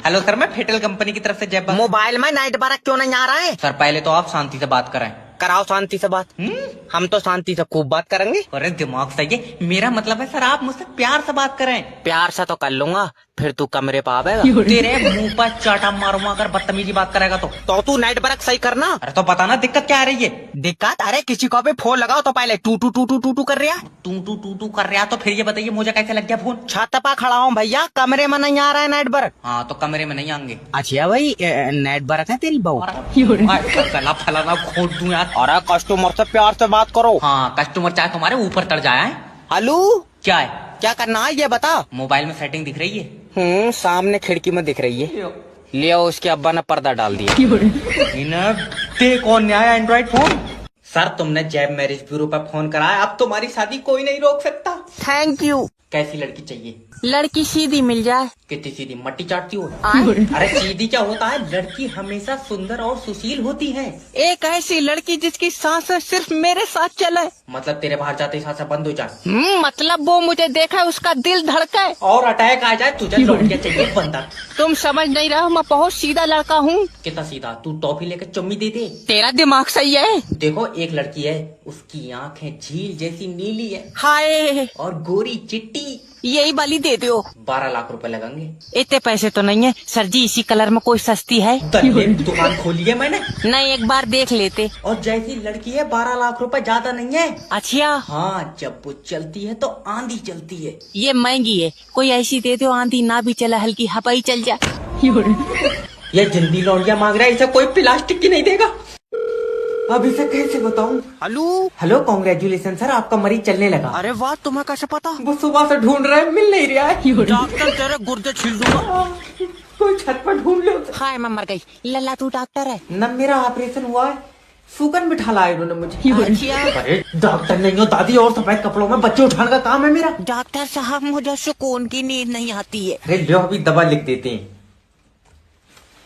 Hello sir, मैं फेटल company की तरफ से जय। मोबाइल में नाइट बारह क्यों नहीं आ रहा है? सर पहले तो आप शांति से बात करें। कराओ शांति से बात। हम तो शांति से खूब बात करेंगे। अरे दिमाग सही है, मेरा मतलब है सर आप मुझसे प्यार से बात करें। प्यार से तो कर लूंगा, फिर तू कमरे पे आवेगा। तेरे मुंह पर चाटा मारूंगा अगर बदतमीजी बात करेगा तो तू नाइट बरक सही करना। अरे तो बताना दिक्कत क्या आ रही है। दिक्कत? अरे किसी को भी फोन लगाओ तो पहले टू टू टू टू टू टू कर रहा। टू कर रहा तो फिर ये बताइए मुझे कैसे लग गया फोन। छत पर खड़ा हूँ भैया, कमरे में नहीं आ रहा है नाइट बरक। हाँ तो कमरे में नहीं आएंगे। अच्छा भाई, नाइट बरक है तेरी बहू? गला फलाना खोद दूं यार। अरे कस्टमर से प्यार से बात करो। हाँ कस्टमर चाहे तुम्हारे ऊपर चढ़ जाए। हेलो, क्या है? क्या करना है ये बता। मोबाइल में सेटिंग दिख रही है। सामने खिड़की में दिख रही है। लियो, उसके अब्बा ने पर्दा डाल दिया। इन्हें कौन आया एंड्रॉइड फोन। सर तुमने जैब मैरिज ब्यूरो पर फोन कराया, अब तुम्हारी शादी कोई नहीं रोक सकता। Thank you. कैसी लड़की चाहिए? लड़की सीधी मिल जाए। कितनी सीधी? मट्टी चाटती हो? अरे सीधी क्या होता है, लड़की हमेशा सुंदर और सुशील होती है। एक ऐसी लड़की जिसकी सांस सिर्फ मेरे साथ चले। मतलब तेरे बाहर जाते ही सांसें बंद हो जाए। मतलब वो मुझे देखा उसका दिल धड़के और अटैक आ जाए। तुझे लौटिया चाहिए बंदर। तुम समझ नहीं रहे हो, मैं बहुत सीधा लड़का हूँ। कितना सीधा? तू टॉफी लेकर चुम्मी दे दे। तेरा दिमाग सही है। देखो एक लड़की है, उसकी आंखें झील जैसी नीली है। हाय, और गोरी चिट्टी। यही वाली दे दो। 12 लाख रुपए लगेंगे। इतने पैसे तो नहीं है सर जी, इसी कलर में कोई सस्ती है? दुकान खोली है मैंने। नहीं, एक बार देख लेते। और जैसी लड़की है 12 लाख रुपए ज्यादा नहीं है। अच्छा हाँ, जब वो चलती है तो आंधी चलती है। ये महंगी है, कोई ऐसी दे दो आंधी ना भी चला, हल्की हवाई चल जाए। ये जिंदी लौंडिया मांग रहा है, इसे कोई प्लास्टिक की नहीं देगा। अब इसे कैसे बताऊं? हेलो कॉन्ग्रेचुलेशन सर, आपका मरीज चलने लगा। अरे वाह, तुम्हें कैसे पता? वो सुबह से ढूंढ रहे हैं, मिल नहीं रहा है। डॉक्टर तेरे गुर्दे छील दूंगा। कोई छत पर ढूंढ लो। हाय, मैं मर गई। लल्ला तू डॉक्टर है? न मेरा ऑपरेशन हुआ है, सुगन बिठा लाए उन्होंने मुझे। अरे डॉक्टर नहीं हो दादी, और सफेद कपड़ों में बच्चे उठाने का काम है मेरा। डॉक्टर साहब, मुझे सुकून की नींद नहीं आती है। अरे लो अभी दवा लिख देते हैं।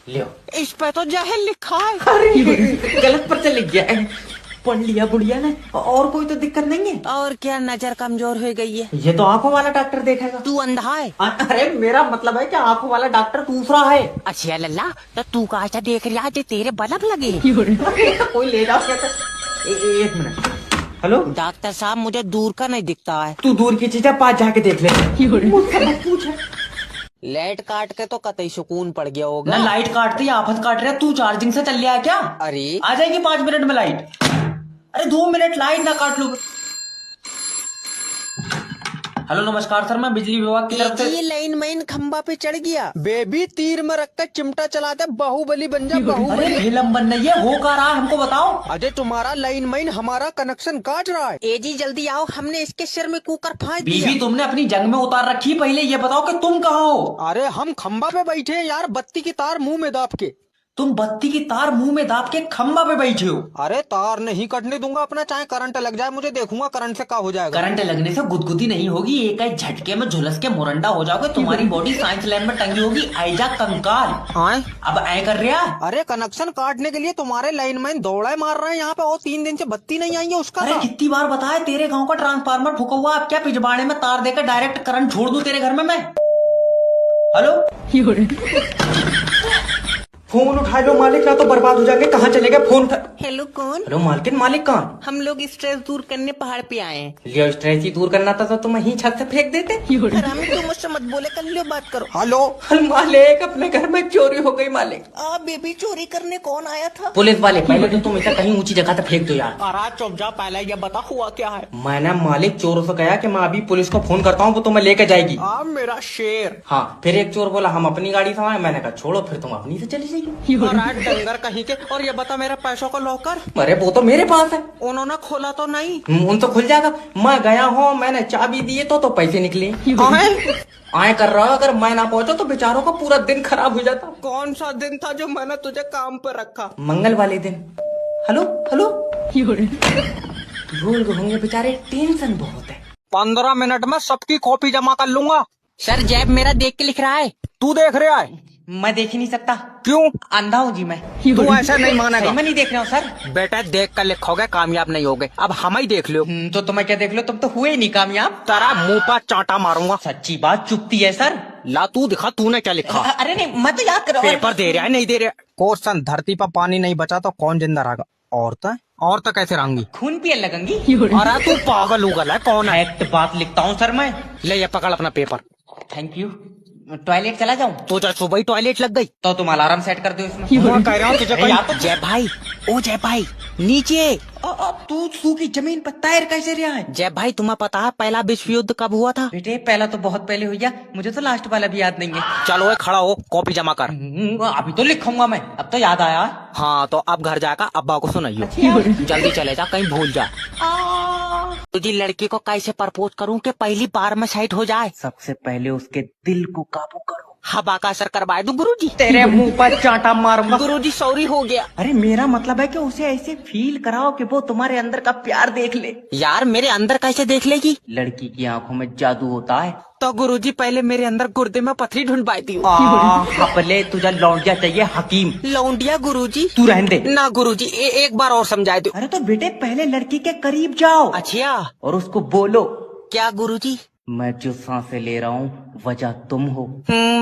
लो। इस पे तो जहर लिखा है। अरे गलत पर चले गया है। पढ़ लिया बुढ़िया ने। और कोई तो दिक्कत नहीं है? और क्या, नजर कमजोर हो गई है। ये तो आंखों वाला डॉक्टर देखेगा। तू अंधा है? अरे मेरा मतलब है कि आंखों वाला डॉक्टर दूसरा है। अच्छा लल्ला, तो तू कहा देख रहा है तेरे बल्ब लगे? कोई ले जाओ क्या? एक मिनट। हेलो डॉक्टर साहब, मुझे दूर का नहीं दिखता है। तू दूर की चीजें पास जाके देख ले। मुझसे मत पूछ। लाइट काट के तो कतई सुकून पड़ गया होगा। ना लाइट काटती आफत काट रहा है। तू चार्जिंग से चल लिया है क्या? अरे आ जाएगी 5 मिनट में लाइट। अरे 2 मिनट लाइट ना काट लो। हेलो नमस्कार सर, मैं बिजली विभाग की तरफ से। ये लाइन मैन खंबा पे चढ़ गया। बेबी तीर में रख कर चिमटा चलाते, बाहुबली बन जा बाहुबली। अरे फिल्म बन रही है, हो का रहा हमको बताओ। अजय, तुम्हारा लाइन मैन हमारा कनेक्शन काट रहा है। एजी जल्दी आओ, हमने इसके सिर में कुकर फाँस दिया। बीवी तुमने अपनी जंग में उतार रखी, पहले ये बताओ कि तुम कहाँ हो? अरे हम खंबा पे बैठे हैं यार, बत्ती की तार मुंह में दाब के। तुम बत्ती की तार मुंह में दाब के खंबा पे बैठे हो? अरे तार नहीं कटने दूंगा अपना, चाहे करंट लग जाए, मुझे देखूंगा करंट से क्या हो जाएगा। करंट लगने से गुदगुदी नहीं होगी, एक एक झटके में झुलस के मुरंडा हो जाओगे। तुम्हारी बॉडी साइंस लैब में टंगी होगी ऐजा कंकाल। अब ऐ कर रहा। अरे कनेक्शन काटने के लिए तुम्हारे लाइनमैन दौड़ा मार रहे हैं यहाँ पे, और 3 दिन से बत्ती नहीं आई है उसका। अरे कितनी बार बताया, तेरे गांव का ट्रांसफार्मर फूका हुआ, अब क्या पिछवाड़े में तार देकर डायरेक्ट करंट छोड़ दूं तेरे घर में मैं? हेलो फोन उठा लो मालिक, ना तो बर्बाद हो जाएंगे। कहाँ चले गए फोन? हेलो कौन? हेलो मालकिन, मालिक कौन? हम लोग स्ट्रेस दूर करने पहाड़ पे आए हैं। लियो स्ट्रेस ही दूर करना था तो तुम ही छत से फेंक देते। हरामी, तुम मुझसे मत बोले, कर लो बात करो। हेलो मालिक, अपने घर में चोरी हो गई मालिक। बेबी, चोरी करने कौन आया था? पुलिस वाले। पहले तो तुम इसे कहीं ऊंची जगह से फेंक दो यार। अरे चुप जा, पहले ये बता हुआ क्या है। मैंने मालिक चोरों से कहा कि मैं अभी पुलिस को फोन करता हूँ, वो तुम्हें लेके जाएगी। मेरा शेर। हाँ, फिर एक चोर बोला हम अपनी गाड़ी से आए। मैंने कहा छोड़ो, फिर तुम अपनी से चली जाइए। डंगर कहीं के। और ये बता, मेरा पैसों का लॉकर? अरे वो तो मेरे पास है। उन्होंने खोला तो नहीं? उन तो खुल जाएगा। मैं गया हूँ, मैंने चाबी दिए तो पैसे निकले। आए कर रहा, अगर मैं ना पहुंचा तो बेचारों का पूरा दिन खराब हो जाता। कौन सा दिन था जो मैंने तुझे काम पर रखा? मंगल वाले दिन। हेलो हेलो भूल गए होंगे बेचारे, टेंशन बहुत है। 15 मिनट में सबकी कॉपी जमा कर लूंगा। सर, जैब मेरा देख के लिख रहा है। तू देख रहा है? मैं देख ही नहीं सकता। क्यों? अंधा हूँ जी मैं। तू ऐसा नहीं मानेगा। मैं नहीं देख रहा हूँ सर। बेटा, देख कर लिखोगे कामयाब नहीं होगे, अब हम ही देख लो। तो तुम्हें क्या देख लो, तुम तो हुए ही नहीं कामयाब। तेरा मुंह पर चांटा मारूंगा। सच्ची बात चुपती है सर। ला तू दिखा तूने क्या लिखा। अरे नहीं, मैं तो याद कर रहा हूँ। पेपर दे रहा है नहीं दे रहा। क्वेश्चन, धरती पर पानी नहीं बचा तो कौन जिंदा रहेगा? औरतें। औरतें कैसे रहेंगी? खून पिए लगेंगी। अरे तू पागल उगल है, कौन है? फैक्ट बात लिखता हूँ सर मैं। ले ये पकड़ अपना पेपर। Thank you. टॉयलेट चला जाऊं? तो जब सुबह ही टॉयलेट लग गई तो तुम अलार्म सेट कर दो इसमें। मैं कह रहा हूँ तुझे या तो जय भाई, ओ जय भाई नीचे। तू सूखी जमीन पर तैर कैसे रहा है? जय भाई तुम्हें पता है पहला विश्व युद्ध कब हुआ था? बेटे पहला तो बहुत पहले हुआ, मुझे तो लास्ट वाला भी याद नहीं है। चलो खड़ा हो, कॉपी जमा कर। अभी तो लिखूंगा मैं, अब तो याद आया। हाँ तो अब घर जाकर अब्बा को सुनाइयो। जल्दी चले जा, कहीं भूल जा। तुझी लड़की को कैसे प्रपोज करूं कि पहली बार में साइट हो जाए? सबसे पहले उसके दिल को काबू करो। हवा का असर करवाए दो गुरुजी। तेरे मुंह पर चांटा मारूंगा। गुरुजी सॉरी हो गया। अरे मेरा मतलब है कि उसे ऐसे फील कराओ कि वो तुम्हारे अंदर का प्यार देख ले। यार मेरे अंदर कैसे देख लेगी? लड़की की आंखों में जादू होता है। तो गुरुजी पहले मेरे अंदर गुर्दे में पथरी ढूंढवाई थी। पहले तुझे लौंडिया चाहिए हकीम। लौंडिया गुरुजी? तू रहने दे ना गुरुजी, एक बार और समझाए दो। अरे तो बेटे पहले लड़की के करीब जाओ। अच्छा। और उसको बोलो, क्या गुरुजी? मैं जो सांसें ले रहा हूँ वजह तुम हो।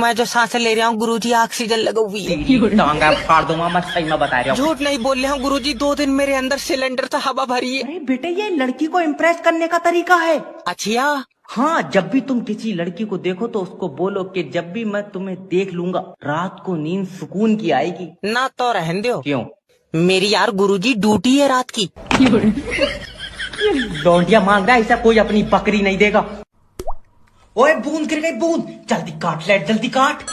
मैं जो सांसें ले रहा हूँ गुरुजी ऑक्सीजन लगा हुई है। टांगा फाड़ दूंगा, मैं सही में बता रहा हूँ। झूठ नहीं बोल रहा हूँ गुरुजी, 2 दिन मेरे अंदर सिलेंडर से हवा भरी है। अरे बेटे ये लड़की को इम्प्रेस करने का तरीका है। अच्छा। हाँ, जब भी तुम किसी लड़की को देखो तो उसको बोलो कि जब भी मैं तुम्हें देख लूंगा रात को नींद सुकून की आएगी। ना तो रहने दो। क्यों? मेरी यार गुरुजी ड्यूटी है रात की। लौंडिया मांग रहा है, ऐसा कोई अपनी बकरी नहीं देगा। ओए बूंद गिर गई बूंद, जल्दी काट लाइट जल्दी काट।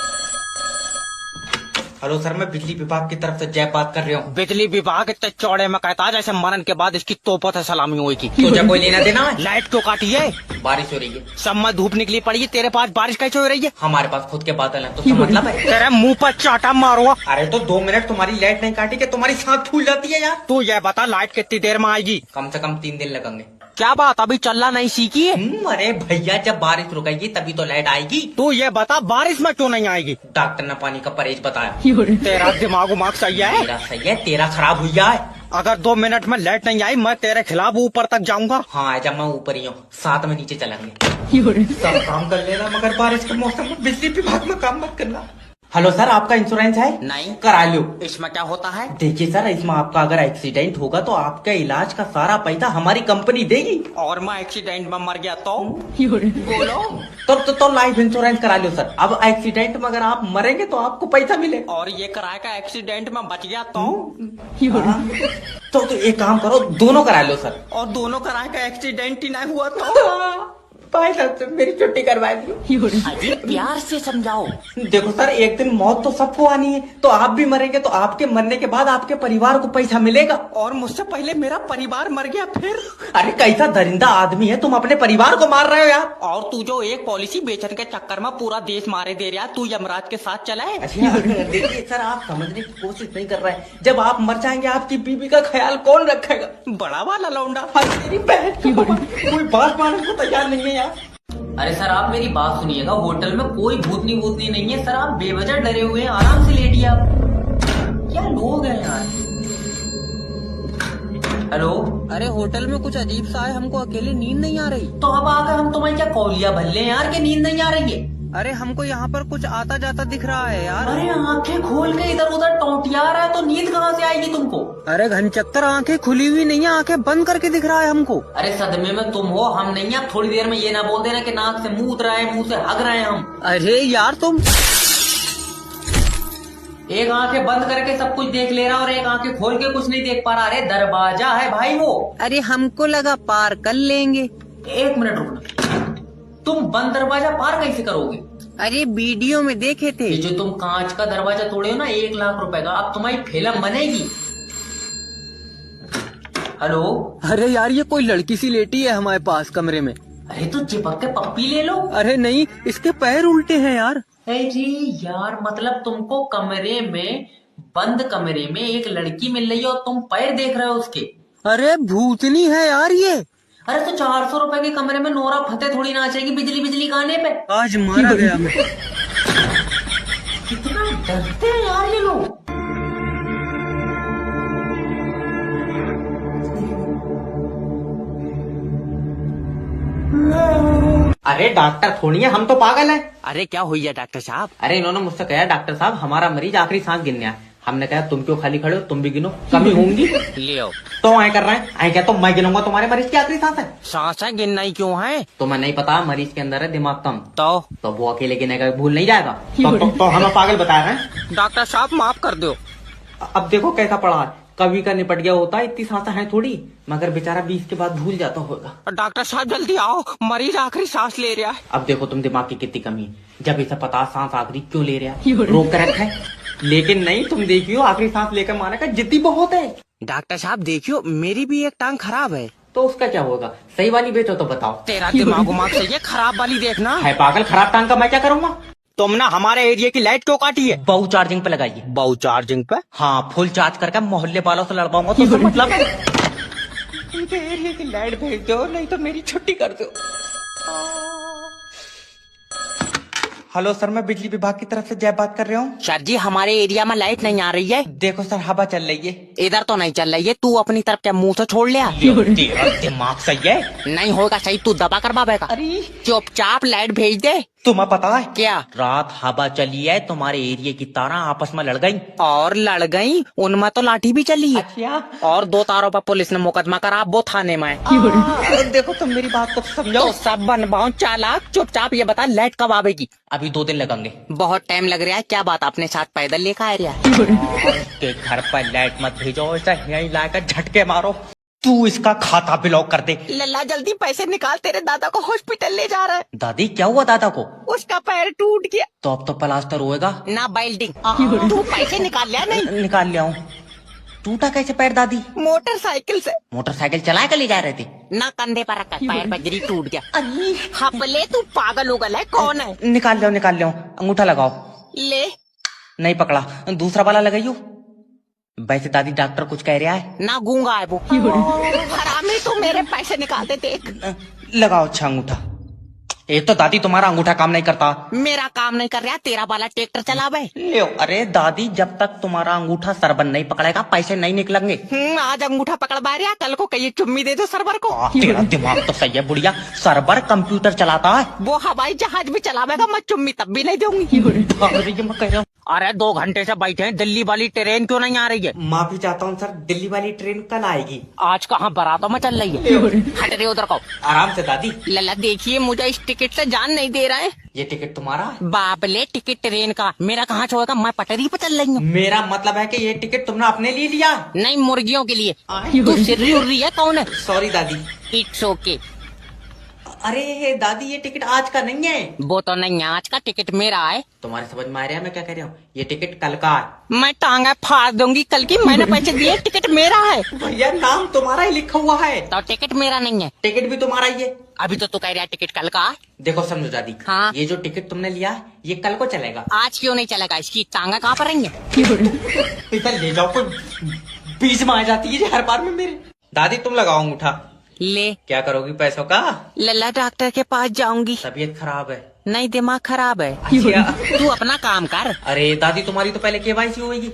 हेलो सर, मैं बिजली विभाग की तरफ से जय बात कर रहा हूँ। बिजली विभाग इतने चौड़े में कहता है जैसे मरण के बाद इसकी तोपों से सलामी होगी। तुझे कोई लेना देना है? लाइट क्यों काटी है? बारिश हो रही है। सब में धूप निकली पड़ी है, तेरे पास बारिश कैसे हो रही है? हमारे पास खुद के बादल हैं, तो क्या मतलब है? तेरे मुंह पर चाटा मारो। अरे तो 2 मिनट तुम्हारी लाइट नहीं काटी कि तुम्हारी सांस फूल जाती है यार। तू ये बता लाइट कितनी देर में आएगी? कम से कम 3 दिन लगेंगे। क्या बात, अभी चलना नहीं सीखी है? अरे भैया जब बारिश रुकेगी तभी तो लाइट आएगी। तू ये बता बारिश में क्यों नहीं आएगी? डॉक्टर ने पानी का परहेज बताया। तेरा दिमाग सही है? मेरा सही है, तेरा खराब हुआ है। अगर 2 मिनट में लाइट नहीं आई मैं तेरे खिलाफ ऊपर तक जाऊंगा। हाँ जब मैं ऊपर ही हूँ, साथ में नीचे चलेंगे। सब काम कर लेना मगर बारिश के मौसम में बिजली विभाग में काम मत करना। हेलो सर, आपका इंश्योरेंस है? नहीं। करा लो। इसमें क्या होता है? देखिए सर, इसमें आपका अगर एक्सीडेंट होगा तो आपका इलाज का सारा पैसा हमारी कंपनी देगी। और मैं एक्सीडेंट में मर गया तो? बोलो। तो लाइफ इंश्योरेंस करा लो सर। अब एक्सीडेंट में अगर आप मरेंगे तो आपको पैसा मिलेगा। और ये कराएगा एक्सीडेंट में बच गया तो? तो एक काम करो, दोनों करा लो सर। और दोनों कराएगा एक्सीडेंट ही नहीं हुआ तो? भाई साहब मेरी छुट्टी करवा दी। अजी प्यार से समझाओ। देखो सर, एक दिन मौत तो सबको आनी है, तो आप भी मरेंगे तो आपके मरने के बाद आपके परिवार को पैसा मिलेगा। और मुझसे पहले मेरा परिवार मर गया फिर? अरे कैसा दरिंदा आदमी है, तुम अपने परिवार को मार रहे हो यार। और तू जो एक पॉलिसी बेचने के चक्कर में पूरा देश मारे दे रहा, तू यमराज के साथ चला है। देखिए सर, आप समझने की कोशिश नहीं कर रहे हैं। जब आप मर जाएंगे आपकी बीवी का ख्याल कौन रखेगा? बड़ा वाला लौंडा। तेरी बहन कोई बात मानने को तैयार नहीं है यार। अरे सर आप मेरी बात सुनिएगा, होटल में कोई भूतनी वूतनी नहीं है सर, आप बेवजह डरे हुए हैं, आराम से लेटिए आप। क्या लोग हैं यार। हेलो। अरे होटल में कुछ अजीब सा है, हमको अकेले नींद नहीं आ रही। तो अब आकर हम तुम्हें क्या कौलिया भल्ले हैं यार कि नींद नहीं आ रही है? अरे हमको यहाँ पर कुछ आता जाता दिख रहा है यार। अरे आंखें खोल के इधर उधर टौटिया रहा है तो नींद कहाँ से आएगी तुमको? अरे घनचक्कर आंखें खुली हुई नहीं है, आंखें बंद करके दिख रहा है हमको। अरे सदमे में तुम हो, हम नहीं है। थोड़ी देर में ये ना बोल देना कि नाक से मुंह उतरा है, मुंह से हग रहे हैं हम। अरे यार तुम एक आंखें बंद करके सब कुछ देख ले रहा और एक आंखें खोल के कुछ नहीं देख पा रहा। अरे दरवाजा है भाई वो। अरे हमको लगा पार कर लेंगे। 1 मिनट रुकना, तुम बंद दरवाजा पार कैसे करोगे? अरे वीडियो में देखे थे। ये जो तुम कांच का दरवाजा तोड़े हो ना 1 लाख रुपए का, अब तुम्हारी फिल्म बनेगी। हेलो। अरे यार ये कोई लड़की सी लेटी है हमारे पास कमरे में। अरे तो चिपक के पप्पी ले लो। अरे नहीं, इसके पैर उल्टे हैं यार। अरे यार मतलब तुमको कमरे में, बंद कमरे में एक लड़की मिल रही है और तुम पैर देख रहे हो उसके। अरे भूतनी है यार ये। अरे तो 400 रुपए के कमरे में नोरा फतेह थोड़ी नाचेगी बिजली बिजली गाने पे। आज मारा गया मैं। कितना डरते हैं यार ये लोग। अरे डॉक्टर थोड़ी है, हम तो पागल हैं। अरे क्या हुई है डॉक्टर साहब? अरे इन्होंने मुझसे कहा डॉक्टर साहब हमारा मरीज आखिरी सांस गिनने है। हमने कहा तुम क्यों खाली खड़े हो, तुम भी गिनो, कमी होंगी। लियो तो आए कर रहे हैं, आए क्या तो मैं गिनूंगा तुम्हारे मरीज की आखिरी सांस है। सांसें गिनना ही क्यों है? तुम्हें नहीं पता मरीज के अंदर है दिमाग कम, तो वो अकेले गिनेगा भूल नहीं जाएगा। तो हमें पागल बता रहे हैं। डॉक्टर साहब माफ कर दो। अब देखो कैसा पड़ा है, कभी का निपट गया होता है, इतनी सांसें हैं थोड़ी, मगर बेचारा 20 के बाद भूल जाता होगा। डॉक्टर साहब जल्दी आओ, मरीज आखिरी सांस ले रहा है। अब देखो तुम दिमाग की कितनी कमी है, जब इसे पता सांस आखिरी क्यों ले रहा है, रोक कर रखा है। लेकिन नहीं, तुम देखियो आखिरी सांस लेकर माने का जिद्दी बहुत है। डॉक्टर साहब देखियो मेरी भी एक टांग खराब है। तो उसका क्या होगा, सही वाली बेचो तो बताओ। तेरा दिमाग उमाग सही है, खराब वाली देखना है पागल, खराब टांग का मैं क्या करूंगा। तुमने हमारे एरिया की लाइट क्यों काटी है? बहु चार्जिंग पे लगाइए। बहु चार्जिंग पे? हाँ, फुल चार्ज करके मोहल्ले वालों से लड़वाऊंगा तो इसका मतलब है। इनके एरिया की लाइट भेज दो, नहीं तो मेरी छुट्टी कर दो। हेलो सर, मैं बिजली विभाग की तरफ से जय बात कर रहा हूँ। सर जी हमारे एरिया में लाइट नहीं आ रही है। देखो सर, हवा चल रही है। इधर तो नहीं चल रही है, तू अपनी तरफ क्या मुंह से छोड़ लिया? तेरा दिमाग सही है। नहीं होगा सही, तू दबा कर बाबेगा। अरे चुपचाप लाइट भेज दे। तुम्हें पता है क्या? रात हवा चली है, तुम्हारे एरिया की तारा आपस में लड़ गई। और लड़ गई, उनमें तो लाठी भी चली है। अच्छा। और 2 तारों पर पुलिस ने मुकदमा करा, वो थाने में है। देखो तुम मेरी बात को समझो। तो सब बनवाओ चालाक, चुपचाप ये बता लाइट कब आवेगी? अभी 2 दिन लगेंगे। बहुत टाइम लग रहा है, क्या बात अपने साथ पैदल लेकर आ रहा है? के घर पर लाइट मत भेजो, ऐसा यहीं लाकर झटके मारो। तू इसका खाता ब्लॉक कर दे। लल्ला जल्दी पैसे निकाल, तेरे दादा को हॉस्पिटल ले जा रहा है। दादी क्या हुआ दादा को? उसका पैर टूट गया। तो अब तो प्लास्टर होएगा ना बेल्डिंग। तू पैसे निकाल लिया? नहीं निकाल लिया हूँ। टूटा कैसे पैर दादी? मोटरसाइकिल से। मोटरसाइकिल चला कर ले जा रहे थे ना कंधे पर रखा, पैर बजरी टूट गया। हपले तू पागल हो गया है, कौन है? निकाल लिया हूँ। अंगूठा लगाओ। ले नहीं पकड़ा, दूसरा वाला लगाइयो। वैसे दादी डॉक्टर कुछ कह रहा है? ना गूंगा है वो। हरामी, तू मेरे पैसे निकाल दे, देख। लगाओ अच्छा अंगूठा। एक तो दादी तुम्हारा अंगूठा काम नहीं करता। मेरा काम नहीं कर रहा, तेरा वाला ट्रैक्टर चलावे। ले अरे दादी, जब तक तुम्हारा अंगूठा सरबन नहीं पकड़ेगा पैसे नहीं निकलेंगे। आज अंगूठा पकड़वा रहा, कल को कहिए चुम्मी दे दो सरवर को। तेरा दिमाग तो सही है बुढ़िया, सरबर कंप्यूटर चलाता है। वो हवाई जहाज भी चलावेगा, मैं चुम्मी तब भी नहीं दूंगी। अरे 2 घंटे से बैठे हैं, दिल्ली वाली ट्रेन क्यों नहीं आ रही है? माफी चाहता हूँ सर, दिल्ली वाली ट्रेन कल आएगी। आज कहाँ बारातों में चल रही है? हट रहे उधर को। आराम से दादी। लल्ला देखिए, मुझे इस टिकट से जान नहीं दे रहा है। ये टिकट तुम्हारा है? बाप ले, टिकट ट्रेन का मेरा कहाँ छोड़ेगा, मैं पटरी पे चल रही हूँ। मेरा मतलब है कि ये टिकट तुमने अपने लिए लिया? नहीं, मुर्गियों के लिए। तू सिर्री उर्री है, कौन है? सॉरी दादी। It's okay. अरे दादी, ये टिकट आज का नहीं है। वो तो नहीं है, आज का टिकट मेरा है। तुम्हारे समझ में आ रहा है मैं क्या कह रहा हूँ? ये टिकट कल का है। मैं टांगा फाड़ दूंगी कल की, मैंने पैसे दिए, टिकट मेरा है। भैया नाम तुम्हारा ही लिखा हुआ है। तो टिकट मेरा नहीं है। टिकट भी तुम्हारा ही है। अभी तो तू कह रहा है टिकट कल का है। देखो समझो दादी, हाँ? ये जो टिकट तुमने लिया है, ये कल को चलेगा। आज क्यों नहीं चलेगा? इसकी टांगा कहाँ पर रहेंगे? इधर ले जाओ, कोई बीच में आ जाती है हर बार में मेरे। दादी तुम लगाओ अंगूठा। ले। क्या करोगी पैसों का? लल्ला डॉक्टर के पास जाऊंगी। तबीयत खराब है? नहीं, दिमाग खराब है। तू अपना काम कर। अरे दादी, तुम्हारी तो पहले केवाईसी होगी।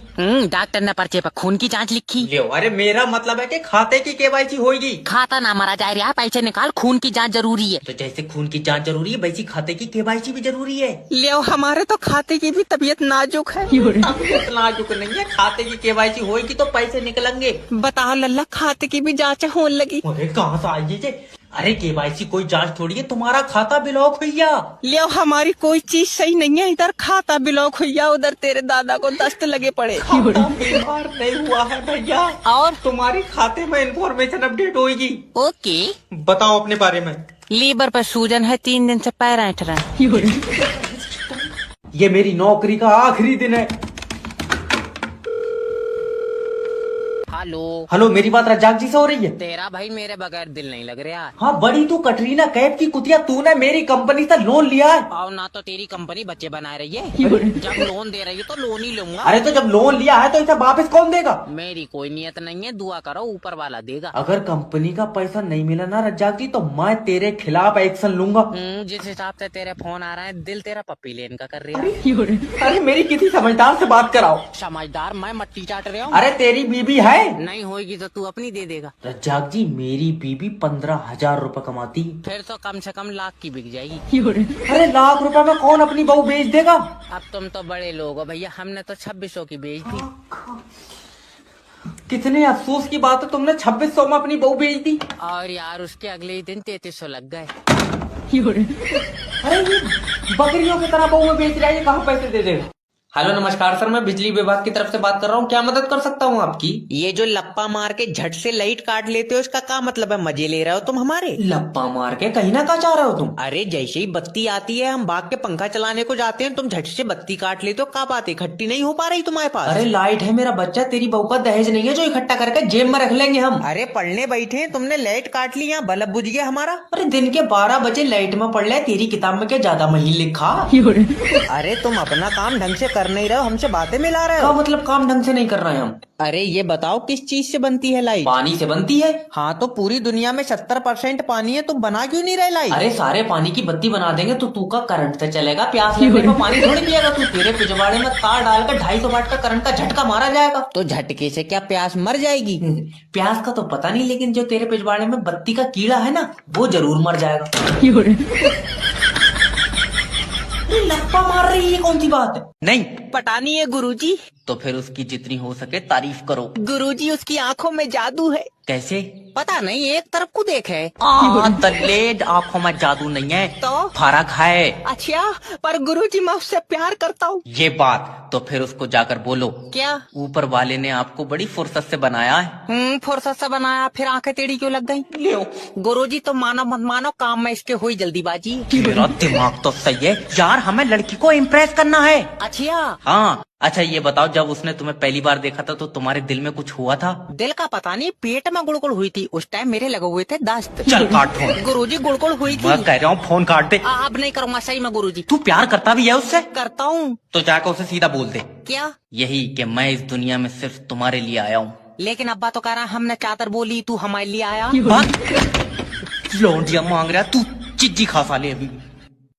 डॉक्टर ने पर्चे पर खून की जांच लिखी। लियो, अरे मेरा मतलब है कि खाते की केवाईसी होगी। खाता ना मारा जा रहा, पैसे निकाल, खून की जांच जरूरी है। तो जैसे खून की जांच जरूरी है, वैसी खाते की केवाईसी भी जरूरी है। लियो, हमारे तो खाते की भी तबीयत नाजुक है। तबीयत नाजुक नहीं है, खाते की केवाईसी होगी तो पैसे निकलेंगे। बताओ लल्ला, खाते की भी जांच होने लगी। अरे कहाँ से आई ये? अरे केवाईसी कोई जांच थोड़ी है, तुम्हारा खाता ब्लॉक भैया। लियो, हमारी कोई चीज सही नहीं है, इधर खाता ब्लॉक हुआ, उधर तेरे दादा को दस्त लगे पड़े। खाता बीमार नहीं हुआ है भैया, और तुम्हारी खाते में इंफॉर्मेशन अपडेट होगी। ओके, बताओ अपने बारे में। लीवर पर सूजन है, 3 दिन से पैर ऐंठ रहा है। ये मेरी नौकरी का आखिरी दिन है। हेलो, मेरी बात रज्जाक जी से हो रही है? तेरा भाई मेरे बगैर दिल नहीं लग रहा। हाँ, बड़ी तू कटरीना कैफ की कुतिया, तूने मेरी कंपनी से लोन लिया है। और ना तो तेरी कंपनी बच्चे बना रही है, जब लोन दे रही है तो लोन ही लूंगा। अरे तो जब लोन लिया है तो इसे वापस कौन देगा? मेरी कोई नियत नहीं है, दुआ करो ऊपर वाला देगा। अगर कंपनी का पैसा नहीं मिला ना रज्जाक जी, तो मैं तेरे खिलाफ एक्शन लूंगा। जिस हिसाब से तेरे फोन आ रहा है, दिल तेरा पप्पी लेन का कर रहा है। अरे मेरी किसी समझदार से बात कराओ। समझदार? मैं मट्टी चाट रहा हूँ। अरे तेरी बीबी है? नहीं होगी तो तू अपनी दे देगा। रज्जाक जी, मेरी बीबी 15,000 रुपए कमाती है। फिर तो कम से कम लाख की बिक जाएगी। अरे लाख रुपए में कौन अपनी बहू बेच देगा? अब तुम तो बड़े लोग हो भैया, हमने तो 2600 की बेच दी। कितने अफसोस की बात है, तुमने 2600 में अपनी बहू बेच दी। और यार उसके अगले ही दिन 3300 लग गए। अरे ये बकरियों की तरह बहू में बेच रहा है, ये कहाँ पैसे दे देगा? हेलो नमस्कार सर, मैं बिजली विभाग की तरफ से बात कर रहा हूँ, क्या मदद कर सकता हूँ आपकी? ये जो लप्पा मार के झट से लाइट काट लेते हो, इसका क्या मतलब है? मजे ले रहे हो तुम हमारे? लप्पा मार के कहीं ना कहाँ जा रहे हो तुम? अरे जैसे ही बत्ती आती है हम भाग के पंखा चलाने को जाते हैं, तुम झट से बत्ती काट लेते हो। क्या बात है, इकट्ठी नहीं हो पा रही तुम्हारे पास? अरे लाइट है मेरा बच्चा, तेरी बहू का दहेज नहीं है जो इकट्ठा करके जेब में रख लेंगे हम। अरे पढ़ने बैठे हैं, तुमने लाइट काट ली, यहाँ बल्ब बुझ गया हमारा। अरे दिन के 12 बजे लाइट में पढ़ ले, तेरी किताब में क्या ज्यादा महीन लिखा? अरे तुम अपना काम ढंग से कर नहीं रहे हो, हमसे बातें मिला रहे क्या हो। मतलब काम ढंग से नहीं कर रहे हैं हम? अरे ये बताओ किस चीज से बनती है लाइट? पानी से बनती है। हाँ तो पूरी दुनिया में 70% पानी है, तुम बना क्यों नहीं रहे लाइट? अरे सारे पानी की बत्ती बना देंगे तो तू का करंट से चलेगा, प्यास लगने पर पानी थोड़ी पिएगा तू। तेरे पिछवाड़े में तार डालकर 250 वाट का करंट का झटका मारा जाएगा। तो झटके से क्या प्यास मर जाएगी? प्यास का तो पता नहीं, लेकिन जो तेरे पिछवाड़े में बत्ती का कीड़ा है ना, वो जरूर मर जाएगा। लप्पा मार रही है, कौन सी बात है? नहीं पता नहीं है गुरुजी। तो फिर उसकी जितनी हो सके तारीफ करो। गुरुजी उसकी आंखों में जादू है। कैसे? पता नहीं, एक तरफ को देखे। दल्लेज, आंखों में जादू नहीं है तो फर्क है। अच्छा, पर गुरुजी मैं उससे प्यार करता हूँ। ये बात तो फिर उसको जाकर बोलो। क्या? ऊपर वाले ने आपको बड़ी फुर्सत से बनाया है। फुर्सत से बनाया, फिर आंखें टेढ़ी क्यों लग गई? ले गुरुजी तो मानो मत मानो, काम में इसके हुई जल्दीबाजी। मेरा दिमाग तो सही है यार, हमें लड़की को इम्प्रेस करना है। अच्छा हाँ अच्छा, ये बताओ जब उसने तुम्हें पहली बार देखा था तो तुम्हारे दिल में कुछ हुआ था? दिल का पता नहीं, पेट में गुड़गुड़ हुई थी। उस टाइम मेरे लगे हुए थे दस्त। चल काट फोन। गुरुजी गुड़गुड़ हुई थी। मैं कह रहा हूँ फोन काट दे। अब नहीं करूँगा, सही में गुरुजी। तू प्यार करता भी है उससे? करता हूँ। तो जाकर उसे सीधा बोल दे। क्या? यही कि मैं इस दुनिया में सिर्फ तुम्हारे लिए आया हूँ। लेकिन अब्बा तो कह रहा हमने चादर बोली, तू हमारे लिए आया। लौंडिया मांग रहा, तू चिज्जी खा साले अभी।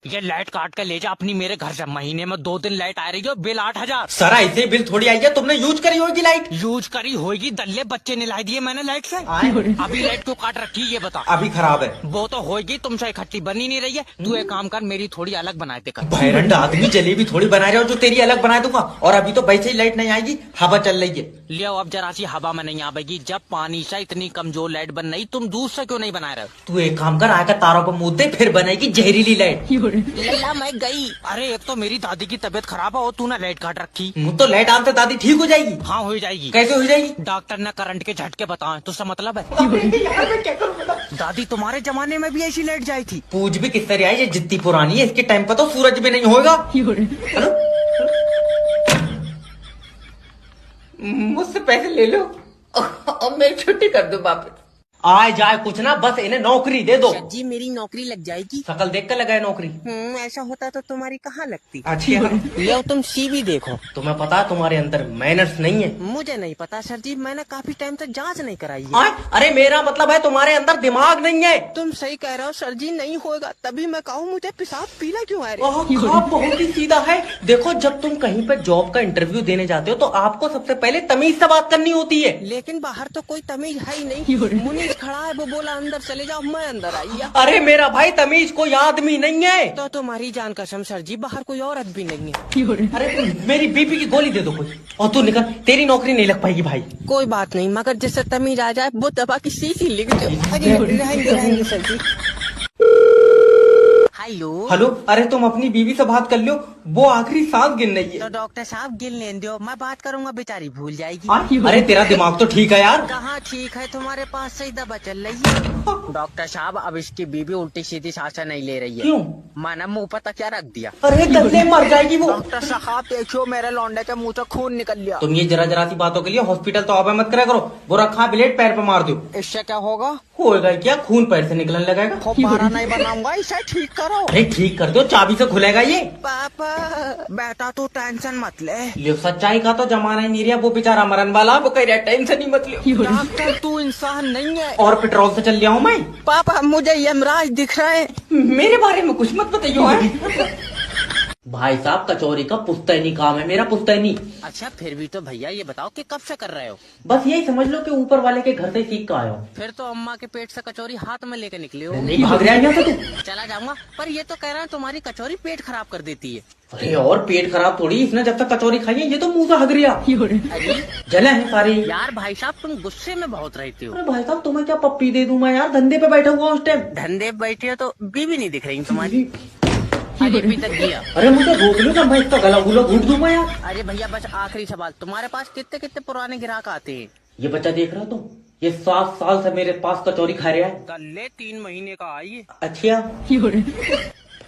ये लाइट काट के ले जा अपनी मेरे घर से। महीने में 2 दिन लाइट आ रही है, बिल 8000। सारा ऐसे बिल थोड़ी आई है, तुमने यूज करी होगी लाइट। यूज करी होगी, दल्ले बच्चे निलाई दिए मैंने लाइट से। अभी लाइट क्यों काट रखी ये बता। अभी खराब है। वो तो होगी, तुमसे इकट्ठी बनी नहीं रही है। तू एक काम कर, मेरी थोड़ी अलग बनाए दे कर। भैरंड आदमी, जलेबी थोड़ी बना रहे हो जो तेरी अलग बना दूंगा। और अभी तो वैसे ही लाइट नहीं आएगी, हवा चल रही है। लियो अब जरा सी हवा में नहीं आवेगी। जब पानी से इतनी कमजोर लाइट बन रही, तुम दूध से क्यों नहीं बना रहे? तू एक काम कर, आकर तारों पर मुद्दे फिर बनेगी जहरीली लाइट। लल्ला मैं गई। अरे एक तो मेरी दादी की तबीयत खराब है और तू ना लाइट काट रखी। तो लाइट आते दादी ठीक हो जाएगी? हाँ हो जाएगी। कैसे हो जाएगी? डॉक्टर ने करंट के झटके बताए, तो उसका मतलब है। यार मैं क्या करूं बता? दादी तुम्हारे जमाने में भी ऐसी लाइट जाई थी? पूछ भी किस तरह आई, ये जितनी पुरानी है इसके टाइम पर तो सूरज भी नहीं होगा। मुझसे पैसे ले लो और मैं छुट्टी कर दूं वापस। आए जाए कुछ ना, बस इन्हें नौकरी दे दो। जी मेरी नौकरी लग जाएगी। शकल देख कर लगाए नौकरी। ऐसा होता तो तुम्हारी कहाँ लगती। अच्छी है। लो तुम सीवी देखो। तुम्हें पता है तुम्हारे अंदर मैनर्स नहीं है? मुझे नहीं पता सर जी, मैंने काफी टाइम तक जांच नहीं कराई है। अरे मेरा मतलब है तुम्हारे अंदर दिमाग नहीं है। तुम सही कह रहे हो सर जी, नहीं होगा तभी मैं कहूँ मुझे पेशाब पीला क्यों आ रही। आप बहुत ही सीधा है। देखो जब तुम कहीं पर जॉब का इंटरव्यू देने जाते हो तो आपको सबसे पहले तमीज से बात करनी होती है। लेकिन बाहर तो कोई तमीज है ही नहीं। मुनीष खड़ा है, वो बोला अंदर चले जाओ, मैं अंदर आई। अरे मेरा भाई तमीज कोई आदमी नहीं है। तो तुम्हारी जान कसम सर जी, बाहर कोई औरत भी नहीं है। अरे तुम मेरी बीपी की गोली दे दो कोई, और तू निकल, तेरी नौकरी नहीं लग पाएगी भाई। कोई बात नहीं, मगर जिससे तमीज आ जाए वो दबा की सीसी लिख दो। रहेंगे सर जी। हेलो हेलो, अरे तुम अपनी बीवी से बात कर लो, वो आखिरी सांस गिन रही तो है। डॉक्टर साहब गिन लेने दो, मैं बात करूंगा, बेचारी भूल जाएगी। अरे तेरा दिमाग तो ठीक है यार। कहाँ ठीक है, तुम्हारे पास सही दवा चल रही है। डॉक्टर साहब अब इसकी बीवी उल्टी सीधी सांसें नहीं ले रही है। क्यों? मैंने मुंह पर तकिया रख दिया। अरे गले मर जाएगी वो। डॉक्टर साहब देखियो, मेरे लौंडे के मुंह से खून निकल लिया। तुम ये जरा जरा सी बातों के लिए हॉस्पिटल तो आवा मत करा करो। वो रखा ब्लेड पैर पे मार दो। इससे क्या होगा? होएगा क्या, खून पैर से निकलने लगेगा। फुब्बारा नहीं बनाऊंगा, इसे ठीक करो। अरे ठीक कर दो, चाबी से खुलेगा ये। पापा बेटा तू टेंशन मत ले। लियो सच्चाई का तो जमाना ही नहीं रहा, वो बेचारा मरन वाला, वो कह रहा टेंशन ही मत लियो। डॉक्टर तू इंसान नहीं है। और पेट्रोल से चल लिया हूँ मैं। पापा मुझे यमराज दिख रहा है। मेरे बारे में कुछ मत बताइयो। भाई साहब कचौरी का पुश्तैनी काम है मेरा, पुश्तैनी। अच्छा फिर भी तो भैया ये बताओ कि कब से कर रहे हो? बस यही समझ लो कि ऊपर वाले के घर से सीख कर आया हूँ। फिर तो अम्मा के पेट से कचौरी हाथ में लेकर निकले हो। नहीं भाग रहा है यहाँ से तू। चला जाऊंगा, पर ये तो कह रहा है तुम्हारी कचौरी पेट खराब कर देती है। अरे और पेट खराब थोड़ी, इसने जब तक कचौरी खाई है ये तो मुंह से हग रिया। अरे जले हैं सारे। यार भाई साहब तुम गुस्से में बहुत रहते हो। अरे भाई साहब तुम्हें क्या पप्पी दे दूं मैं यार, धंधे पे बैठा हुआ उस टाइम। धंधे पे बैठे हो तो बीवी नहीं दिख रही तुम्हारी। अरे अभी तक दिया। अरे मुझे रोक लो ना, मैं इसका गला गुला घूट दूं मैं यार। अरे भैया बस आखिरी सवाल, तुम्हारे पास कितने कितने पुराने ग्राहक आते हैं? ये बच्चा देख रहा हो तुम, ये 7 साल से मेरे पास कचौरी खा रहा है। कल 3 महीने का आइए। अच्छा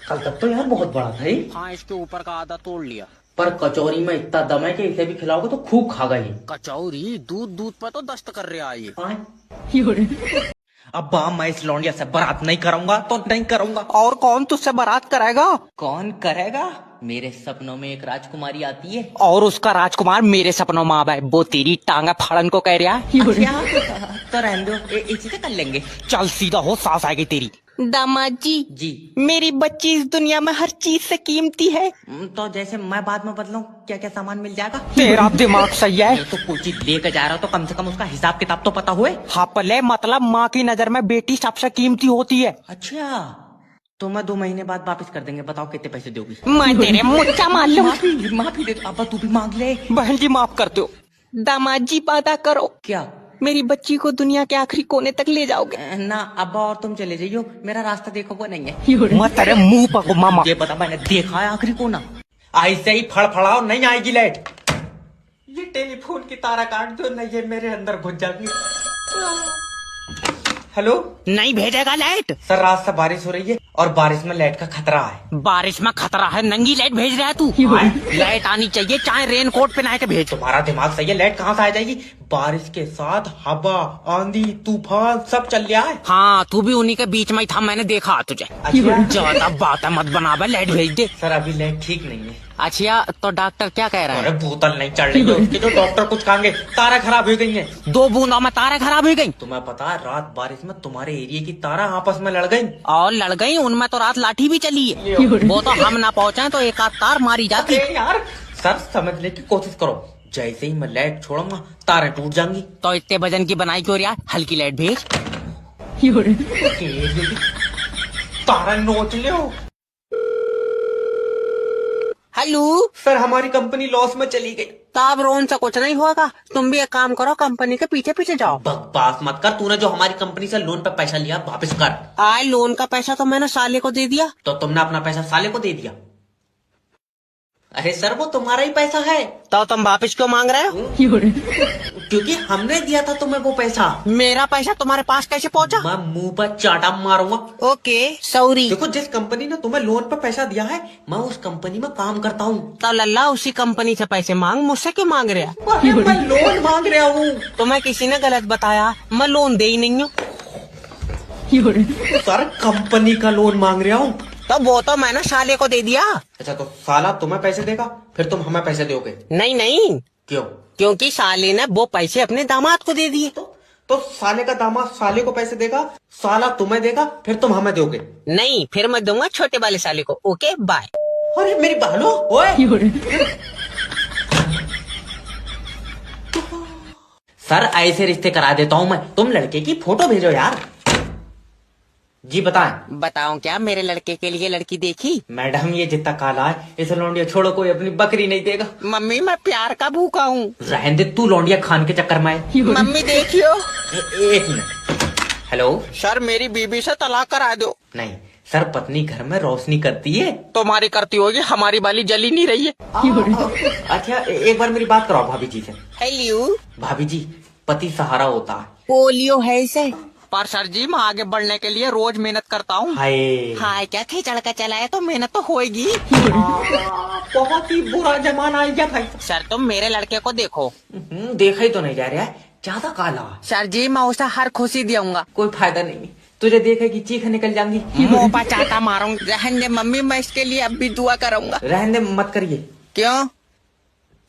कल तक तो यार बहुत बड़ा था ये। हाँ इसके ऊपर का आधा तोड़ लिया। पर कचौरी में इतना दम है कि इसे भी खिलाओगे तो खूब खागा ये। कचौरी दूध दूध पर तो दस्त कर रहा है ये। अब्बा मैं इस लौंडिया से बारात नहीं कराऊंगा तो नहीं करूंगा। और कौन तुझसे बारात कराएगा? कौन करेगा? मेरे सपनों में एक राजकुमारी आती है और उसका राजकुमार मेरे सपनों में आवा है, वो तेरी टांगा फाड़न को कह रहा है। तो रहने दो, इसी से कर लेंगे। चल सीधा हो, सास आएगी तेरी। दामाद जी जी मेरी बच्ची इस दुनिया में हर चीज से कीमती है। तो जैसे मैं बाद में बदलूं क्या क्या सामान मिल जाएगा? तेरा दिमाग सही है। तो कोई चीज लेकर जा रहा हो तो कम से कम उसका हिसाब किताब तो पता हुए। हाँ पले मतलब माँ की नजर में बेटी सबसे कीमती होती है। अच्छा तो मैं 2 महीने बाद वापस कर देंगे, बताओ कितने पैसे दोगी? मैं तेरे मुच्चा मार लूं। माफी दे दो अब्बा, तू भी मांग ले। बहन जी माफ कर दो। दामाद जी वादा करो क्या? मेरी बच्ची को दुनिया के आखिरी कोने तक ले जाओगे। ना अब्बा और तुम चले जाइयो, मेरा रास्ता देखो वो नहीं है। मैं तेरे मुंह पर मामा। ये बता मैंने देखा है आखिरी कोना। ऐसे ही फड़फड़ाओ नहीं आएगी लाइट। ये टेलीफोन की तारा काट दो, नहीं ये मेरे अंदर घुस जाएगी। हेलो नहीं भेजेगा लाइट? सर रात से बारिश हो रही है और बारिश में लाइट का खतरा है। बारिश में खतरा है, नंगी लाइट भेज रहा है तू? लाइट आनी चाहिए, चाहे रेन कोट पहना के भेज। तुम्हारा दिमाग सही है, लाइट कहाँ से आ जाएगी? बारिश के साथ हवा आंधी तूफान सब चल रहा है। हाँ तू भी उन्हीं के बीच में ही था, मैंने देखा तुझे। ज्यादा बात मत बना, लाइट भेज दे। सर अभी लाइट ठीक नहीं है। अच्छा तो डॉक्टर क्या कह रहा है? अरे बोतल नहीं चढ़ रही है उसकी, तो डॉक्टर कुछ कहेंगे। तारा खराब हो गई है। 2 बूंदों में तारे खराब हो गई। तुम्हें पता है रात बारिश में तुम्हारे एरिया की तारा आपस में लड़ गई। और लड़ गई, उनमें तो रात लाठी भी चली है। वो तो हम ना पहुँचे तो एक आध तार मारी जाती। यार सर समझने की कोशिश करो, जैसे ही मैं लाइट छोड़ूंगा तारे टूट जाएंगी। तो इतने वजन की बनाई क्यों यार, हल्की लाइट भेज। तारा नोच लो। हेलो सर हमारी कंपनी लॉस में चली गई। तब रोन से कुछ नहीं होगा, तुम भी एक काम करो, कंपनी के पीछे पीछे जाओ। बकवास मत कर, तूने जो हमारी कंपनी से लोन पे पैसा लिया वापस कर। आए लोन का पैसा तो मैंने साले को दे दिया। तो तुमने अपना पैसा साले को दे दिया? अरे सर वो तुम्हारा ही पैसा है। तो तुम वापस क्यों मांग रहे हो? क्योंकि हमने दिया था तुम्हें वो पैसा। मेरा पैसा तुम्हारे पास कैसे पहुंचा? मैं मुंह पर चाटा मारूंगा। Okay sorry. देखो जिस कंपनी ने तुम्हें लोन पर पैसा दिया है मैं उस कंपनी में काम करता हूँ। तो लल्ला उसी कंपनी से पैसे मांग, मुझसे क्यों मांग रहे? मैं लोन मांग रहा हूँ। तुम्हें किसी ने गलत बताया, मैं लोन दे ही नहीं हूँ। सर कंपनी का लोन मांग रहा हूँ। तो वो तो मैंने साले को दे दिया। अच्छा तो साला तुम्हें पैसे देगा, फिर तुम हमें पैसे दोगे? नहीं नहीं, क्यों? क्योंकि साले ने वो पैसे अपने दामाद को दे दिए। तो साले का दामाद साले को पैसे देगा, साला तुम्हें देगा, फिर तुम हमें दोगे? नहीं, फिर मैं दूंगा छोटे वाले साले को। Okay bye. अरे मेरी बहनो, ओए सर ऐसे रिश्ते करा देता हूँ मैं, तुम लड़के की फोटो भेजो यार। जी बताएं। बताऊं क्या, मेरे लड़के के लिए लड़की देखी? मैडम ये जितना काला है इसे लौंडिया छोड़ो, कोई अपनी बकरी नहीं देगा। मम्मी मैं प्यार का भूखा हूँ। रहने दे तू लौंडिया खान के चक्कर में। मम्मी देखियो। एक मिनट। हेलो सर मेरी बीबी से तलाक करा दो। नहीं सर, पत्नी घर में रोशनी करती है। तुम्हारी करती होगी, हमारी वाली जली नहीं रही है। अच्छा एक बार मेरी बात कराओ भाभी जी से। हेलो भाभी जी, पति सहारा होता है। पोलियो है इसे। पर सर जी मैं आगे बढ़ने के लिए रोज मेहनत करता हूँ। हाय हाय क्या खिचड़ का चलाया तो मेहनत तो होएगी। बहुत ही बुरा जमाना आ गया भाई। सर तुम मेरे लड़के को देखो। देखा ही तो नहीं जा रहा है, ज्यादा काला। सर जी मैं उसे हर खुशी दूंगा। कोई फायदा नहीं, तुझे देखेगी चीख निकल जाएंगी। मुँह पर चाटा मारूंगा। रहने दे मम्मी, मैं इसके लिए अब भी दुआ करूंगा। रहने दे मत करिए। क्यों?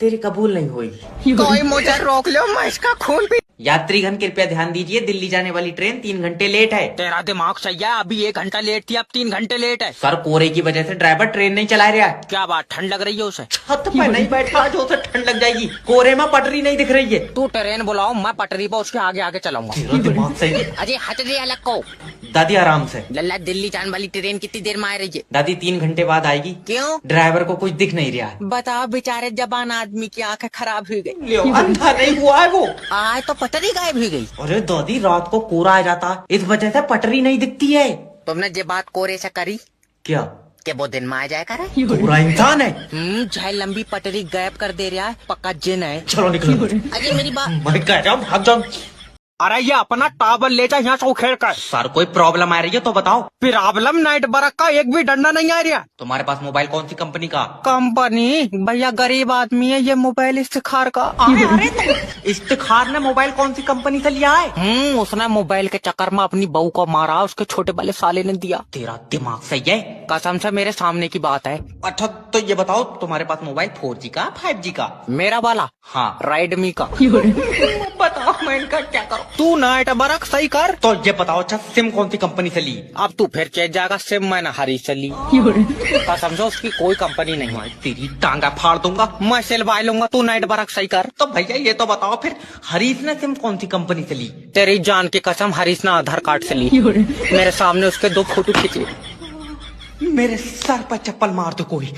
तेरी कबूल नहीं हुई। कोई मुझे रोक लो, मैं इसका खून पी। यात्रीगण कृपया ध्यान दीजिए, दिल्ली जाने वाली ट्रेन 3 घंटे लेट है। तेरा दिमाग सही है, अभी 1 घंटा लेट थी, अब 3 घंटे लेट है। सर कोहरे की वजह से ड्राइवर ट्रेन नहीं चला रहा है। क्या बात, ठंड लग रही है उसे? छत पे नहीं बैठा जो उसे ठंड लग जाएगी, कोहरे में पटरी नहीं दिख रही है। तू ट्रेन बुलाओ, मैं पटरी पर उसके आगे आगे चलाऊंगा। तेरा दिमाग सही है। अजय हट दे अलग को। दादी आराम से। लल्ला, दिल्ली जाने वाली ट्रेन कितनी देर में आ रही है? दादी 3 घंटे बाद आएगी। क्यों? ड्राइवर को कुछ दिख नहीं रहा है। बताओ, बेचारे जबान आदमी की आंखें खराब हो गई। लियो, अंधा नहीं हुआ है वो। आज तो पटरी गायब हो गई। अरे दादी रात को कोहरा आ जाता, इस वजह से पटरी नहीं दिखती है। तुमने ये बात कोरे से करी क्या? कि वो दिन में आ जाए करे? पूरा इंसान है। चाहे लंबी पटरी गायब कर दे रहा है, पक्का जिन है। चलो निकलो। अजय मेरी बात। मैं कह रहा हूँ भाग जाओ। अरे ये अपना टावर ले जा यहाँ से उखेड़ कर। सर कोई प्रॉब्लम आ रही है तो बताओ। प्रॉब्लम नाइट बरक का एक भी डंडा नहीं आ रहा। तुम्हारे पास मोबाइल कौन सी कंपनी का? कंपनी भैया गरीब आदमी है, ये मोबाइल इफ्तिखार का। अरे इफ्तिखार ने मोबाइल कौन सी कंपनी से लिया है? उसने मोबाइल के चक्कर में अपनी बहू को मारा, उसके छोटे वाले साले ने दिया। तेरा दिमाग सही है। कसम से मेरे सामने की बात है। अच्छा तो ये बताओ तुम्हारे पास मोबाइल 4G का 5G का? मेरा वाला हाँ राइडमी का। बताओ मैं इनका क्या करूँ? तू नाइट बरक सही कर। तो ये बताओ अच्छा सिम कौन सी कंपनी से ली? अब तू फिर चेक जाएगा, सिम मैंने हरी से ली। कसम से उसकी कोई कंपनी नहीं है। तेरी टांगा फाड़ दूंगा। मैं सिलवा लूंगा, तू नाइट बरक सही कर। तो भैया ये तो बताओ फिर हरीश ने सिम कौन सी कंपनी से ली? तेरी जान की कसम, हरीश ने आधार कार्ड से ली। मेरे सामने उसके 2 फोटो खींच ली। मेरे सर पर चप्पल मार दो कोई।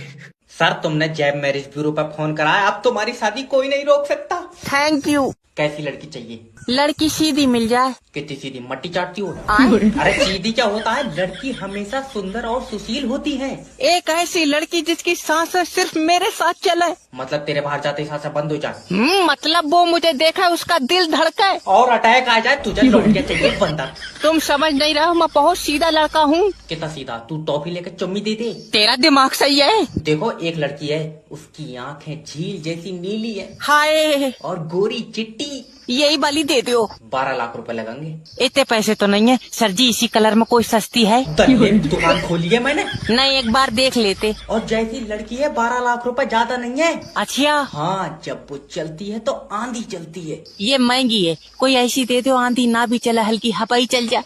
सर तुमने जैब मैरिज ब्यूरो पर फोन कराया, अब तुम्हारी शादी कोई नहीं रोक सकता। Thank you. कैसी लड़की चाहिए? लड़की सीधी मिल जाए। कितनी सीधी, मट्टी चाटती हो? आए? अरे सीधी क्या होता है, लड़की हमेशा सुंदर और सुशील होती है। एक ऐसी लड़की जिसकी सांसें सिर्फ मेरे साथ चले। मतलब तेरे बाहर जाते ही सांसें बंद हो जाए? मतलब वो मुझे देखा, उसका दिल धड़के और अटैक आ जाए, तुझे लौट चाहिए बंदर। तुम समझ नहीं रहे हो, मैं बहुत सीधा लड़का हूँ। कितना सीधा? तू टॉफी लेकर चुम्मी दे दे। तेरा दिमाग सही है। देखो एक लड़की है, उसकी आंखें झील जैसी नीली है हाय, और गोरी चिट्टी। यही वाली दे दो। 12 लाख रुपए लगेंगे। इतने पैसे तो नहीं है सर जी, इसी कलर में कोई सस्ती है? दुकान खोली है मैंने। नहीं, एक बार देख लेते। और जैसी लड़की है 12 लाख रुपए ज्यादा नहीं है। अच्छा हाँ, जब वो चलती है तो आंधी चलती है। ये महंगी है, कोई ऐसी दे दो आंधी ना भी चला, हल्की हवाई चल जा।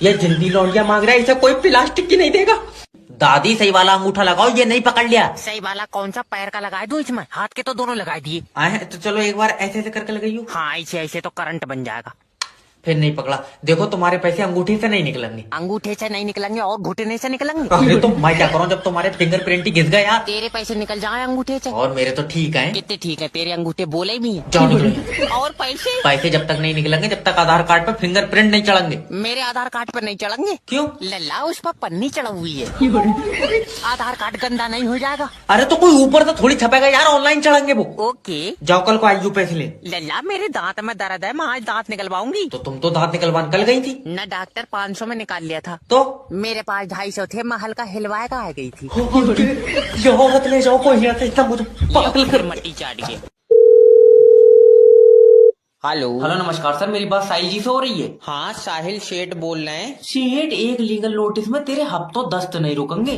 ये जिंदी लौंडिया मांग रहा है, इसे कोई प्लास्टिक की नहीं देगा। दादी सही वाला अंगूठा लगाओ, ये नहीं पकड़ लिया। सही वाला कौन सा, पैर का लगा दूं इसमें? हाथ के तो दोनों लगा दिए। आए तो चलो एक बार ऐसे ऐसे करके लगाइयो। हाँ, ऐसे ऐसे तो करंट बन जाएगा। फिर नहीं पकड़ा। देखो तुम्हारे पैसे अंगूठे से नहीं निकलेंगे। अंगूठे से नहीं निकलेंगे और घुटने से निकलेंगे। अरे तो मैं क्या करूँ जब तुम्हारे फिंगरप्रिंट ही घिस गए यार। तेरे पैसे निकल जाए अंगूठे से। और मेरे तो ठीक है। कितने ठीक है, तेरे अंगूठे बोले भी हैं। जाओ निकलो। और पैसे? पैसे जब तक नहीं निकलेंगे, जब तक आधार कार्ड पे फिंगरप्रिंट नहीं चढ़ेंगे। मेरे आधार कार्ड पर नहीं चढ़ेंगे। क्यों? लल्ला, उस पर पन्नी चढ़ा हुई है। आधार कार्ड गंदा नहीं हो जाएगा? अरे तो कोई ऊपर से थोड़ी छपेगा यार, ऑनलाइन चढ़ेंगे वो। ओके। जाओ कल को आईयू पैसे ले। लल्ला, मेरे दांत में दर्द है, मैं आज दांत निकलवाऊंगी। तो तुम तो दांत निकलवाने कल गई थी। न डॉक्टर 500 में निकाल लिया था। तो मेरे पास 250 थे, मैं हल्का हिलवाए का आ गई थी। ये औरत ले जाओ कोई यहाँ से, इतना मुझे पागल कर। मट्टी चाट के। हेलो। हेलो नमस्कार सर, मेरी बात साहिल जी से हो रही है? हाँ, साहिल शेठ बोल रहे हैं। शेठ, एक लीगल नोटिस में तेरे हफ्तों दस्त नहीं रुकेंगे।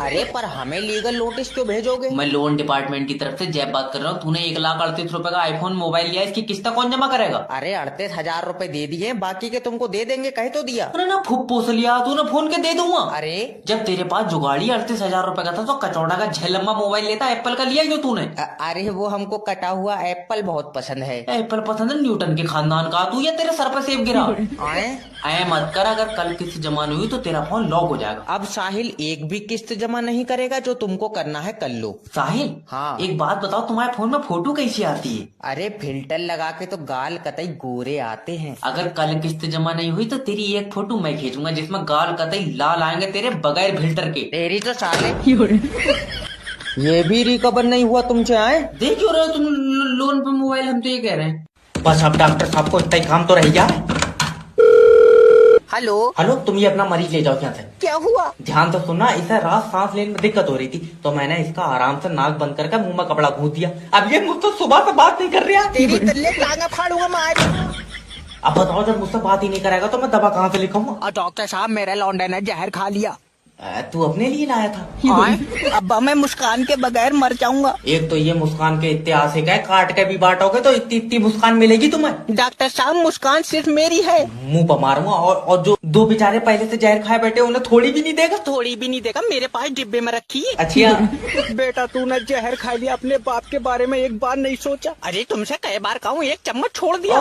अरे पर हमें लीगल नोटिस क्यों भेजोगे? मैं लोन डिपार्टमेंट की तरफ से जैब बात कर रहा हूँ। तूने 1,38,000 रुपए का आईफोन मोबाइल लिया, इसकी किस्त कौन जमा करेगा? अरे 38,000 रुपए दे दिए, बाकी के तुमको दे देंगे, कह तो दिया। अरे ना फुप्पो से लिया, तूने फोन के दे दूंगा। अरे जब तेरे पास जुगाड़ी 38,000 रुपए का था तो कचौड़ा का झलम्मा मोबाइल लेता एप्पल का लिया क्यों तूने? अरे वो हमको कटा हुआ एप्पल बहुत पसंद है। एप्पल पसंद है? न्यूटन के खानदान का तू, या तेरे सर पर सेब गिरा? ऐ मत कर, अगर कल किस्त जमा नहीं हुई तो तेरा फोन लॉक हो जाएगा। अब साहिल एक भी किस्त जमा नहीं करेगा, जो तुमको करना है कर लो। साहिल, हाँ। एक बात बताओ, तुम्हारे फोन में फोटो कैसी आती है? अरे फिल्टर लगा के तो गाल कतई गोरे आते हैं। अगर कल किस्त जमा नहीं हुई तो तेरी एक फोटो मैं खींचूंगा जिसमें गाल कतई लाल आएंगे तेरे बगैर फिल्टर के। तेरी तो साले ये भी रिकवर नहीं हुआ तुमसे? आए देख क्यों रहे हो तुम लोन पे मोबाइल? हम तो ये कह रहे हैं। बस अब डॉक्टर साहब को इतना ही काम तो रह गया। हेलो हेलो, तुम ये अपना मरीज ले जाओ यहाँ से। क्या हुआ? ध्यान तो सुनना, इसे रात सांस लेने में दिक्कत हो रही थी तो मैंने इसका आराम से नाक बंद करके मुंह में कपड़ा घूंस दिया। अब ये मुझसे सुबह से बात नहीं कर रहा। तेरी तल्ले टांगा फाड़ूंगा मैं। अब बताओ, जब मुझसे बात ही नहीं करेगा तो मैं दवा कहाँ से लिखूंगा? और डॉक्टर साहब, मेरे लौंडे ने जहर खा लिया। तू अपने लिए लाया था? आए, अब्बा मैं मुस्कान के बगैर मर जाऊंगा। एक तो ये मुस्कान के इतिहासिक है, काट के भी बांटोगे तो इतनी इतनी मुस्कान मिलेगी तुम्हें। डॉक्टर साहब मुस्कान सिर्फ मेरी है। मुंह पर मारूंगा। और जो दो बेचारे पहले से जहर खाए बैठे उन्हें थोड़ी भी नहीं देगा? थोड़ी भी नहीं देगा, मेरे पास डिब्बे में रखी है। अच्छा। बेटा तूने जहर खा लिया, अपने बाप के बारे में एक बार नहीं सोचा? अरे तुमसे कई बार कहूँ, एक चम्मच छोड़ दिया।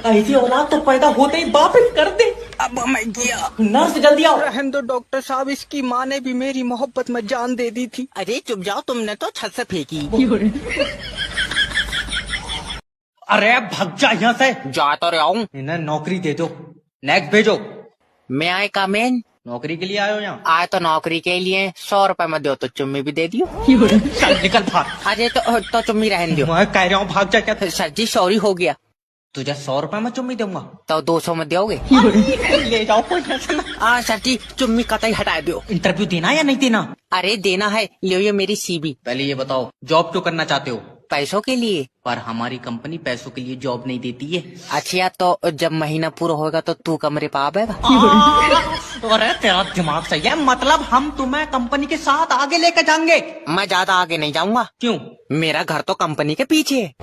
ऐसी औलाद तो पैदा होते ही वापिस कर दे। अब मैं गया। नर्स जल्दी आओ। रहने दो डॉक्टर साहब, इसकी माँ ने भी मेरी मोहब्बत में जान दे दी थी। अरे चुप जाओ, तुमने तो छत से फेंकी। अरे भग जा यहाँ से। जा तो रहा हूँ। इन्हें नौकरी दे दो, नेक्स्ट भेजो। मैं आए कामेन। नौकरी के लिए आयो यहाँ? आए तो नौकरी के लिए, 100 रुपए में दो तो चुम्मी भी दे दियो। चल निकल भाग। अरे तो चुम्मी रहने दियो। मैं कह रहा हूँ भाग जा। क्या सर जी सॉरी हो गया। तुझे 100 रुपए में चुम्मी दूंगा तो 200 में दोगे? ले जाओ कोई। सर जी चुम्मी कतई हटा दो। इंटरव्यू देना या नहीं देना? अरे देना है, लियो ये मेरी सीबी। पहले ये बताओ, जॉब क्यों करना चाहते हो? पैसों के लिए। पर हमारी कंपनी पैसों के लिए जॉब नहीं देती है। अच्छा तो जब महीना पूरा होगा तो तू कमरे पे आवेगा। अरे तेरा दिमाग सही है, मतलब हम तुम्हें कंपनी के साथ आगे लेकर जाएंगे? मैं ज्यादा आगे नहीं जाऊंगा। क्यों? मेरा घर तो कंपनी के पीछे है।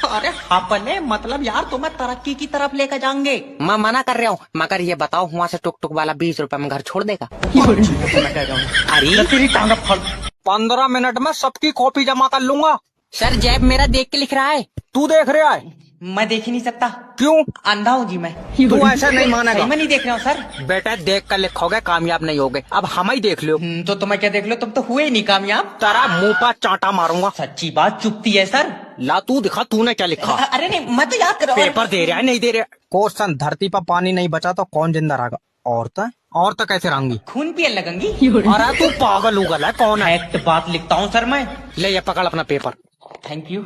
अरे हापले, मतलब यार तुम्हें तरक्की की तरफ लेकर जाएंगे। मैं मना कर रहा हूँ, मगर ये बताओ वहाँ से टुक टुक वाला 20 रुपए में घर छोड़ देगा? अरे तेरी टांग फल। 15 मिनट में सबकी कॉपी जमा कर लूंगा। सर जैब मेरा देख के लिख रहा है। तू देख रहा है? मैं देख ही नहीं सकता। क्यों? अंधा हूँ जी मैं। तू ऐसा नहीं मानेगा। मैं नहीं देख रहा हूँ सर। बेटा देख कर लिखोगे कामयाब नहीं होगे, अब हम ही देख लो। तो तुम्हें क्या देख लो, तुम तो हुए ही नहीं कामयाब। तेरा मुंह पर चांटा मारूंगा। सच्ची बात चुपती है सर। ला तू दिखा, तूने क्या लिखा? अरे नहीं, मैं तो याद कर रहा हूँ। पेपर दे रहा है नहीं दे रहा? क्वेश्चन, धरती पर पानी नहीं बचा तो कौन जिंदा रहेगा? औरतें कैसे रहेंगी? खून पिए लगेंगी। अरे तू पागल उगल है, कौन है? फैक्ट बात लिखता हूँ सर मैं। ले ये पकड़ अपना पेपर। Thank you.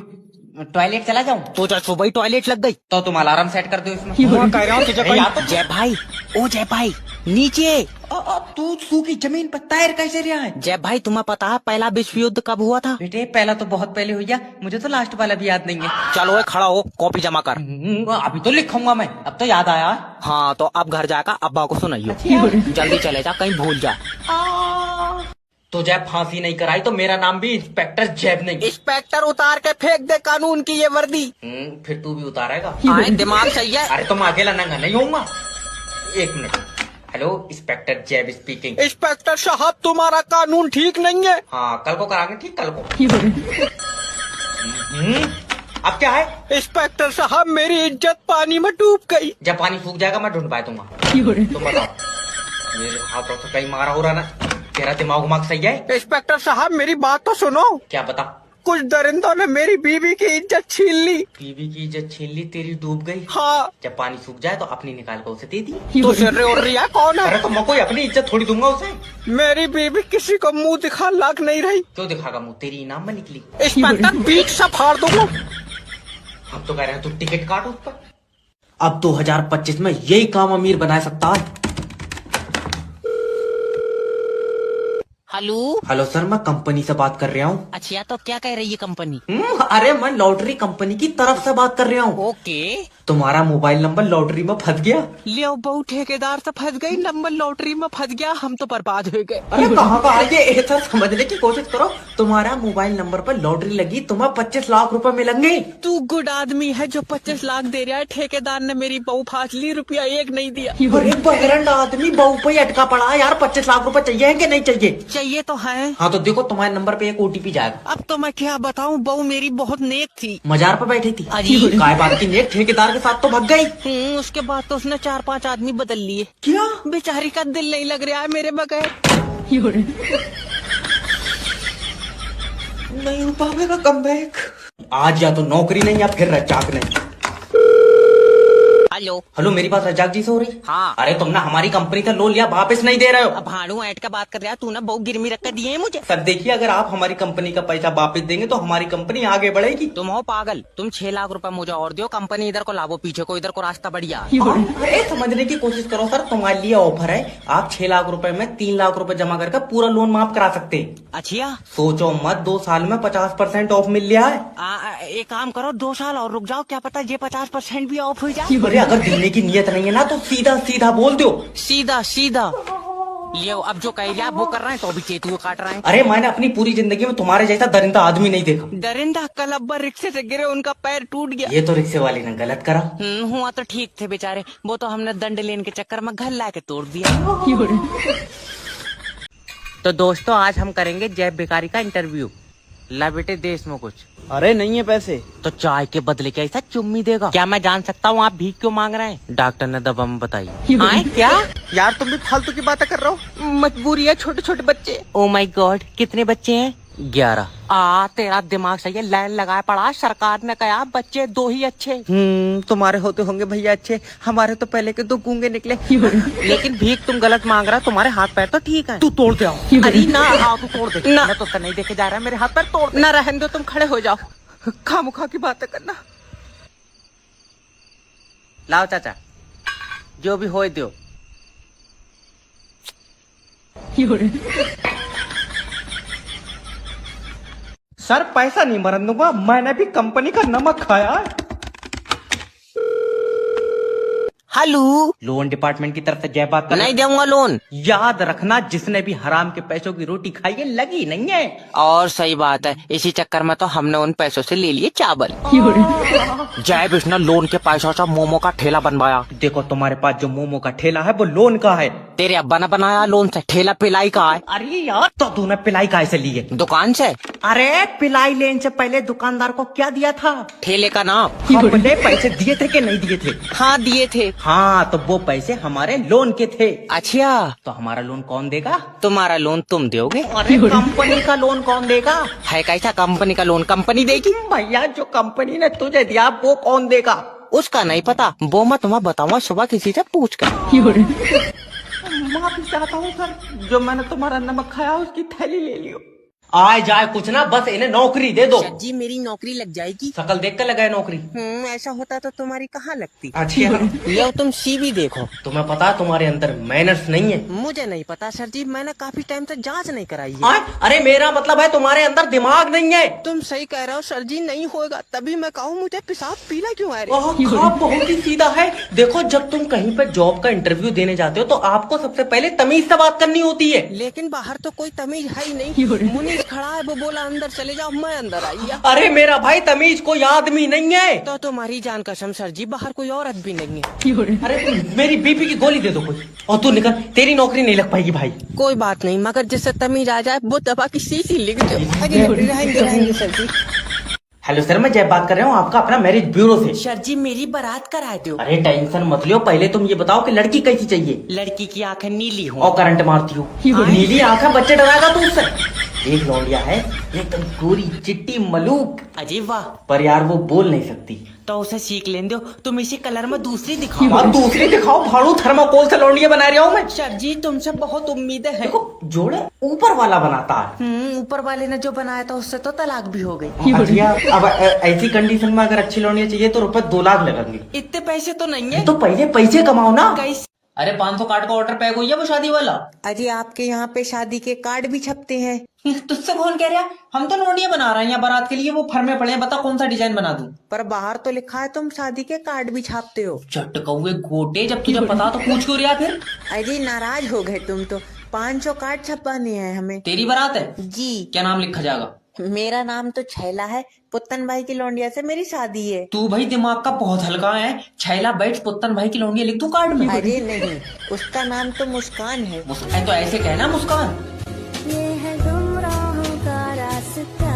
टॉयलेट चला जाऊँ? तो जब सुबह ही टॉयलेट लग गई तो तुम अलार्म सेट कर दो इसमें। मैं कह रहा हूँ तुझे कोई। जय भाई, ओ जय भाई नीचे। तू सूखी जमीन पर तैर कैसे रहा है? जय भाई तुम्हें पता है पहला विश्व युद्ध कब हुआ था? बेटे पहला तो बहुत पहले हुआ, मुझे तो लास्ट वाला भी याद नहीं है। चलो खड़ा हो, कॉपी जमा कर। अभी तो लिखूंगा मैं, अब तो याद आया। हाँ तो अब घर जाकर अब्बा को सुनाइयो। जल्दी चले जा, कहीं भूल जा। तो जब फांसी नहीं कराई तो मेरा नाम भी इंस्पेक्टर जैब नहीं। इंस्पेक्टर उतार के फेंक दे कानून की ये वर्दी। फिर तू भी उतारेगा? दिमाग सही है। अरे तो मैं अकेला नंगा नहीं होऊंगा। एक मिनट। हेलो, इंस्पेक्टर जैब स्पीकिंग। इंस्पेक्टर साहब तुम्हारा कानून ठीक नहीं है। हाँ कल को कराएंगे ठीक, कल को। अब क्या है? इंस्पेक्टर साहब मेरी इज्जत पानी में डूब गई। जब पानी सूख जाएगा मैं ढूंढ पाया दूंगा। तुम बताओ, मेरे हाथों से कहीं मारा हो रहा ना? तेरा दिमाग सही है? इंस्पेक्टर साहब मेरी बात तो सुनो। क्या बता? कुछ दरिंदों ने मेरी बीवी की इज्जत छीन ली। बीवी की इज्जत छीन ली, तेरी डूब गई? हाँ। जब पानी सूख जाए तो अपनी निकाल कर उसे दे दी। तो सिर और रिया कौन है? अरे तो मैं कोई अपनी इज्जत थोड़ी दूंगा उसे। मेरी बीवी किसी को मुंह दिखा लाग नहीं रही। क्यों दिखागा मुंह? तेरी इनाम में निकली। इंस्पेक्टर बीच से फाड़ दूंगा। हम तो कह रहे हैं तू टिकट काट उस पर। अब 2025 में यही काम अमीर बना सकता है। हेलो सर, मैं कंपनी से बात कर रहा हूँ। अच्छा तो क्या कह रही है कंपनी? अरे मैं लॉटरी कंपनी की तरफ से बात कर रहा हूँ। ओके। तुम्हारा मोबाइल नंबर लॉटरी में फंस गया। लियो बहु ठेकेदार से फंस गई, नंबर लॉटरी में फंस गया, हम तो बर्बाद हो गए। अरे कहाँ का ये सर, समझने की कोशिश करो। तुम्हारा मोबाइल नंबर पर लॉटरी लगी, तुम्हें 25 लाख रुपए मिलेंगे। तू गुड आदमी है जो 25 लाख दे रहा है। ठेकेदार ने मेरी बहू फांस ली, रुपया एक नहीं दिया। अरे बहरंड आदमी, बहू पे अटका पड़ा यार। 25 लाख रुपए चाहिए कि नहीं चाहिए? चाहिए तो है। हाँ तो देखो तुम्हारे नंबर पे एक OTP जाएगा। अब तो मैं क्या बताऊं, बहू मेरी बहुत नेक थी। मजार पे बैठी थी। अरे काय बात की नेक? ठेकेदार के साथ तो भाग गई। उसके बाद तो उसने 4-5 आदमी बदल लिए। क्या? बेचारी का दिल नहीं लग रहा है मेरे बगैर। नहीं हो पाएगा कमबैक। आज या तो नौकरी नहीं या फिर रजाक नहीं। हेलो हेलो, मेरी बात रजाक जी से हो रही? हाँ। अरे तुमने हमारी कंपनी का लोन लिया, वापस नहीं दे रहे हो। अब भाड़ू ऐट का बात कर रहा है, तूने बहु गिरवी रख कर दिए है मुझे। सर देखिए, अगर आप हमारी कंपनी का पैसा वापस देंगे तो हमारी कंपनी आगे बढ़ेगी। तुम हो पागल, तुम 6 लाख रुपए मुझे और दो, कंपनी इधर को लाभो, पीछे को इधर को रास्ता बढ़िया। अरे समझने की कोशिश करो सर, तुम्हारे लिए ऑफर है। आप 6 लाख रुपए में 3 लाख रुपए जमा करके पूरा लोन माफ करा सकते। अच्छा सोचो मत, 2 साल में 50% ऑफ मिल रहा है। एक काम करो, 2 साल और रुक जाओ, क्या पता ये 50% भी ऑफ हो जाए। अरे अगर देने की नीयत नहीं है ना तो सीधा सीधा बोल दो। सीधा सीधा ये अब जो कह रहा वो कर रहे हैं तो अभी चेतू को काट रहे हैं। अरे मैंने अपनी पूरी जिंदगी में तुम्हारे जैसा दरिंदा आदमी नहीं देखा। दरिंदा कल अब्बा रिक्शे से गिरे, उनका पैर टूट गया। ये तो रिक्शे वाली ने गलत करा। हुआ तो ठीक थे बेचारे, वो तो हमने दंड लेने के चक्कर में घर ला के तोड़ दिया। तो दोस्तों आज हम करेंगे जय भिखारी का इंटरव्यू। ला बेटे देश में कुछ। अरे नहीं है पैसे। तो चाय के बदले क्या ऐसा चुम्मी देगा? क्या मैं जान सकता हूँ आप भीख क्यों मांग रहे हैं? डॉक्टर ने दवा में बताई। आए क्या? यार तुम भी फालतू की बातें कर रहे हो। मजबूरी है, छोटे छोटे बच्चे। ओ माय गॉड, कितने बच्चे हैं? 11। तेरा दिमाग सही है, लाइन लगाया पड़ा। सरकार ने कहा बच्चे 2 ही अच्छे। तुम्हारे होते होंगे भैया अच्छे, हमारे तो पहले के 2 गूंगे निकले। लेकिन भीख तुम गलत मांग रहा, तुम्हारे हाथ पैर तो ठीक है। तू तोड़ दे। अरे ना आओ, तू तोड़ दे। मैं तो नहीं देखे जा रहा है, मेरे हाथ पैर तोड़ ना। रहने दो, तुम खड़े हो जाओ। खामुखा की बातें करना। लाओ चाचा, जो भी हो दो। सर पैसा नहीं मरन दूंगा, मैंने भी कंपनी का नमक खाया है। हेलो, लोन डिपार्टमेंट की तरफ से जय बात कर। नहीं दूंगा लोन। याद रखना, जिसने भी हराम के पैसों की रोटी खाई है लगी नहीं है। और सही बात है, इसी चक्कर में तो हमने उन पैसों से ले लिए चावल। जय विष्णु लोन के पैसों से मोमो का ठेला बनवाया। देखो तुम्हारे पास जो मोमो का ठेला है वो लोन का है। तेरे अब्बा ने बनाया लोन से, ठेला पिलाई का है। अरे यार, तो तूने पिलाई का ऐसे ली है? दुकान से। अरे पिलाई लेने से पहले दुकानदार को क्या दिया था? ठेले का नाम। हमने पैसे दिए थे कि नहीं दिए थे? हाँ दिए थे। हाँ, तो वो पैसे हमारे लोन के थे। अच्छा, तो हमारा लोन कौन देगा? तुम्हारा लोन तुम दोगे। अरे कंपनी का लोन कौन देगा? है कैसा कंपनी का लोन कंपनी देगी? भैया जो कंपनी ने तुझे दिया वो कौन देगा? उसका नहीं पता, वो मैं तुम्हें बताऊंगा सुबह किसी से पूछ कर। माफी चाहता हूँ सर, जो मैंने तुम्हारा नमक खाया उसकी थैली ले लियो। आए जाए कुछ ना, बस इन्हें नौकरी दे दो। जी मेरी नौकरी लग जाएगी। शकल देख कर लगाए नौकरी। ऐसा होता तो तुम्हारी कहाँ लगती। अच्छा, ये तुम सीवी देखो। तुम्हें पता है तुम्हारे अंदर मैनर्स नहीं है? मुझे नहीं पता सर जी, मैंने काफी टाइम से जांच नहीं कराई है। अरे मेरा मतलब है तुम्हारे अंदर दिमाग नहीं है। तुम सही कह रहे हो सर जी, नहीं होगा तभी मैं कहूँ मुझे पेशाब पीला क्यों आ रहा है। खाब बहुत ही सीधा है। देखो जब तुम कहीं पर जॉब का इंटरव्यू देने जाते हो तो आपको सबसे पहले तमीज से बात करनी होती है। लेकिन बाहर तो कोई तमीज है ही नहीं। मुनीस खड़ा है, वो बोला अंदर चले जाओ, मैं अंदर आई। अरे मेरा भाई तमीज कोई आदमी नहीं है। तो तुम्हारी जान कसम सर जी, बाहर कोई औरत भी नहीं है। अरे मेरी बीपी की गोली दे दो कोई, और तू निकल, तेरी नौकरी नहीं लग पाएगी भाई। कोई बात नहीं, मगर जिससे तमीज आ जाए वो दबा की सीसी लिख दो। रहेंगे सर जी। हेलो सर, मैं जय बात कर रहा हूँ आपका अपना मैरिज ब्यूरो से। सर जी मेरी बारात करा दो। अरे टेंशन मत लियो, पहले तुम ये बताओ कि लड़की कैसी चाहिए? लड़की की आंखें नीली हो और करंट मारती हो। नीली आंखें बच्चे डराएगा तू उससे। एक लौंडिया है एकदम गोरी चिट्टी मलूक। अजीब वाह, पर यार वो बोल नहीं सकती। तो उसे सीख लेने दो, तुम इसी कलर में दूसरी दिखाओ। और दूसरी दिखाओ, भाड़ू थर्माकोल से लौंडिया बना रहा हूँ मैं। सर जी तुमसे बहुत उम्मीदें हैं। देखो जोड़े ऊपर वाला बनाता है। ऊपर वाले ने जो बनाया था उससे तो तलाक भी हो गई। अच्छा, अब ऐसी कंडीशन में अगर अच्छी लौंडिया चाहिए तो रुपए 2 लाख लगेंगे। इतने पैसे तो नहीं है। तो पहले पैसे कमाओ ना। अरे 500 कार्ड का ऑर्डर पैक हुई है वो शादी वाला। अजी आपके यहाँ पे शादी के कार्ड भी छपते हैं। तुझसे कौन कह रहा है? हम तो नोटियां बना रहे हैं यहाँ बारात के लिए, वो फर्मे पड़े हैं, बता कौन सा डिजाइन बना दूं? पर बाहर तो लिखा है तुम शादी के कार्ड भी छापते हो। चट कौए गोटे, जब तुझे पता तो पूछ क्यों रहा फिर? अरे नाराज हो गए तुम तो। 500 कार्ड छपवाने हैं हमें। तेरी बारात है जी। क्या नाम लिखा जाएगा? मेरा नाम तो छैला है, पुत्तन भाई की लौंडिया से मेरी शादी है। तू भाई दिमाग का बहुत हल्का है। छैला बैठ पुत्तन भाई की लौंडिया लिख दूं कार्ड में? अरे नहीं, उसका नाम तो मुस्कान है। मुस्कान तो ऐसे कहना मुस्कान। ये है गुमराहों का रास्ता,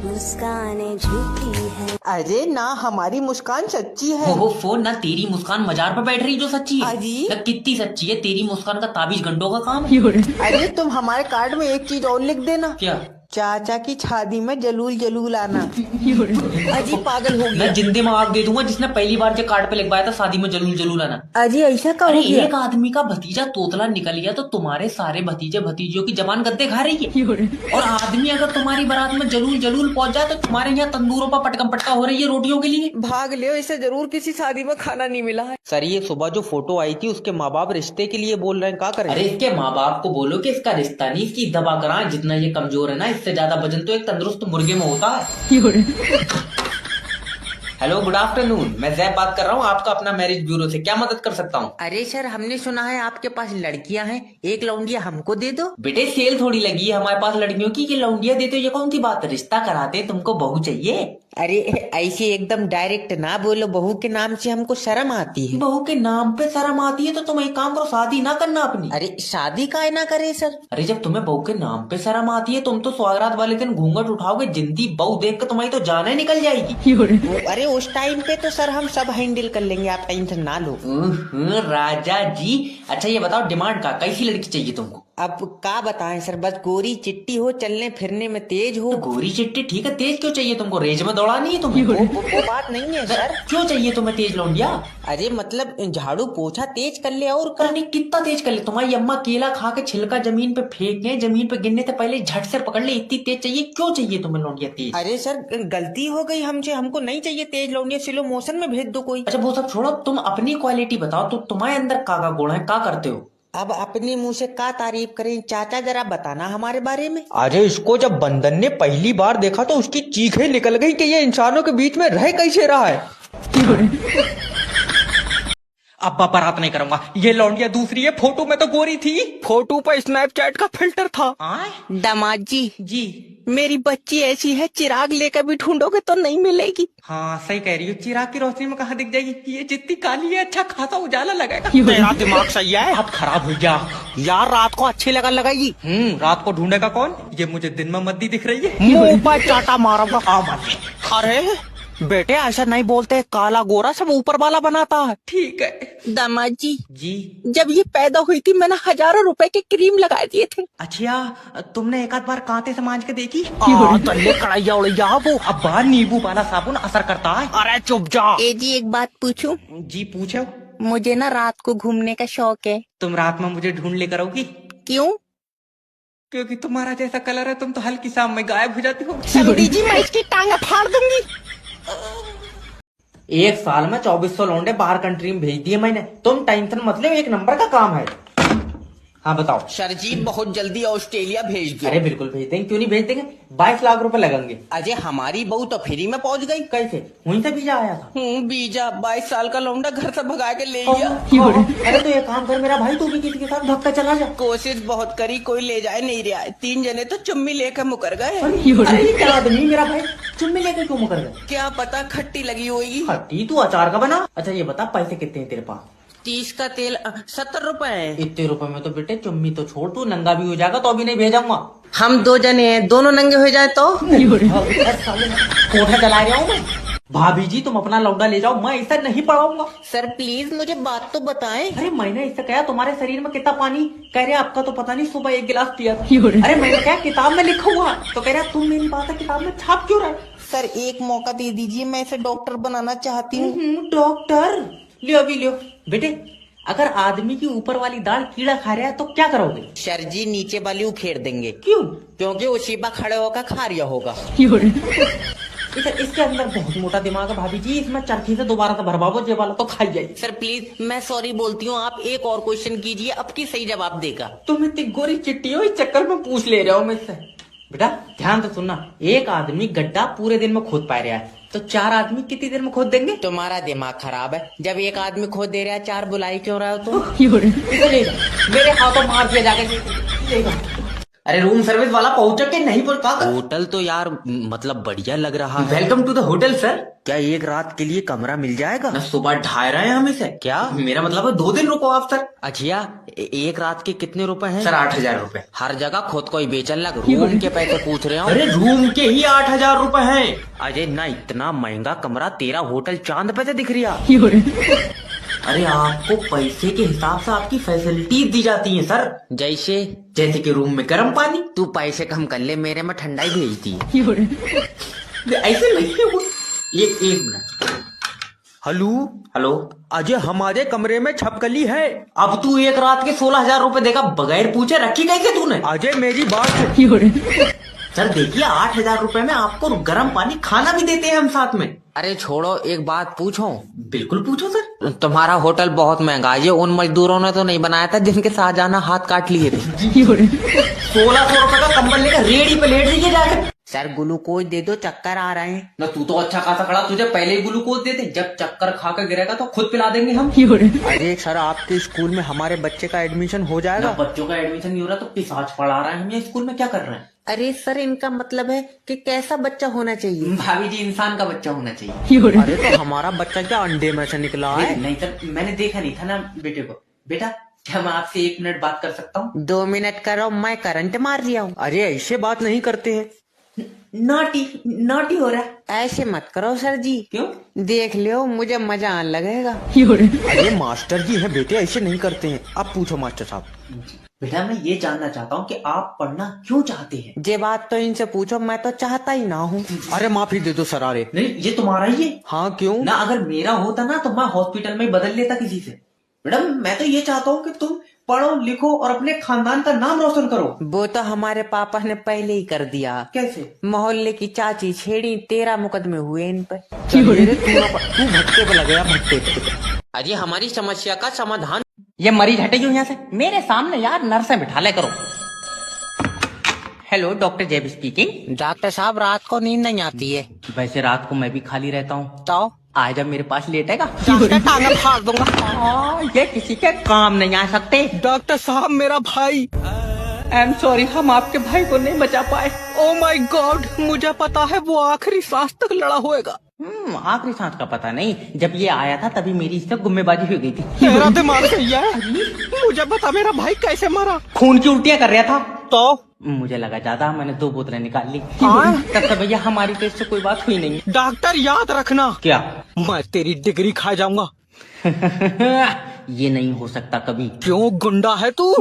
मुस्कानें झूठी है। अरे ना, हमारी मुस्कान सच्ची है। हो फोन ना, तेरी मुस्कान मजार पे बैठ रही जो सच्ची है। अजी? ना कितनी सच्ची है तेरी मुस्कान का ताबीज घंटों का काम है। अरे तुम हमारे कार्ड में एक चीज और लिख देना। क्या? चाचा की शादी में जलूल जलूल आना। अजी पागल हो गया। मैं जिंदे में आग दे दूंगा जिसने पहली बार जो कार्ड पे लिखवाया था शादी में जलूल जलूल आना। अजी ऐसा कहो। अरे एक आदमी का भतीजा तोतला निकल गया तो तुम्हारे सारे भतीजे भतीजियों की जबान गद्दे खा रही है। और आदमी अगर तुम्हारी बारात में जलूल जलूल पहुंच जाए तो तुम्हारे यहाँ तंदूरों पर पटकम पटका हो रही है रोटियों के लिए। भाग लियो, इसे जरूर किसी शादी में खाना नहीं मिला है। सर ये सुबह जो फोटो आई थी उसके माँ बाप रिश्ते के लिए बोल रहे हैं, क्या करें? अरे इसके माँ बाप को बोलो कि इसका रिश्ता नहीं, इसकी दबा कराएं। जितना ये कमजोर है ना, इससे ज्यादा वजन तो एक तंदुरुस्त मुर्गे में होता है। Hello, good afternoon. मैं जैब बात कर रहा हूँ, आपका अपना मैरिज ब्यूरो से। क्या मदद कर सकता हूँ? अरे सर, हमने सुना है आपके पास लड़कियां हैं, एक लौंडिया हमको दे दो। बेटे, सेल थोड़ी लगी है हमारे पास लड़कियों की कि लौंडिया देते हो। ये कौन सी बात है? रिश्ता कराते हैं, तुमको बहू चाहिए? अरे ऐसे एकदम डायरेक्ट ना बोलो, बहू के नाम से हमको शर्म आती है। बहू के नाम पे शर्म आती है तो तुम एक काम करो, शादी ना करना अपनी। अरे शादी काहे ना करे सर? अरे जब तुम्हें बहू के नाम पे शर्म आती है, तुम तो सुहागरात वाले दिन घूंघट उठाओगे, जिंदी बहू देख कर तुम्हारी तो जान ही निकल जाएगी। अरे उस टाइम पे तो सर हम सब हैंडल कर लेंगे, आप टेंशन ना लो। राजा जी, अच्छा ये बताओ, डिमांड का कैसी लड़की चाहिए तुमको? अब क्या बताएं सर, बस गोरी चिट्टी हो, चलने फिरने में तेज हो। तो गोरी चिट्टी ठीक है, तेज क्यों चाहिए तुमको? रेंज में दौड़ानी है तुम्हें? वो बात नहीं है सर। क्यों चाहिए तुम्हें तेज लौंडिया? अरे मतलब झाड़ू पोछा तेज कर ले और करने कितना तेज कर ले? तुम्हारी अम्मा केला खा के छिलका जमीन पे फेंके, जमीन पे गिरने से पहले झट से पकड़ ले, इतनी तेज चाहिए? क्यों चाहिए तुम्हें लौंडिया तेज? अरे सर गलती हो गई हमसे, हमको नहीं चाहिए तेज लौंडिया, स्लो मोशन में भेज दो कोई। अच्छा वो सब छोड़ो, तुम अपनी क्वालिटी बताओ, तो तुम्हारे अंदर का गुण है, क्या करते हो? अब अपने मुंह से क्या तारीफ करें चाचा, जरा बताना हमारे बारे में। अरे इसको जब बंदर ने पहली बार देखा तो उसकी चीखें निकल गई कि ये इंसानों के बीच में रह कैसे रहा है। अब बारात नहीं करूंगा, ये लौंडिया दूसरी है, फोटो में तो गोरी थी, फोटो पर स्नैपचैट का फिल्टर था। दामाद जी, जी मेरी बच्ची ऐसी है, चिराग लेकर भी ढूंढोगे तो नहीं मिलेगी। हाँ सही कह रही हो, चिराग की रोशनी में कहाँ दिख जाएगी? ये जितनी काली है, अच्छा खासा उजाला लगाएगा। तेरा दिमाग सही है? अब खराब हो गया यार रात को अच्छी लगन लगाएगी। रात को ढूंढेगा कौन? ये मुझे दिन में मद्दी दिख रही है। मुंह पर चाटा मारूंगा। अरे बेटे ऐसा नहीं बोलते, काला गोरा सब ऊपर वाला बनाता है। ठीक है दामाद जी, जी। जब ये पैदा हुई थी मैंने हजारों रुपए के क्रीम लगा दिए थे। अच्छा, तुमने एक आध बार कांटे से मांझ के देखी? तल्ले कढ़ाइया उड़ैया वो। अब बाहर नींबू वाला साबुन असर करता है। अरे चुप जा। ए जी एक बात पूछूं? जी पूछो। मुझे ना रात को घूमने का शौक है। तुम रात में मुझे ढूंढ लेकर आओगी? क्यों? क्योंकि तुम्हारा जैसा कलर है, तुम तो हल्की शाम में गायब हो जाती हो। समझी जी, मैं इसकी टांग फाड़ दूंगी। एक साल में 2400 लौंडे बाहर कंट्री में भेज दिए मैंने। तुम टेंशन मत लो, एक नंबर का काम है। हाँ बताओ। सरजीत बहुत जल्दी ऑस्ट्रेलिया भेज दो। अरे बिल्कुल भेज देंगे, क्यों नहीं भेज देंगे। 22 लाख रुपए लगेंगे। अजय हमारी बहू तो फ्री में पहुंच गई। कैसे? वहीं से वीजा आया था। बीजा 22 साल का लौंडा घर से भगा के ले गया। अरे तो एक काम कर मेरा भाई, तू भी किसी के साथ भागता चला जा। कोशिश बहुत करी, कोई ले जाए नहीं रहा है। 3 जने तो चुम्मी लेकर मुकर गए। अरे ये क्या आदमी मेरा भाई, चुम्मी लेकर क्यों मुकर गए? क्या पता खट्टी लगी होगी। खट्टी तू अचार का बना। अच्छा ये बता, पैसे कितने हैं तेरे पास? 30 का तेल 70 रुपए है। इतने रुपए में तो बेटे चुम्मी तो छोड़, तू नंगा भी हो जाएगा तो अभी नहीं भेजाऊंगा। हम 2 जने हैं, दोनों नंगे हो जाए तो? कोठा चला रहा हूँ मैं। भाभी जी तुम अपना लौंडा ले जाओ, मैं ऐसा नहीं पढ़ाऊंगा। सर प्लीज मुझे बात तो बताएं। अरे मैंने इससे कहा तुम्हारे शरीर में कितना पानी? कह रहे आपका तो पता नहीं, सुबह 1 गिलास पिया था। अरे मैंने क्या किताब में लिखा हुआ? तो कह रहा तुम मेरी बात है किताब में छाप क्यों रहे? सर एक मौका दे दीजिए, मैं इसे डॉक्टर बनाना चाहती हूँ। डॉक्टर लियो अभी लियो। बेटे अगर आदमी की ऊपर वाली दाढ़ कीड़ा खा रहा है तो क्या करोगे? सर जी नीचे वाली उखेड़ देंगे। क्यों? क्योंकि उसी पर खड़े होकर खा रिया होगा। इसके अंदर बहुत मोटा दिमाग है भाभी जी, इसमें चरखी से दोबारा से भरवाओ, जे वाला तो खाई जाए। सर प्लीज मैं सॉरी बोलती हूँ, आप एक और क्वेश्चन कीजिए, अब की सही जवाब देगा। तुम इतनी गोरी चिट्टी हो, इस चक्कर में पूछ ले रहे हो मुझसे। बेटा ध्यान से सुनना, एक आदमी गड्ढा पूरे दिन में खोद पा रहा है, तो 4 आदमी कितनी देर में खोद देंगे? तुम्हारा दिमाग खराब है, जब एक आदमी खोद दे रहा है 4 बुलाई क्यों रहा हो तुम? मेरे हाथों मार दिया जाके। अरे रूम सर्विस वाला पहुंचा के नहीं पहुंचा? होटल तो यार मतलब बढ़िया लग रहा है। Welcome to the hotel sir. क्या एक रात के लिए कमरा मिल जाएगा? ना सुबह ढाई रहे हैं हम इसे। क्या? मेरा मतलब है 2 दिन रुको आप सर। अच्छा एक रात के कितने रुपए हैं? सर 8000 रुपए। हर जगह खुद को ही बेचन लग, रूम के पैसे पूछ रहे हो? अरे रूम के ही 8000 रुपए हैं। अजय ना इतना महंगा कमरा, तेरा होटल चांद पे से दिख रहा। अरे आपको पैसे के हिसाब से आपकी फैसिलिटी दी जाती है सर। जैसे कि रूम में गर्म पानी। तू पैसे कम कर ले, मेरे में ठंडाई भेजती है। ऐसे नहीं है वो। एक मिनट। हेलो अजय हमारे कमरे में छपकली है। अब तू एक रात के 16,000 रुपए देगा बगैर पूछे, रखी कैसे तूने? अजय मेरी बात सर देखिए 8000 रुपए में आपको गर्म पानी खाना भी देते हैं हम साथ में। अरे छोड़ो, एक बात पूछो? बिल्कुल पूछो सर। तुम्हारा होटल बहुत महंगा है, उन मजदूरों ने तो नहीं बनाया था जिनके शाहजहां हाथ काट लिए थे। 1600 रुपए का कंबल लेकर रेडी पे लेट जाइए जाकर। सर ग्लूकोज दे दो, चक्कर आ रहे हैं। ना तू तो अच्छा खासा खड़ा, तुझे पहले ही ग्लूकोज देते, जब चक्कर खा कर गिरेगा तो खुद पिला देंगे हम। अरे सर आपके स्कूल में हमारे बच्चे का एडमिशन हो ना जाएगा। बच्चों का एडमिशन नहीं हो रहा तो पिशाच पढ़ा रहा है, हम ये स्कूल में क्या कर रहे हैं? अरे सर इनका मतलब है कि कैसा बच्चा होना चाहिए? भाभी जी इंसान का बच्चा होना चाहिए। अरे तो हमारा बच्चा क्या अंडे में से निकला है? नहीं सर, मैंने देखा नहीं था ना बेटे को। बेटा क्या मैं आपसे 1 मिनट बात कर सकता हूँ? 2 मिनट करो, मैं करंट मार रहा हूँ। अरे ऐसे बात नहीं करते हैं, नॉटी हो रहा है। ऐसे मत करो सर जी। क्यों? देख लो मुझे मजा आने लगेगा। अरे मास्टर जी है बेटे, ऐसे नहीं करते हैं। अब पूछो मास्टर साहब। बेटा मैं ये जानना चाहता हूँ कि आप पढ़ना क्यों चाहते हैं? ये बात तो इनसे पूछो, मैं तो चाहता ही ना हूँ। अरे माफी दे दो सर। अरे नहीं ये तुम्हारा ही है हाँ क्यों? ना, अगर मेरा होता ना तो मैं हॉस्पिटल में ही बदल लेता किसी से। मैडम मैं तो ये चाहता हूँ कि तुम पढ़ो लिखो और अपने खानदान का नाम रोशन करो। वो तो हमारे पापा ने पहले ही कर दिया। कैसे? मोहल्ले की चाची छेड़ी, 13 मुकदमे हुए इन पर। तू भट्टे पे लगे, भट्टे पे। अरे हमारी समस्या का समाधान। ये मरीज हटे क्यों यहाँ से? मेरे सामने यार नर्सें बिठा ले करो। हेलो डॉक्टर जैब स्पीकिंग। डॉक्टर साहब रात को नींद नहीं आती है। वैसे रात को मैं भी खाली रहता हूँ, तो आज जब मेरे पास लेटेगा टांग फाड़ दूंगा। ये किसी के काम नहीं आ सकते। डॉक्टर साहब मेरा भाई। आई एम सॉरी, हम आपके भाई को नहीं बचा पाए। ओ माय गॉड, मुझे पता है वो आखिरी सांस तक लड़ा होएगा। आखिरी सांस का पता नहीं, जब ये आया था तभी मेरी इससे गुम्मेबाजी हो गई थी। तेरा दिमाग सही है। मुझे बता मेरा भाई कैसे मरा? खून की उल्टियाँ कर रहा था तो मुझे लगा ज्यादा, मैंने 2 बोतलें निकाल ली। हाँ? तब से भैया हमारी तो इससे कोई बात हुई नहीं। डॉक्टर याद रखना, क्या? मैं तेरी डिग्री खा जाऊंगा। ये नहीं हो सकता कभी। क्यों गुंडा है तू?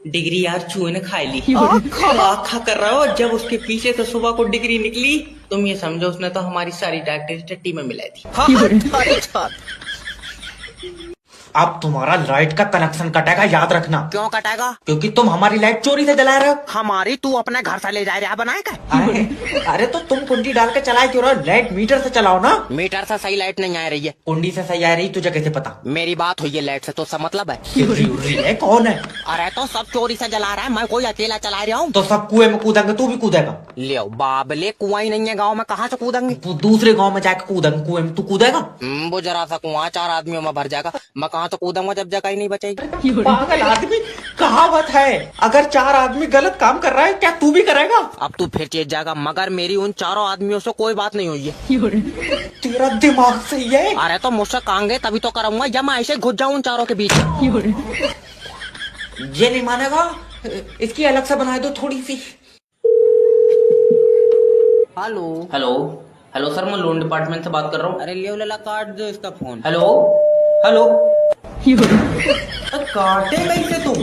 डिग्री यार चूहे ने खा ली। खा कर रहा हो, जब उसके पीछे से सुबह को डिग्री निकली, तुम ये समझो उसने तो हमारी सारी डॉक्टरी टट्टी में मिलाई थी। हाँ, अब तुम्हारा लाइट का कनेक्शन कटेगा, याद रखना। क्यों कटेगा? क्योंकि तुम हमारी लाइट चोरी से जला रहे हो। हमारी तू अपने घर से ले जा रहा बनाएगा? अरे तो तुम कुंडी डाल के चलाए क्यों रहे हो? लाइट मीटर से चलाओ ना। मीटर से सही लाइट नहीं आ रही है। कुंडी से सही आ रही, तुझे कैसे पता? मेरी बात हुई है लाइट से, तो सब मतलब है। है कौन है? अरे तो सब चोरी से जला रहा है, मैं कोई अकेला चला रहा हूँ? तो सब कुएं में कूदेंगे, तू भी कूदेगा? ले बाबले, कुआं ही नहीं है गाँव में, कहाँ से कूदेंगे? तू दूसरे गांव में जाके कूदेंगे कुएं में, तू कूदेगा? वो जरा सा कुआं 4 आदमियों में भर जाएगा, मैं कहाँ से कूदूंगा जब जगह ही नहीं बचेगी। पागल आदमी, कहावत है अगर 4 आदमी गलत काम कर रहा है, क्या तू भी करेगा? अब तू फिर चेत जाएगा, मगर मेरी उन 4 आदमियों से कोई बात नहीं हुई है। तेरा दिमाग सही है। अरे तो मुझसे कांगे तभी तो करूंगा, या मैं ऐसे घुस जाऊं उन 4 के बीच। ये नहीं मानेगा, इसकी अलग से बना दो थोड़ी सी। हेलो हेलो हेलो सर, मैं लोन डिपार्टमेंट से बात कर रहा हूँ। अरे ले लला काट दो इसका फोन। हेलो हेलो काटे कैसे तुम?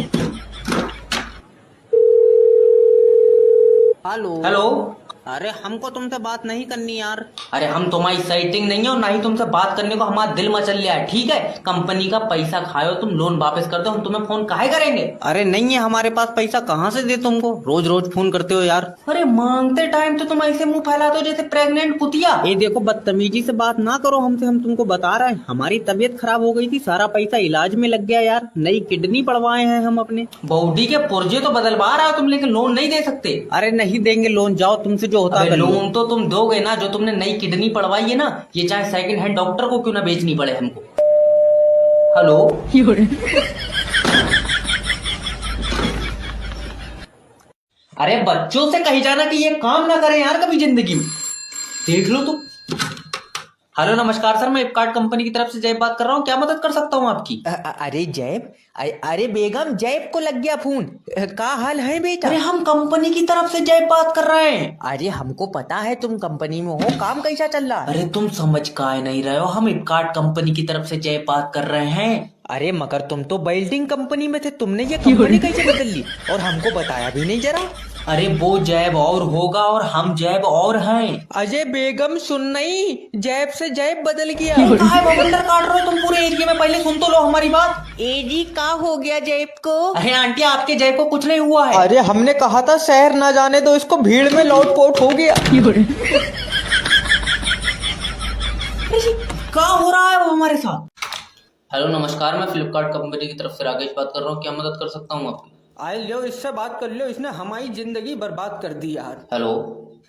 हेलो हेलो अरे हमको तुमसे बात नहीं करनी यार। अरे हम तुम्हारी साइटिंग नहीं है और ना ही तुमसे बात करने को हमारा दिल मचल लिया है, ठीक है? कंपनी का पैसा खाओ, तुम लोन वापस कर दो, हम तुम्हें फोन काहे करेंगे? अरे नहीं है हमारे पास पैसा, कहाँ से दे तुमको? रोज रोज फोन करते हो यार। अरे मांगते टाइम तो तुम ऐसे मुंह फैलाते हो जैसे प्रेग्नेंट कुतिया। ये देखो बदतमीजी से बात ना करो हमसे, हम तुमको बता रहे हैं हमारी तबीयत खराब हो गई थी, सारा पैसा इलाज में लग गया यार, नई किडनी पड़वाए हैं हम अपने। बॉडी के पुर्जे तो बदलवा रहा हो तुम, लेकिन लोन नहीं दे सकते। अरे नहीं देंगे लोन, जाओ तुमसे जो होता है। लोन तो तुम दोगे ना, जो तुमने नई किडनी पड़वाई है ना, ये चाहे सेकंड हैंड डॉक्टर को क्यों ना बेचनी पड़े हमको। हेलो अरे बच्चों से कही जाना कि ये काम ना करें यार कभी जिंदगी में, देख लो तुम। हेलो नमस्कार सर, मैं फ्लिपकार्ट कंपनी की तरफ से जैब बात कर रहा हूँ, क्या मदद कर सकता हूँ आपकी? अरे जैब, अरे बेगम जैब को लग गया फोन, का हाल है बेटा? अरे हम कंपनी की तरफ से जैब बात कर रहे हैं। अरे हमको पता है तुम कंपनी में हो, काम कैसा चल रहा है? अरे तुम समझ काहे नहीं रहे हो, हम फ्लिपकार्ट कंपनी की तरफ से जैब बात कर रहे हैं। अरे मगर तुम तो बिल्डिंग कंपनी में थे, तुमने ये कंपनी कैसे बदल ली और हमको बताया भी नहीं जरा? अरे वो जैब और होगा और हम जैब और हैं। अजय बेगम सुन नहीं, जैब से जैब बदल गया। काहे बवंडर काट रहे हो तुम पूरे एरिया में, पहले सुन तो लो हमारी बात। एजी का हो गया जैब को? अरे आंटी आपके जैब को कुछ नहीं हुआ है। अरे हमने कहा था शहर ना जाने दो इसको, भीड़ में लौटपोट हो गया। क्या हो रहा है वो हमारे साथ? हेलो नमस्कार, मैं फ्लिपकार्ट कंपनी की तरफ से राकेश बात कर रहा हूँ, क्या मदद कर सकता हूँ आपकी? आए लो इससे बात कर लो, इसने हमारी जिंदगी बर्बाद कर दी यार। हेलो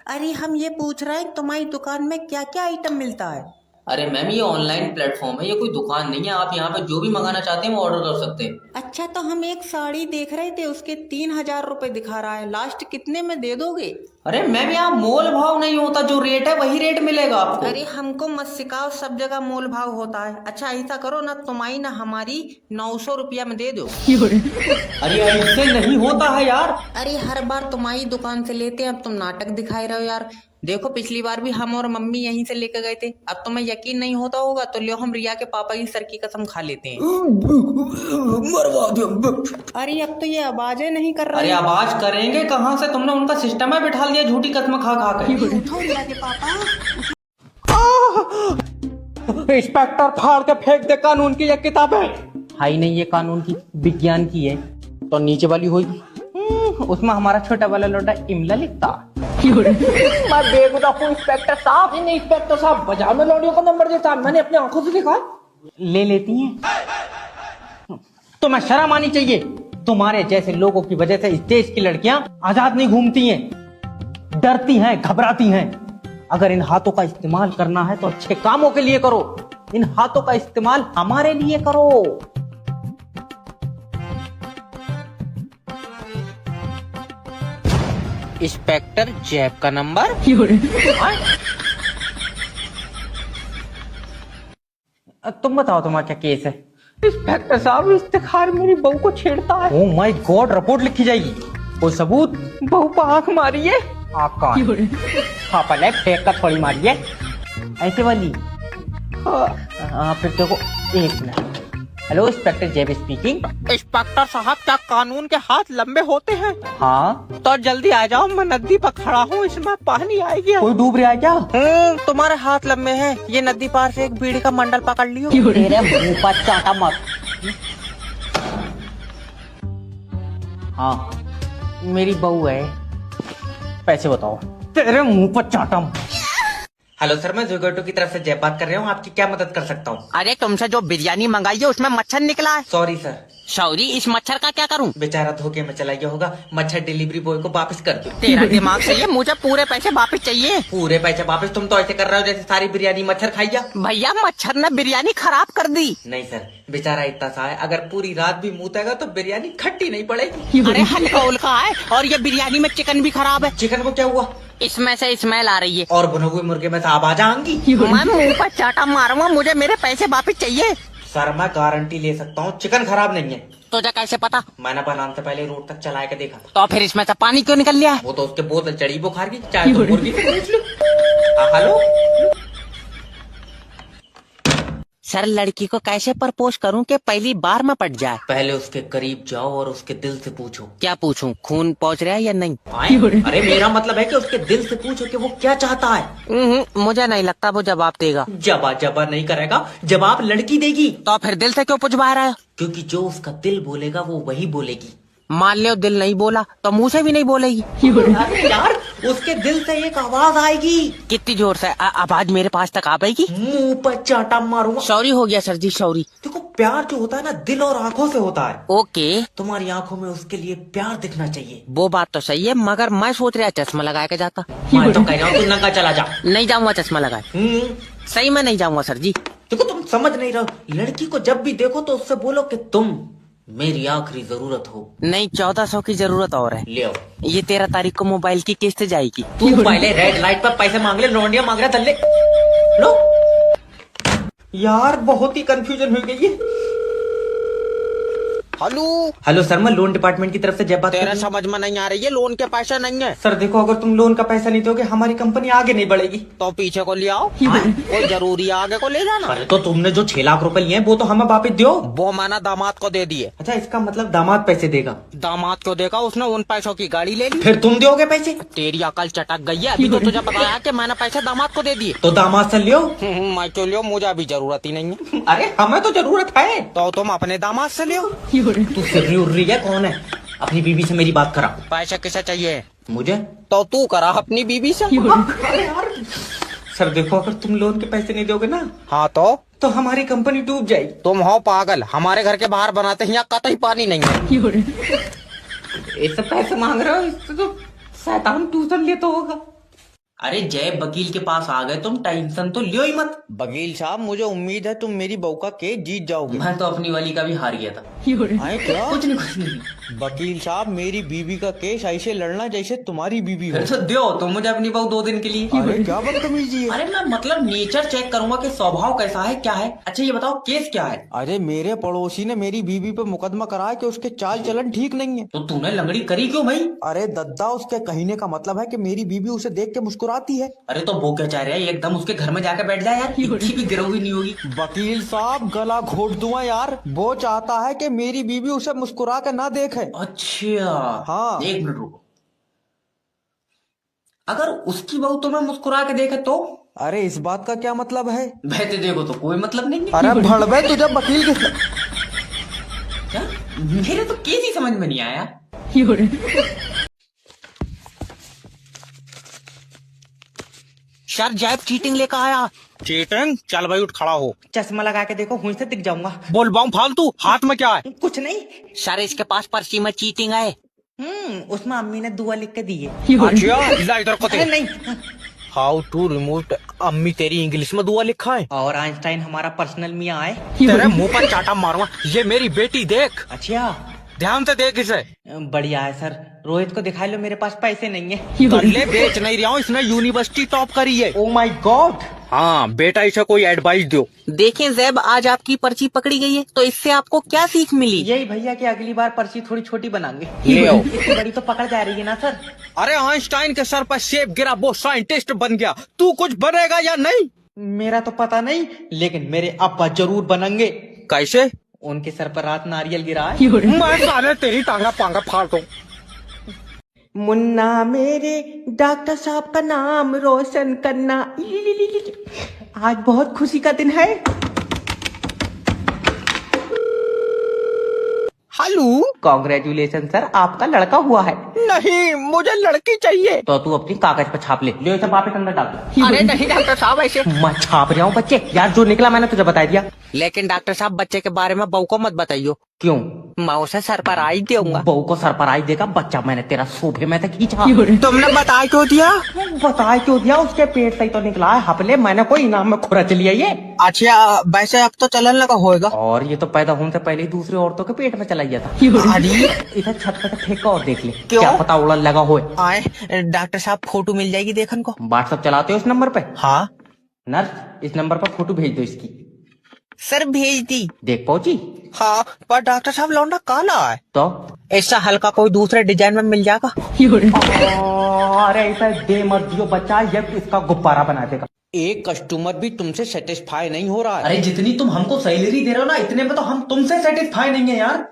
अरे हम ये पूछ रहे हैं तुम्हारी दुकान में क्या क्या आइटम मिलता है? अरे मैम ये ऑनलाइन प्लेटफॉर्म है, ये कोई दुकान नहीं है। आप यहाँ पे जो भी मंगाना चाहते हैं वो ऑर्डर कर सकते हैं। अच्छा, तो हम एक साड़ी देख रहे थे, उसके 3,000 रुपए दिखा रहा है, लास्ट कितने में दे दोगे? अरे मैम यहाँ मोल भाव नहीं होता, जो रेट है वही रेट मिलेगा आपको। अरे हमको मत सिखाओ, सब जगह मोल भाव होता है। अच्छा ऐसा करो ना, तुम्हारी ना हमारी 900 रुपया में दे दो। अरे ऐसे नहीं होता है यार। अरे हर बार तुम्हारी दुकान से लेते हैं, अब तुम नाटक दिखाए रहे हो यार। देखो पिछली बार भी हम और मम्मी यहीं से लेकर गए थे। अब तुम्हें यकीन नहीं होता होगा तो लो हम रिया के पापा की सर की कसम खा लेते हैं। मरवा दो। अरे अब तो ये आवाजें नहीं कर अरे रहे। आवाज करेंगे कहाँ से, तुमने उनका सिस्टम में बिठा लिया झूठी कसम खा खा कर। उठो रिया के पापा। इंस्पेक्टर फाड़ के फेंक दे कानून की ये किताबें। हाई नहीं, ये कानून की, विज्ञान की है। तो नीचे वाली होगी, उसमें हमारा छोटा वाला लोटा इमला लिखता। मैं बेगुनाह हूँ इंस्पेक्टर साहब। नहीं इंस्पेक्टर साहब, बाजार में लौंडियों का नंबर देता, मैंने अपनी आंखों से देखा। ले लेती हैं तो मैं शर्म आनी चाहिए। तुम्हारे जैसे लोगों की वजह से इस देश की लड़कियां आजाद नहीं घूमती हैं, डरती हैं, घबराती हैं। अगर इन हाथों का इस्तेमाल करना है तो अच्छे कामों के लिए करो। इन हाथों का इस्तेमाल हमारे लिए करो। इंस्पेक्टर जैब का नंबर। तुम बताओ तुम्हारा क्या केस है? इंस्पेक्टर साहब, इफ्तिखार मेरी बहू को छेड़ता है। ओह माय गॉड, रिपोर्ट लिखी जाएगी। कोई सबूत? बहू पर आंख मारी है। हाँ पहले फेंक कर थोड़ी मारी है, ऐसे वाली। हाँ फिर देखो, एक मिनट। हेलो इंस्पेक्टर जेब स्पीकिंग। इंस्पेक्टर साहब, क्या कानून के हाथ लंबे होते हैं? हाँ तो जल्दी आ जाओ, मैं नदी पर खड़ा हूँ, इसमें पानी आएगी। कोई डूब रहा है क्या? तुम्हारे हाथ लंबे हैं, ये नदी पार से एक बीड़ी का मंडल पकड़ लियो। तेरे मुंह पर चाटा मत। हाँ मेरी बहू है, पैसे बताओ। तेरे मुंह पर चाटा मत। हेलो सर, मैं जोगेटो की तरफ से जय बात कर रहा हूँ, आपकी क्या मदद कर सकता हूँ? अरे तुमसे जो बिरयानी मंगाई है उसमें मच्छर निकला है। Sorry sir. सॉरी, इस मच्छर का क्या करूं? बेचारा धोखे में चला गया होगा, मच्छर डिलीवरी बॉय को वापस कर दो। तेरा दिमाग सही है, मुझे पूरे पैसे वापस चाहिए। पूरे पैसे वापस? तुम तो ऐसे कर रहे हो जैसे सारी बिरयानी मच्छर खाई जा। भैया मच्छर ने बिरयानी खराब कर दी। नहीं सर, बेचारा इतना सा है, अगर पूरी रात भी मुतेगा तो बिरयानी खट्टी नहीं पड़ेगी। अरे हल्का उल्का है, और ये बिरयानी में चिकन भी खराब है। चिकन को क्या हुआ? इसमें से स्मेल आ रही है। और भुने हुए मुर्गे में से आवाज आएंगी। मैं मुंह पर चाटा मारूंगा, मुझे मेरे पैसे वापस चाहिए। सर मैं गारंटी ले सकता हूँ, चिकन खराब नहीं है। तुझे कैसे पता? मैंने बनाने से पहले रोड तक चला के देखा। तो फिर इसमें से पानी क्यों निकल लिया? वो तो उसके बोतल चढ़ी बुखार की, चाहे तो मुर्गी से पूछ लो। हेलो सर, लड़की को कैसे प्रपोज करूं कि पहली बार में पट जाए? पहले उसके करीब जाओ और उसके दिल से पूछो। क्या पूछूं, खून पहुंच रहा है या नहीं? अरे मेरा मतलब है कि उसके दिल से पूछो कि वो क्या चाहता है। मुझे नहीं लगता वो जवाब देगा। जबा नहीं करेगा, जवाब लड़की देगी। तो फिर दिल से क्यों पूछवा रहा है? क्योंकि जो उसका दिल बोलेगा वो वही बोलेगी। मान लियो दिल नहीं बोला तो मुंह से भी नहीं बोलेगी। अरे यार, उसके दिल से एक आवाज आएगी। कितनी जोर से? आवाज मेरे पास तक आ पाएगी? मुंह पर चाटा मारूंगा। सॉरी हो गया सर जी, सॉरी। देखो प्यार जो होता है ना, दिल और आंखों से होता है। ओके, तुम्हारी आंखों में उसके लिए प्यार दिखना चाहिए। वो बात तो सही है, मगर मैं सोच रहा चश्मा लगा के जाता। मैं तो कह रहा हूँ तू नंगा चला जा। नहीं जाऊंगा चश्मा लगाए, सही में नहीं जाऊंगा सर जी। देखो तुम समझ नहीं रहो, लड़की को जब भी देखो तो उससे बोलो कि तुम मेरी आखिरी जरूरत हो। नहीं, 1400 की जरूरत और है। ले आओ। ये 13 तारीख को मोबाइल की किस्त जाएगी। तू पहले रेड लाइट पर पैसे मांग ले, लौंडिया मांग रहा थल्ले। लो यार, बहुत ही कंफ्यूजन हो गई है। हेलो सर, मैं लोन डिपार्टमेंट की तरफ से जय बात कर रहा हूं। समझ में नहीं आ रही है, लोन के पैसे नहीं है। सर देखो, अगर तुम लोन का पैसा नहीं दोगे हमारी कंपनी आगे नहीं बढ़ेगी। तो पीछे को ले आओ, कोई जरूरी है आगे को ले जाना। अरे तो तुमने जो 6 लाख रुपए लिए हैं वो तो हमें वापस दो। वो मैंने दामाद को दे दिए। अच्छा, इसका मतलब दामाद पैसे देगा। दामाद को देगा, उसने उन पैसों की गाड़ी ले ली। फिर तुम दोगे पैसे? तेरी अकल चटक गई है, अभी तो तुझे बताया कि मैंने पैसे दामाद को दे दिए। तो दामाद से लियो। मैं क्यों लियो, मुझे अभी जरूरत ही नहीं है। अरे हमें तो जरूरत है। तो तुम अपने दामाद से लियो। तू सिर्री उर्री है, कौन है? अपनी बीवी से मेरी बात करा। पैसे किसे चाहिए? मुझे। तो तू करा अपनी बीवी से। अरे यार सर देखो, अगर तुम लोन के पैसे नहीं दोगे ना हाँ तो हमारी कंपनी डूब जाएगी। तुम हो पागल, हमारे घर के बाहर बनाते हैं, यहाँ कतई पानी नहीं है। ऐसे पैसे मांग रहे हो, इससे तो शैतान ट्यूशन लेता होगा। अरे जय वकील के पास आ गए तुम, टेंशन तो लियो ही मत। वकील साहब मुझे उम्मीद है तुम मेरी बहू का केस जीत जाओगे। मैं तो अपनी वाली का भी हार गया था। आए क्या? कुछ नहीं। वकील साहब मेरी बीवी का केस ऐसे लड़ना जैसे तुम्हारी बीवी हो। फिर तो दो तो मुझे अपनी बहू 2 दिन के लिए। अरे क्या बदतमीजी है। अरे मैं मतलब नेचर चेक करूंगा कि स्वभाव कैसा है क्या है। अच्छा ये बताओ केस क्या है? अरे मेरे पड़ोसी ने मेरी बीवी पे मुकदमा कराया कि उसके चाल चलन ठीक नहीं है। तो तूने लंगड़ी करी क्यों भाई? अरे दद्दा उसके कहने का मतलब है कि मेरी बीवी उसे देख के मुस्कुराती है। अरे तो वो क्या चाह रहा है, एकदम उसके घर में जाकर बैठ जाए यार, इतनी भी गिरोगी नहीं होगी। वकील साहब गला घोट दूंगा यार। वो चाहता है कि मेरी बीवी उसे मुस्कुरा के ना देखे। अच्छा हाँ। 1 मिनट रुको। अगर उसकी बहू तुम्हें मुस्कुरा के देखे तो? अरे इस बात का क्या मतलब है? बहते देखो तो कोई मतलब नहीं है। अरे भड़वे तुझे वकील के क्या? मेरे तो केस ही समझ में नहीं आया। सर जैब चीटिंग लेकर आया। चीटिंग? चल भाई उठ खड़ा हो। चश्मा लगा के देखो हुई से दिख जाऊंगा। बोल बाऊं फालतू, हाथ में क्या है? कुछ नहीं सर इसके पास पर्ची में चीटिंग है। उसमें अम्मी ने दुआ लिख के दी है। अच्छा ला इधर को अरे नहीं। How to remove. अम्मी तेरी इंग्लिश में दुआ लिखा है। और आइंस्टाइन हमारा पर्सनल मियाँ है। तेरे मुंह पर चाटा मारूंगा। ये मेरी बेटी देख, अच्छा ध्यान से देख इसे। बढ़िया है सर। रोहित को दिखा लो, मेरे पास पैसे नहीं है। कर ले, बेच नहीं रहा हूँ, इसने यूनिवर्सिटी टॉप करी है। Oh my God. हाँ बेटा इसे कोई एडवाइस दो। देखें जैब आज आपकी पर्ची पकड़ी गई है, तो इससे आपको क्या सीख मिली? यही भैया कि अगली बार पर्ची थोड़ी छोटी बनाएंगे। ले आओ। इतनी बड़ी तो पकड़ जा रही है ना सर। अरे आइंस्टाइन के सर पर सेब गिरा, वो साइंटिस्ट बन गया, तू कुछ बनेगा या नहीं? मेरा तो पता नहीं, लेकिन मेरे अब्बा जरूर बनेंगे। कैसे? उनके सर पर रात नारियल गिरा है। मैं साले तेरी टांगा पांगा फाड़ दूं। मुन्ना मेरे डॉक्टर साहब का नाम रोशन करना। आज बहुत खुशी का दिन है। हेलो। कॉन्ग्रेचुलेशन सर, आपका लड़का हुआ है। नहीं मुझे लड़की चाहिए। तो तू अपनी कागज पर छाप ले। ले इसे वापस अंदर डाल। अरे नहीं डॉक्टर साहब ऐसे। मैं छाप रहा हूँ बच्चे। यार जो निकला मैंने तुझे बता दिया। लेकिन डॉक्टर साहब बच्चे के बारे में बहू को मत बताइयो। क्यों? मैं उसे सर पर आई दूंगा। बहू को सरप्राइज देगा बच्चा। मैंने तेरा सोफे में से खींचा। तुमने बताया क्यों दिया? बता क्यों दिया? उसके पेट से ही तो निकला है हपले। मैंने कोई इनाम में खुरच लिया ये। अच्छा वैसे अब तो चलन लगा होएगा। और ये तो पैदा होने से पहले ही दूसरी औरतों के पेट में चला गया था। इधर छत पे फेंक और देख ले, क्या पता उड़न लगा होए। आए डॉक्टर साहब फोटो मिल जाएगी देखन को। व्हाट्सएप चलाते हो इस नंबर पे? हाँ नर्स इस नंबर पर फोटो भेज दो इसकी। सर भेज दी। देख पहुंची? हाँ पर डॉक्टर साहब लौंडा काला है, तो ऐसा हल्का कोई दूसरे डिजाइन में मिल जाएगा। अरे ऐसा दे मत दियो बच्चा, ये इसका गुब्बारा बना देगा। एक कस्टमर भी तुमसे सेटिस्फाई नहीं हो रहा है। अरे जितनी तुम हमको सैलरी दे रहे हो ना, इतने में तो हम तुमसे सेटिस्फाई नहीं है यार।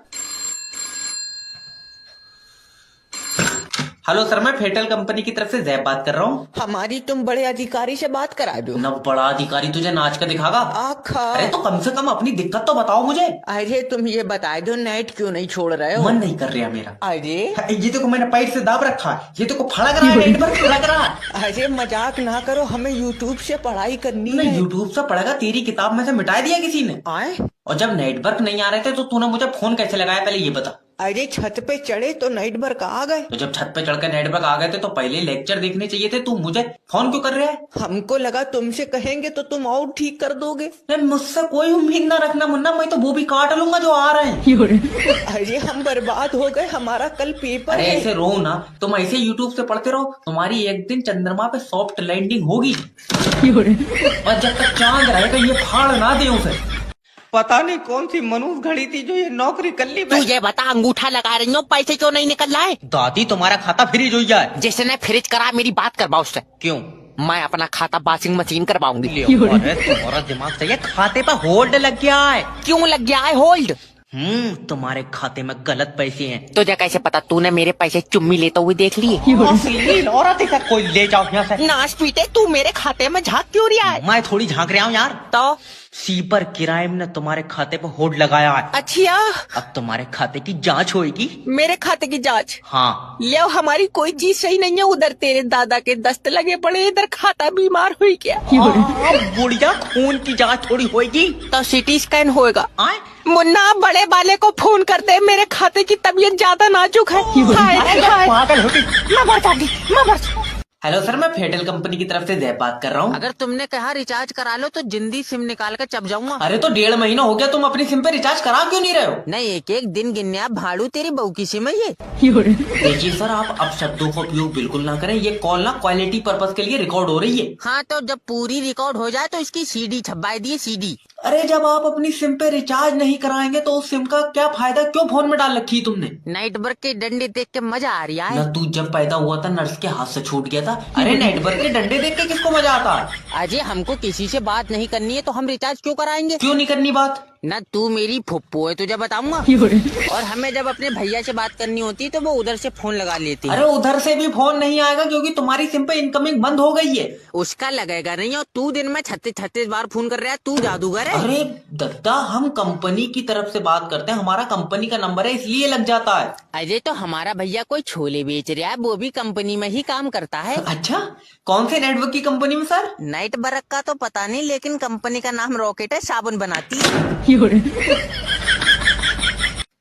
हेलो सर, मैं फेटल कंपनी की तरफ से जैब बात कर रहा हूँ। हमारी तुम बड़े अधिकारी से बात करा दो। न बड़ा अधिकारी तुझे नाच कर दिखागा। आखा अरे तो कम से कम अपनी दिक्कत तो बताओ मुझे। अरे तुम ये बता दो नाइट क्यों नहीं छोड़ रहे हो? मन नहीं कर रहा मेरा। अरे ये देखो मैंने पैर से दाब रखा है, ये देखो फड़क रहा है, नेट पर फड़क रहा है। अरे मजाक ना करो, हमें यूट्यूब से पढ़ाई करनी है। यूट्यूब से पढ़ेगा, तेरी किताब में से मिटा दिया किसी ने। आए और जब नेटवर्क नहीं आ रहे थे तो तूने मुझे फोन कैसे लगाया, पहले ये बता। अरे छत पे चढ़े तो नेटवर्क आ गए। तो जब छत पे चढ़कर नेटवर्क आ गए थे तो पहले लेक्चर देखने चाहिए थे, तू मुझे फोन क्यों कर रहा है? हमको लगा तुमसे कहेंगे तो तुम और ठीक कर दोगे। मुझसे कोई उम्मीद ना रखना मुन्ना, मैं तो वो भी काट लूंगा जो आ रहे हैं। अरे हम बर्बाद हो गए, हमारा कल पेपर अरे है। ऐसे रो ना, तुम ऐसे यूट्यूब से पढ़ते रहो, तुम्हारी एक दिन चंद्रमा पे सॉफ्ट लैंडिंग होगी। और जब तक चांद रहेगा ये फाड़ ना दे उसे। पता नहीं कौन सी मनुष्य घड़ी थी जो ये नौकरी कर ली। तू ये बता अंगूठा लगा रही हो, पैसे क्यों नहीं निकल रहा है? दादी तुम्हारा खाता फ्रीज हो जाए। जिसने फ्रिज करा मेरी बात करवा उससे। क्यों? मैं अपना खाता वॉशिंग मशीन करवाऊंगी। अरे तुम्हारा दिमाग सही है, खाते पर होल्ड लग गया है। क्यों लग गया है होल्ड? तुम्हारे खाते में गलत पैसे हैं। तुझे कैसे पता? तूने मेरे पैसे चुम्मी लेते हुए देख लिए। अश्लील औरत है, कोई ले जाओ यहाँ से। नाश पीटे, तू मेरे खाते में झांक क्यों रहा है? मैं थोड़ी झांक रहा हूँ यार। तो सीपर किरायम ने तुम्हारे खाते पर होल्ड लगाया है। अच्छा अब तुम्हारे खाते की जांच होगी। मेरे खाते की जांच? हाँ। ले हमारी कोई चीज सही नहीं है। उधर तेरे दादा के दस्त लगे पड़े, इधर खाता बीमार हुई क्या? बुढ़िया खून की जांच थोड़ी होगी। तो सिटी स्कैन होएगा। मुन्ना बड़े वाले को फोन कर दे, मेरे खाते की तबीयत ज्यादा नाजुक है। पागल होगी। मैं मर जाती, मैं मर हेलो सर, मैं फेडरल कंपनी की तरफ से जय बात कर रहा हूँ। अगर तुमने कहा रिचार्ज करा लो तो जिंदी सिम निकाल कर चप जाऊंगा। अरे तो 1.5 महीना हो गया, तुम अपनी सिम पे रिचार्ज करा क्यों नहीं रहे हो? नहीं, एक एक दिन गिनने आप भाड़ू, तेरी बहू की सिम है ये। देखिए सर, आप अब शब्दों का उपयोग बिल्कुल ना करें। ये कॉल ना क्वालिटी पर्पस के लिए रिकॉर्ड हो रही है। हाँ तो जब पूरी रिकॉर्ड हो जाए तो इसकी सीडी छपवाई दिए, सीडी। अरे जब आप अपनी सिम पे रिचार्ज नहीं कराएंगे तो उस सिम का क्या फायदा? क्यों फोन में डाल रखी है तुमने? नाइट वर्क के डंडे देख के मजा आ रहा न है। तू जब पैदा हुआ था नर्स के हाथ से छूट गया था। अरे नेटवर्क के डंडे देख के किसको मजा आता है? अजय, हमको किसी से बात नहीं करनी है तो हम रिचार्ज क्यों कराएंगे? क्यों नहीं करनी बात? न तू मेरी फुप्पो है, तुझे बताऊंगा। और हमें जब अपने भैया से बात करनी होती है तो वो उधर से फोन लगा लेती है। अरे उधर से भी फोन नहीं आएगा क्योंकि तुम्हारी सिम पे इनकमिंग बंद हो गई है। उसका लगेगा नहीं, और तू दिन में 36 बार फोन कर रहा है, तू जादूगर है। अरे दद्दा, हम कंपनी की तरफ से बात करते हैं, हमारा कंपनी का नंबर है इसलिए लग जाता है। अजय, तो हमारा भैया कोई छोले बेच रहा है, वो भी कंपनी में ही काम करता है। अच्छा, कौन से नेटवर्क की कंपनी में सर? नाइट बरक का तो पता नहीं, लेकिन कंपनी का नाम रॉकेट है, साबुन बनाती है।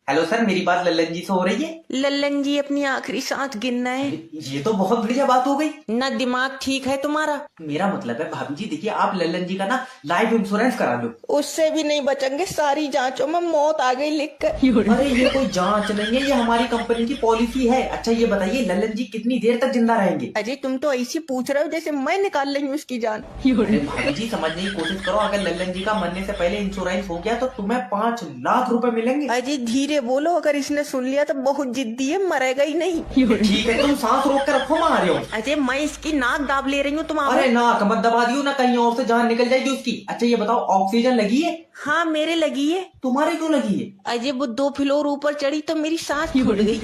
हेलो सर, मेरी बात लल्लन जी से हो रही है? लल्लन जी, अपनी आखिरी सांस गिनना है। ये तो बहुत बढ़िया बात हो गई। न दिमाग ठीक है तुम्हारा? मेरा मतलब है भाभी जी, देखिए आप लल्लन जी का ना लाइफ इंश्योरेंस करा लो। उससे भी नहीं बचेंगे, सारी जांचों में मौत आ गई लिख कर। अरे ये कोई जांच नहीं है, ये हमारी कंपनी की पॉलिसी है। अच्छा ये बताइए, लल्लन जी कितनी देर तक जिंदा रहेंगे? अजय, तुम तो ऐसी पूछ रहे हो जैसे मैं निकाल रही हूँ उसकी जान। अरे भाभी जी, समझने की कोशिश करो। अगर लल्लन जी का मरने से पहले इंश्योरेंस हो गया तो तुम्हें 5 लाख रुपए मिलेंगे। अजय धीरे बोलो, अगर इसने सुन लिया तो बहुत जिद्दी है, मरेगा ही नहीं। ठीक है, तुम सांस रोक कर रखो, मैं आ रही हूँ। अजय, मैं इसकी नाक दाब ले रही हूँ, तुम आओ। अरे नाक मत दबा दियो ना, कहीं और से जान निकल जाएगी उसकी। अच्छा ये बताओ, ऑक्सीजन लगी है? हाँ, मेरे लगी है। तुम्हारे क्यों लगी है? अजय, वो 2 फ्लोर ऊपर चढ़ी तो मेरी सांस फूट गई।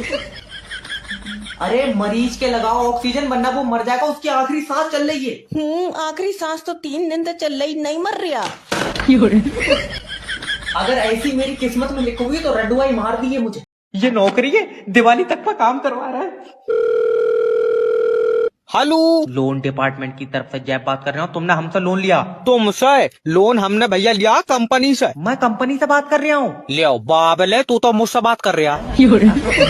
अरे मरीज के लगाओ ऑक्सीजन, वरना वो मर जाएगा, उसकी आखिरी सांस चल रही है। आखिरी सांस तो 3 दिन से चल रही, नहीं मर रहा। अगर ऐसी मेरी किस्मत में लिखोगी तो रडुआई मार दी है मुझे। ये नौकरी है, दिवाली तक का काम करवा रहा है। हेलो, लोन डिपार्टमेंट की तरफ से जय बात कर रहा हूँ। तुमने हमसे लोन लिया? तुमसे लोन हमने भैया लिया कंपनी से। मैं कंपनी से बात कर रहा हूँ। लियो बाबले, तू तो मुझसे बात कर रहा।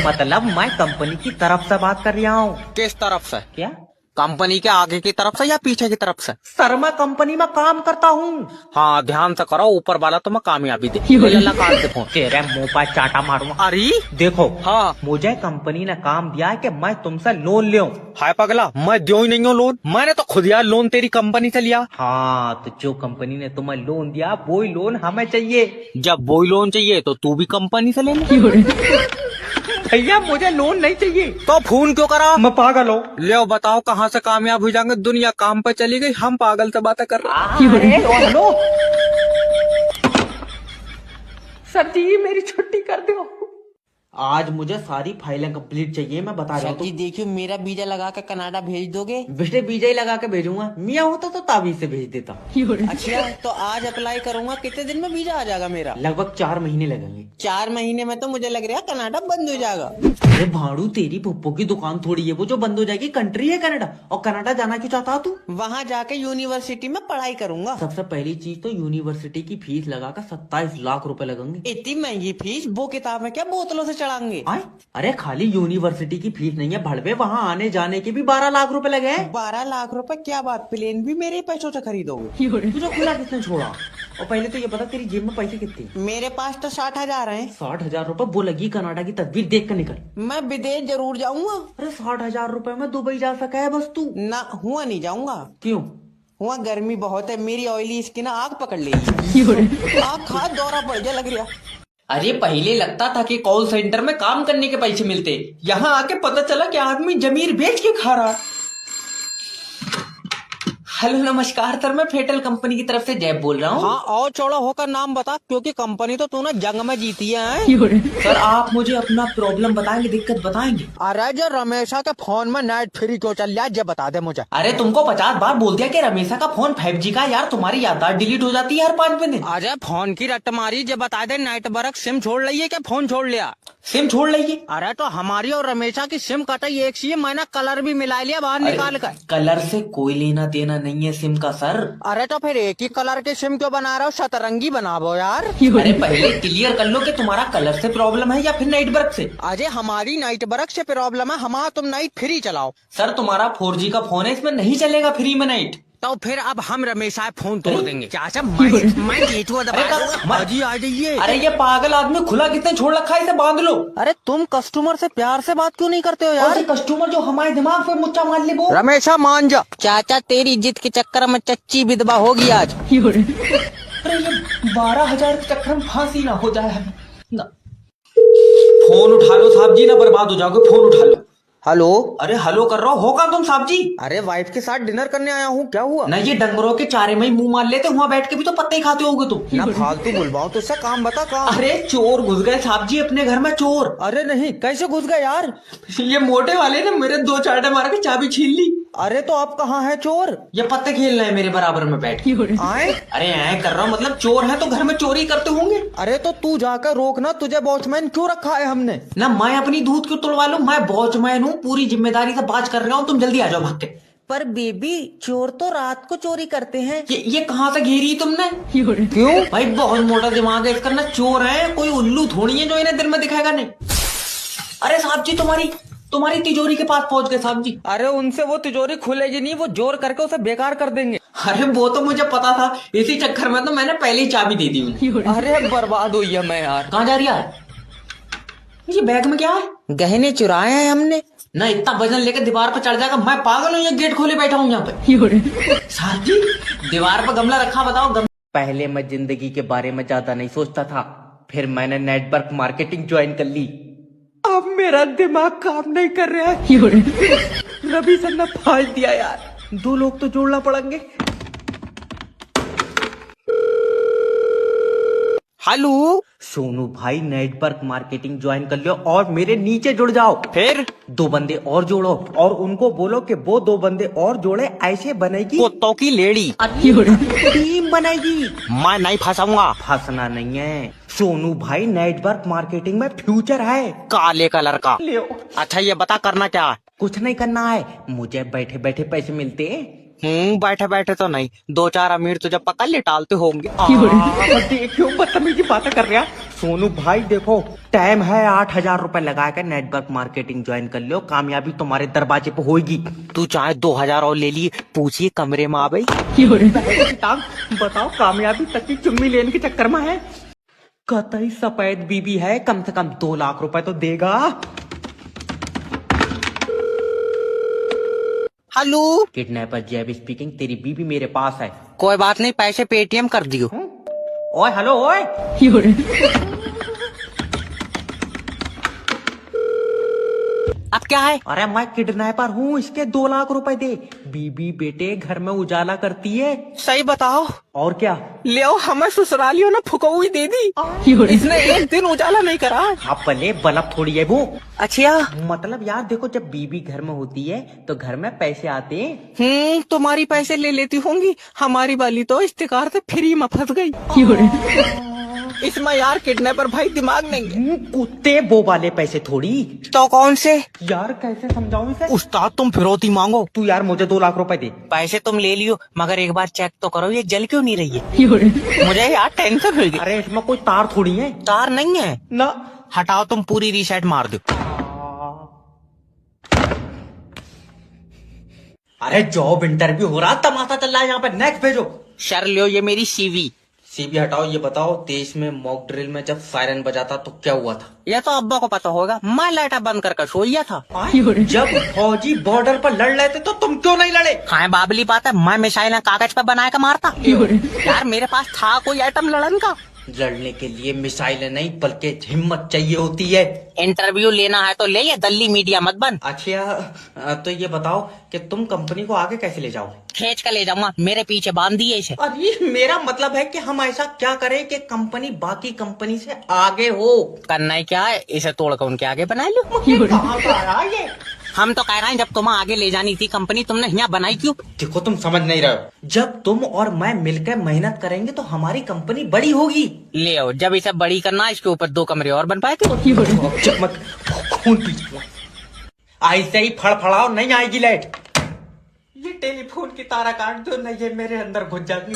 मतलब मैं कंपनी की तरफ से बात कर रहा हूँ। किस तरफ से? क्या? कंपनी के आगे की तरफ से या पीछे की तरफ से? सर, मैं कंपनी में काम करता हूँ। हाँ, ध्यान से करो, ऊपर वाला तुम्हें कामयाबी दे। अल्लाह काट दे फोन। तेरे मुंह पर चाटा मारूंगा। अरे देखो, हाँ, मुझे कंपनी ने काम दिया है कि मैं तुमसे लोन लूं। हाय पगला, मैं दो ही नहीं हूँ लोन, मैंने तो खुद यार लोन तेरी कंपनी से लिया। हाँ, तो जो कंपनी ने तुम्हें लोन दिया वो ही लोन हमें चाहिए। जब वो लोन चाहिए तो तू भी कंपनी से ले ले। भैया, मुझे लोन नहीं चाहिए। तो फोन क्यों करा? मैं पागल हूँ। ले बताओ, कहाँ से कामयाब हो जाएंगे? दुनिया काम पे चली गई, हम पागल से बातें कर रहे हैं। हेलो सर जी, मेरी छुट्टी कर दो। आज मुझे सारी फाइलें कंप्लीट चाहिए, मैं बता रहा हूँ। देखियो, मेरा वीजा लगा कर कनाडा भेज दोगे? बेटे, वीजा ही लगा के भेजूंगा। मियाँ होता तो ताबीज से भेज देता। अच्छा, तो आज अप्लाई करूंगा, कितने दिन में वीजा आ जाएगा मेरा? लगभग 4 महीने लगेंगे। 4 महीने में तो मुझे लग रहा है कनाडा बंद हो जाएगा। अरे भाड़ू, तेरी पुप्पो की दुकान थोड़ी है वो जो बंद हो जाएगी। कंट्री है कनाडा, और कनाडा जाना क्यों चाहता तू? वहाँ जाके यूनिवर्सिटी में पढ़ाई करूंगा। सबसे पहली चीज तो यूनिवर्सिटी की फीस लगाकर 27 लाख रुपए लगेंगे। इतनी महंगी फीस, वो किताबें क्या बोतलों से चढ़ाएंगे? अरे खाली यूनिवर्सिटी की फीस नहीं है भड़वे, वहाँ आने जाने के भी 12 लाख रुपए लगे हैं। 12 लाख रुपए? क्या बात, प्लेन भी मेरे पैसों से खरीदोगे? तुझे खुला किसने छोड़ा? और पहले तो ये बता, तेरी जेब में पैसे कितने? मेरे पास तो 60,000 हैं। 60,000 रुपए? वो लगी कनाडा की तस्वीर देख कर निकल। मैं विदेश जरूर जाऊंगा। अरे 60,000 रुपए में दुबई जा सका है बस तू? ना, हुआ नहीं जाऊंगा। क्यों? हुआ गर्मी बहुत है, मेरी ऑयली स्किन आग पकड़ लेगी। आग खा दौरा पड़ जा लग रहा। अरे पहले लगता था कि कॉल सेंटर में काम करने के पैसे मिलते, यहाँ आके पता चला कि आदमी जमीर बेच के खा रहा। हेलो नमस्कार सर, मैं फेडरल कंपनी की तरफ से जय बोल रहा हूँ। हाँ, और चौड़ा होकर नाम बता, क्योंकि कंपनी तो तूने जंग में जीती है। सर आप मुझे अपना प्रॉब्लम बताएंगे, दिक्कत बताएंगे? अरे जो रमेशा के फोन में नेट फ्री क्यों चल रहा है, ये बता दे मुझे। अरे तुमको 50 बार बोल दिया कि रमेशा का फोन 5G का। यार तुम्हारी याददाश्त डिलीट हो जाती है हर 5 दिन। अरे फोन की रट मारी, जे बता दे, नेट वर्क सिम छोड़ लिया क्या फोन छोड़ लिया? सिम छोड़ लीजिए। अरे तो हमारी और रमेशा की सिम कटाई एक सी है, मैंने कलर भी मिला लिया बाहर निकाल कर। कलर से कोई लेना देना नहीं है सिम का सर। अरे तो फिर एक ही कलर के सिम क्यों बना रहे हो, शतरंगी बनाओ यार। अरे पहले क्लियर कर लो कि तुम्हारा कलर से प्रॉब्लम है या फिर नेटवर्क से। अजय हमारी नाइट वर्क से प्रॉब्लम है, हमारा तुम नाइट फ्री चलाओ। सर तुम्हारा 4G का फोन है, इसमें नहीं चलेगा फ्री में नाइट। तो फिर अब हम रमेश आए फोन तोड़ देंगे। चाचा मैं गेटवा दबा दूंगा। अजी आ जाइए। अरे ये पागल आदमी खुला कितने छोड़ रखा है, इसे बांध लो। अरे तुम कस्टमर से प्यार से बात क्यों नहीं करते हो यार? कस्टमर जो हमारे दिमाग पे मुच्चा मार ले वो। रमेशा मान जा। चाचा तेरी इज्जत के चक्कर में चच्ची विधवा होगी आज। अरे ये 12,000 के चक्कर में फांसी ना हो जाए हमें ना। फोन उठा लो साहब जी, ना बर्बाद हो जाओगे, फोन उठा लो। हेलो। अरे हेलो कर रहा हो कहाँ तुम साहब जी? अरे वाइफ के साथ डिनर करने आया हूँ, क्या हुआ? ना ये डंगरों के चारे में ही मुंह मार लेते, वहाँ बैठ के भी तो पत्ते ही खाते होगे तुम। ना फालतू बुलवाओ तो इससे काम बता कहाँ? अरे चोर घुस गए साहब जी अपने घर में, चोर। अरे नहीं, कैसे घुस गए यार? ये मोटे वाले ने मेरे 2 चाटे मार के चाबी छीन ली। अरे तो आप कहाँ है चोर? ये पत्ते खेल रहे हैं मेरे बराबर में बैठ के। आए? अरे ऐ कर रहा हूँ, मतलब चोर है तो घर में चोरी करते होंगे। अरे तो तू जाकर रोकना, तुझे वॉचमैन क्यों रखा है हमने? ना मैं अपनी दूध क्यों तोड़वा लूं, मैं वॉचमैन हूँ, पूरी जिम्मेदारी से बात कर रहा हूँ, तुम जल्दी आ जाओ भाग के। पर बेबी चोर तो रात को चोरी करते हैं। ये कहाँ से घेरी तुमने? क्यों? भाई बहुत मोटा दिमाग है इसका, ना चोर है कोई उल्लू थोड़ी है जो इन्हें दिन में दिखाएगा नहीं। अरे साहब जी तुम्हारी तिजोरी के पास पहुंच गए साहब जी। अरे उनसे वो तिजोरी खुलेगी नहीं, वो जोर करके उसे बेकार कर देंगे। अरे वो तो मुझे पता था, इसी चक्कर में तो मैंने पहले ही चाबी दे दी उन्हें। अरे बर्बाद हुई है मैं यार। कहाँ जा रही है ये बैग में क्या है? गहने चुराए हैं हमने। ना इतना वजन लेकर दीवार पर चढ़ जाएगा, मैं पागल हूँ, ये गेट खोले बैठा हूँ यहाँ पे। साहब जी दीवार पर गमला रखा, बताओ पहले मैं जिंदगी के बारे में ज्यादा नहीं सोचता था, फिर मैंने नेटवर्क मार्केटिंग ज्वाइन कर ली। अब मेरा दिमाग काम नहीं कर रहा है। रवि सर ने फाड़ दिया यार, 2 लोग तो जोड़ना पड़ेंगे। हेलो सोनू भाई नेटवर्क मार्केटिंग ज्वाइन कर लो और मेरे नीचे जुड़ जाओ। फिर 2 बंदे और जोड़ो और उनको बोलो कि वो 2 बंदे और जोड़े, ऐसे बनेगी कुत्तों की लेडी। टीम बनेगी। मैं नहीं फंसाऊंगा। फंसना नहीं है सोनू भाई, नेटवर्क मार्केटिंग में फ्यूचर है। काले कलर का। ले अच्छा ये बता करना क्या है? कुछ नहीं करना है, मुझे बैठे बैठे पैसे मिलते हैं। बैठे बैठे तो नहीं, 2-4 अमीर तुझे पकड़ ले टालते होंगे। देखो बदतमीजी बातें कर रहा। सोनू भाई देखो टाइम है, 8,000 रुपए लगा कर नेटवर्क मार्केटिंग ज्वाइन कर लो, कामयाबी तुम्हारे दरवाजे पे होगी। तू चाहे 2,000 और ले लिए, पूछिए कमरे में आ गई। बताओ कामयाबी तक की चुम्मी लेने के चक्कर में है। कतई सफेद बीबी है, कम से कम 2 लाख रुपए तो देगा। हेलो किडनैपर जैब स्पीकिंग, तेरी बीबी मेरे पास है। कोई बात नहीं, पैसे पेटीएम कर दियो। ओए हेलो ओए। अब क्या है? अरे मैं किडनैपर हूँ, इसके 2 लाख रुपए दे। बीबी बेटे घर में उजाला करती है। सही बताओ। और क्या? ले हमें ससुरालियों ने फुकौई दे दी। इसने एक दिन उजाला नहीं करा। आप पले बल्ब थोड़ी है वो। अच्छा मतलब यार देखो, जब बीबी घर में होती है तो घर में पैसे आते हैं। तुम्हारी पैसे ले लेती होंगी, हमारी वाली तो इस्तेकार से फ्री में फंस गई। इसमें यार किडनैपर भाई दिमाग नहीं है। कुत्ते वो वाले पैसे थोड़ी। तो कौन से? यार कैसे समझाऊं इसे? उस्ताद तुम फिरौती मांगो। तू यार मुझे 2 लाख रुपए दे। पैसे तुम ले लियो, मगर एक बार चेक तो करो ये जल क्यों नहीं रही है। मुझे यार टेंशन हो गई। अरे इसमें कोई तार थोड़ी है। तार नहीं है ना। हटाओ, तुम पूरी रीसेट मार दो। अरे जॉब इंटरव्यू हो रहा, तमाशा चल रहा है यहाँ पे। नेक्स्ट भेजो। सर लियो ये मेरी सीवी। सीबी हटाओ। ये बताओ, देश में मॉक ड्रिल में जब सायरन बजाता तो क्या हुआ था? यह तो अब्बा को पता होगा, मैं लाइटा बंद करके सोया था। जब फौजी बॉर्डर पर लड़ रहे थे तो तुम क्यों नहीं लड़े? हाँ बाबली बात है, मैं मिसाइल कागज पे बना के मारता। यार मेरे पास था कोई आइटम लड़न का। लड़ने के लिए मिसाइल नहीं बल्कि हिम्मत चाहिए होती है। इंटरव्यू लेना है तो ले, ये दल्ली मीडिया मत बन। अच्छा तो ये बताओ कि तुम कंपनी को आगे कैसे ले जाओगे? खींच कर ले जाऊंगा, मेरे पीछे बांध दिए इसे। अरे मेरा मतलब है कि हम ऐसा क्या करें कि कंपनी बाकी कंपनी से आगे हो। करना ही क्या है, इसे तोड़कर उनके आगे बना लो। कहाँ का आया ये? हम तो कह रहे हैं जब तुम्हें आगे ले जानी थी कंपनी, तुमने यहाँ बनाई क्यों? देखो तुम समझ नहीं रहे हो। जब तुम और मैं मिलकर मेहनत करेंगे तो हमारी कंपनी बड़ी होगी। ले आओ, जब इसे बड़ी करना इसके ऊपर 2 कमरे और बन पाए थे। खून पी ऐसे ही फड़फड़ाओ, नहीं आएगी लाइट। ये टेलीफोन की तारा काट दो ना, ये मेरे अंदर घुस जाएगी।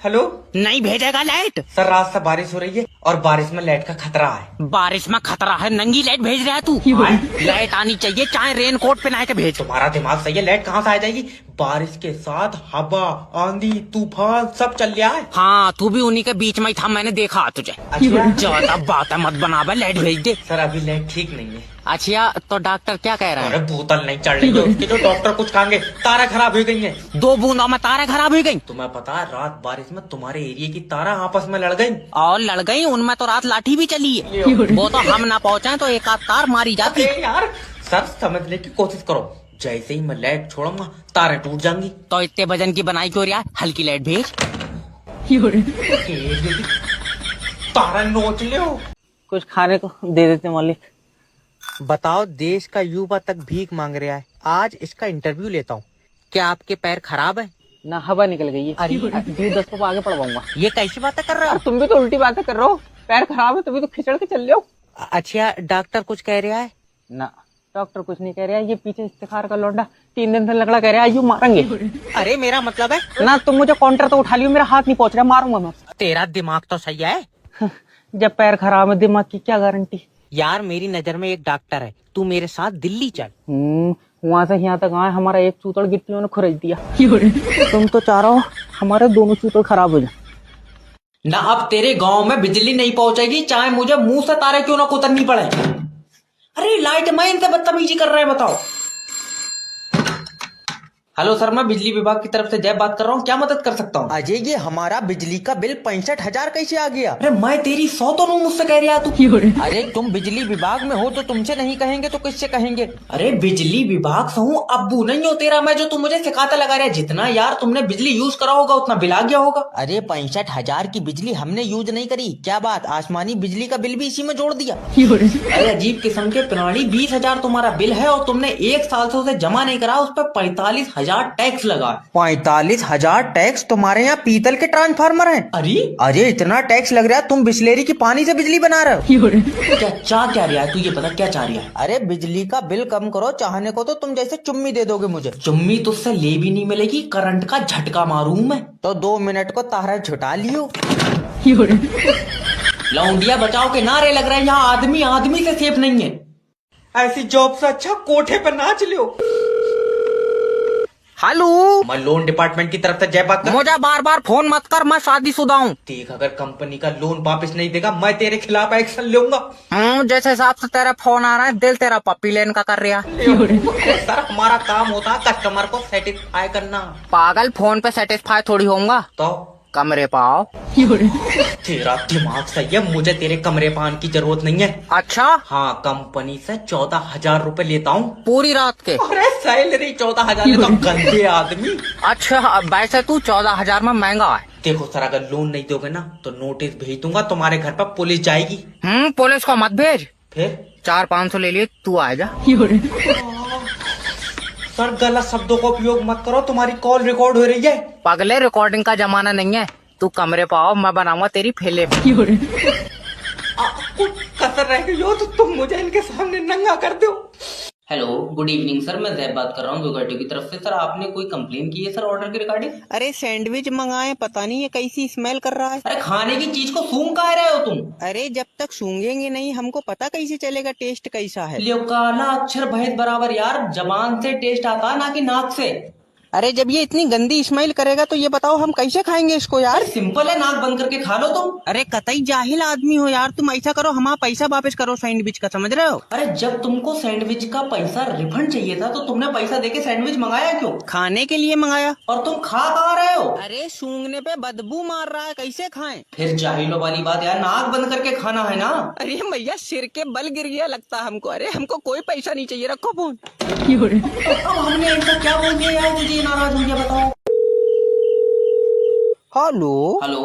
हेलो नहीं भेजेगा लाइट? सर, रात से बारिश हो रही है और बारिश में लाइट का खतरा है। बारिश में खतरा है, नंगी लाइट भेज रहा है तू? लाइट आनी चाहिए, चाहे रेन कोट पहना के भेज। तुम्हारा दिमाग सही है, लाइट कहाँ से आ जाएगी? बारिश के साथ हवा, आंधी, तूफान सब चल रहा है। हाँ, तू भी उन्हीं के बीच में ही था, मैंने देखा तुझे। अच्छा। ज्यादा बात मत बनावा, लाइट भेज दे। सर अभी लाइट ठीक नहीं है। अच्छा, तो डॉक्टर क्या कह रहा अरे है? बोतल नहीं चढ़ रही है उसकी, तो डॉक्टर कुछ कहेंगे। तारा खराब हो गई है। 2 बूंदों में तारे खराब हो गई। तुम्हें पता है, रात बारिश में तुम्हारे एरिया की तारा आपस में लड़ गई और लड़ गई, उनमें तो रात लाठी भी चली है। वो तो हम ना पहुँचे तो एक आध तार मारी जाती। अरे यार सर, समझने की कोशिश करो। जैसे ही मैं लाइट छोड़ूंगा तारे टूट जाएंगी। तो इतने वजन की बनाई क्यों रहा है? हल्की लाइट भेज। तारा नोच लो। कुछ खाने को दे देते मालिक। बताओ, देश का युवा तक भीख मांग रहा है, आज इसका इंटरव्यू लेता हूँ। क्या आपके पैर खराब है? ना हवा निकल गई है। अरे 10 को आगे पढ़वाऊंगा। ये कैसी बातें कर रहे हो? तुम भी तो उल्टी बातें कर रहे हो। पैर खराब है तभी तो खिचड़ के चल रहे हो। अच्छा, डॉक्टर कुछ कह रहा है? ना, डॉक्टर कुछ नहीं कह रहा है। ये पीछे इफ्तिखार का लौंडा 3 दिन से लगड़ा कह रहा है, आयु मारेंगे। अरे मेरा मतलब है, ना तुम मुझे काउंटर तो उठा लियो, मेरा हाथ नहीं पहुंच रहा, मारूंगा मैं। तेरा दिमाग तो सही है जब पैर खराब है, दिमाग की क्या गारंटी? यार। मेरी नजर में एक डॉक्टर है, तू मेरे साथ दिल्ली चल। वहाँ से यहाँ तक आए, हमारा एक चूतड़ गिट्टियों ने खुरच दिया। तुम तो चाह रहे हो हमारे दोनों चूतड़ खराब हो जाए। ना अब तेरे गांव में बिजली नहीं पहुंचेगी, चाहे मुझे मुंह से तारे क्यों ना कुतरनी पड़े। अरे लाइट मैं इनसे बदतमीजी कर रहे हैं, बताओ। हेलो सर, मैं बिजली विभाग की तरफ से जय बात कर रहा हूँ, क्या मदद कर सकता हूँ? अजय, ये हमारा बिजली का बिल 65,000 कैसे आ गया? अरे मैं तेरी 100 तो नहीं मुझसे कह रहा तू। अरे तुम बिजली विभाग में हो तो तुमसे नहीं कहेंगे तो किससे कहेंगे? अरे बिजली विभाग से हूँ, अब्बू नहीं हो तेरा मैं, जो तू मुझे सिखाता लगा रहा है। जितना यार तुमने बिजली यूज करा होगा उतना बिल आ गया होगा। अरे 65,000 की बिजली हमने यूज नहीं करी, क्या बात, आसमानी बिजली का बिल भी इसी में जोड़ दिया। अरे अजीब किस्म के प्राणी, 20,000 तुम्हारा बिल है और तुमने 1 साल से उसे जमा नहीं करा, उस पर 45,000 टैक्स लगा। 45,000 टैक्स? तुम्हारे यहाँ पीतल के ट्रांसफार्मर हैं। अरे इतना टैक्स लग रहा है, तुम बिस्लेरी की पानी से बिजली बना रहे हो। क्या चाह क्या रहा है तू, ये बता क्या चाह रहा है? अरे बिजली का बिल कम करो, चाहने को तो तुम जैसे चुम्मी दे दोगे मुझे। चुम्मी तुझसे ले भी नहीं मिलेगी, करंट का झटका मारूं मैं। तो 2 मिनट को तारा छुटा लियो। लौंडिया बचाओ के नारे लग रहे हैं, यहाँ आदमी आदमी से सेफ नहीं है। ऐसी जॉब से अच्छा कोठे पर नाच लो। हेलो, मैं लोन डिपार्टमेंट की तरफ से जय बात कर। मुझे बार बार फोन मत कर, मैं शादीशुदा हूँ। देख, अगर कंपनी का लोन वापस नहीं देगा मैं तेरे खिलाफ एक्शन लूंगा। जैसे हिसाब से तेरा फोन आ रहा है, दिल तेरा पप्पी लेन का कर रहा है। सर हमारा काम होता है कस्टमर को सेटिस्फाई करना। पागल, फोन पे सेटिस्फाई थोड़ी होऊंगा। तो कमरे पाओ। तेरा दिमाग सही है, मुझे तेरे कमरे पान की जरूरत नहीं है। अच्छा, हाँ, कंपनी से 14,000 रूपए लेता हूँ पूरी रात के? अरे सैलरी 14,000 लेता हूँ, गंदे आदमी। अच्छा, वैसे तू 14,000 में महंगा है। देखो सर, अगर लोन नहीं दोगे ना तो नोटिस भेज दूंगा, तुम्हारे घर पर पुलिस जाएगी। पुलिस को मत भेज। फिर 400-500 ले लिए, तू आ जा। सर गलत शब्दों का उपयोग मत करो, तुम्हारी कॉल रिकॉर्ड हो रही है। पगले, रिकॉर्डिंग का जमाना नहीं है, तू कमरे पाओ, मैं बनाऊंगा तेरी फिल्म। कुछ कसर रह गई हो तो तुम मुझे इनके सामने नंगा कर दो। हेलो, गुड इवनिंग सर, मैं जैब बात कर रहा हूँ दुगाटी की तरफ से। सर आपने कोई कंप्लेन की है सर ऑर्डर के रिगार्डिंग? अरे सैंडविच मंगाए, पता नहीं ये कैसी स्मेल कर रहा है। अरे खाने की चीज को सूंघ कह रहे हो तुम? अरे जब तक सूंघेंगे नहीं हमको पता कैसे चलेगा टेस्ट कैसा है। लियो काला अक्षर भेद बराबर यार, जबान से टेस्ट आता है ना कि नाक से। अरे जब ये इतनी गंदी स्मेल करेगा तो ये बताओ हम कैसे खाएंगे इसको यार। अरे सिंपल है, नाक बंद करके खा लो तुम। अरे कतई जाहिल आदमी हो यार, तुम ऐसा करो, हमारा पैसा वापस करो सैंडविच का, समझ रहे हो? अरे जब तुमको सैंडविच का पैसा रिफंड चाहिए था तो तुमने पैसा देके सैंडविच मंगाया क्यों? खाने के लिए मंगाया। और तुम खा कहाँ रहे हो? अरे सूंघने पे बदबू मार रहा है, कैसे खाएं? फिर जाहिलों वाली बात यार, नाक बंद करके खाना है ना। अरे भैया, सिर के बल गिर गया लगता है हमको। अरे हमको कोई पैसा नहीं चाहिए, रखो फोन। अब हमने ऐसा क्या बोल दिया यार, मुझे नाराज हो गया, बताओ। हेलो। हेलो,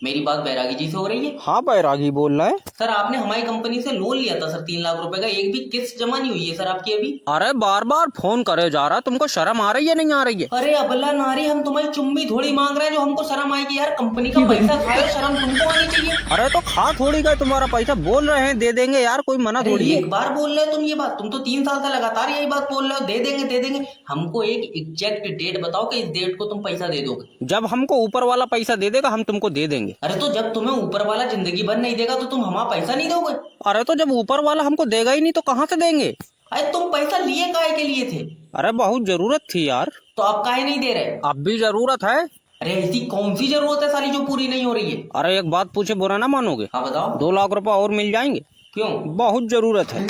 मेरी बात बैरागी जी से हो रही है? हाँ बैरागी बोल रहा है। सर आपने हमारी कंपनी से लोन लिया था सर 3 लाख रुपए का, एक भी किस्त जमा नहीं हुई है सर आपकी अभी। अरे बार बार फोन करे जा रहा, तुमको शर्म आ रही है नहीं आ रही है? अरे अबला नारी, हम तुम्हारी चुम्मी थोड़ी मांग रहे हैं जो हमको शर्म आएगी यार। कंपनी का पैसा खाए, शर्म तुमको आनी चाहिए। अरे तो खा थोड़ी गए तुम्हारा पैसा, बोल रहे हैं दे देंगे यार, कोई मना थोड़ी है। एक बार बोल रहे हो तुम ये बात, तुम तो 3 साल से लगातार यही बात बोल रहे हो, दे देंगे दे देंगे। हमको एक एग्जैक्ट डेट बताओ कि इस डेट को तुम पैसा दे दोगे। जब हमको ऊपर वाला पैसा दे देगा हम तुमको दे देंगे। अरे तो जब तुम्हें ऊपर वाला जिंदगी भर नहीं देगा तो तुम हमारा पैसा नहीं दोगे? अरे तो जब ऊपर वाला हमको देगा ही नहीं तो कहाँ से देंगे? अरे तुम पैसा लिए काहे के लिए थे? अरे बहुत जरूरत थी यार। तो आप काहे नहीं दे रहे? अब भी जरूरत है। अरे ऐसी कौन सी जरूरत है साली जो पूरी नहीं हो रही है? अरे एक बात पूछे बुरा ना मानोगे? हाँ बताओ। 2 लाख रुपए और मिल जाएंगे। क्यों? बहुत जरूरत है।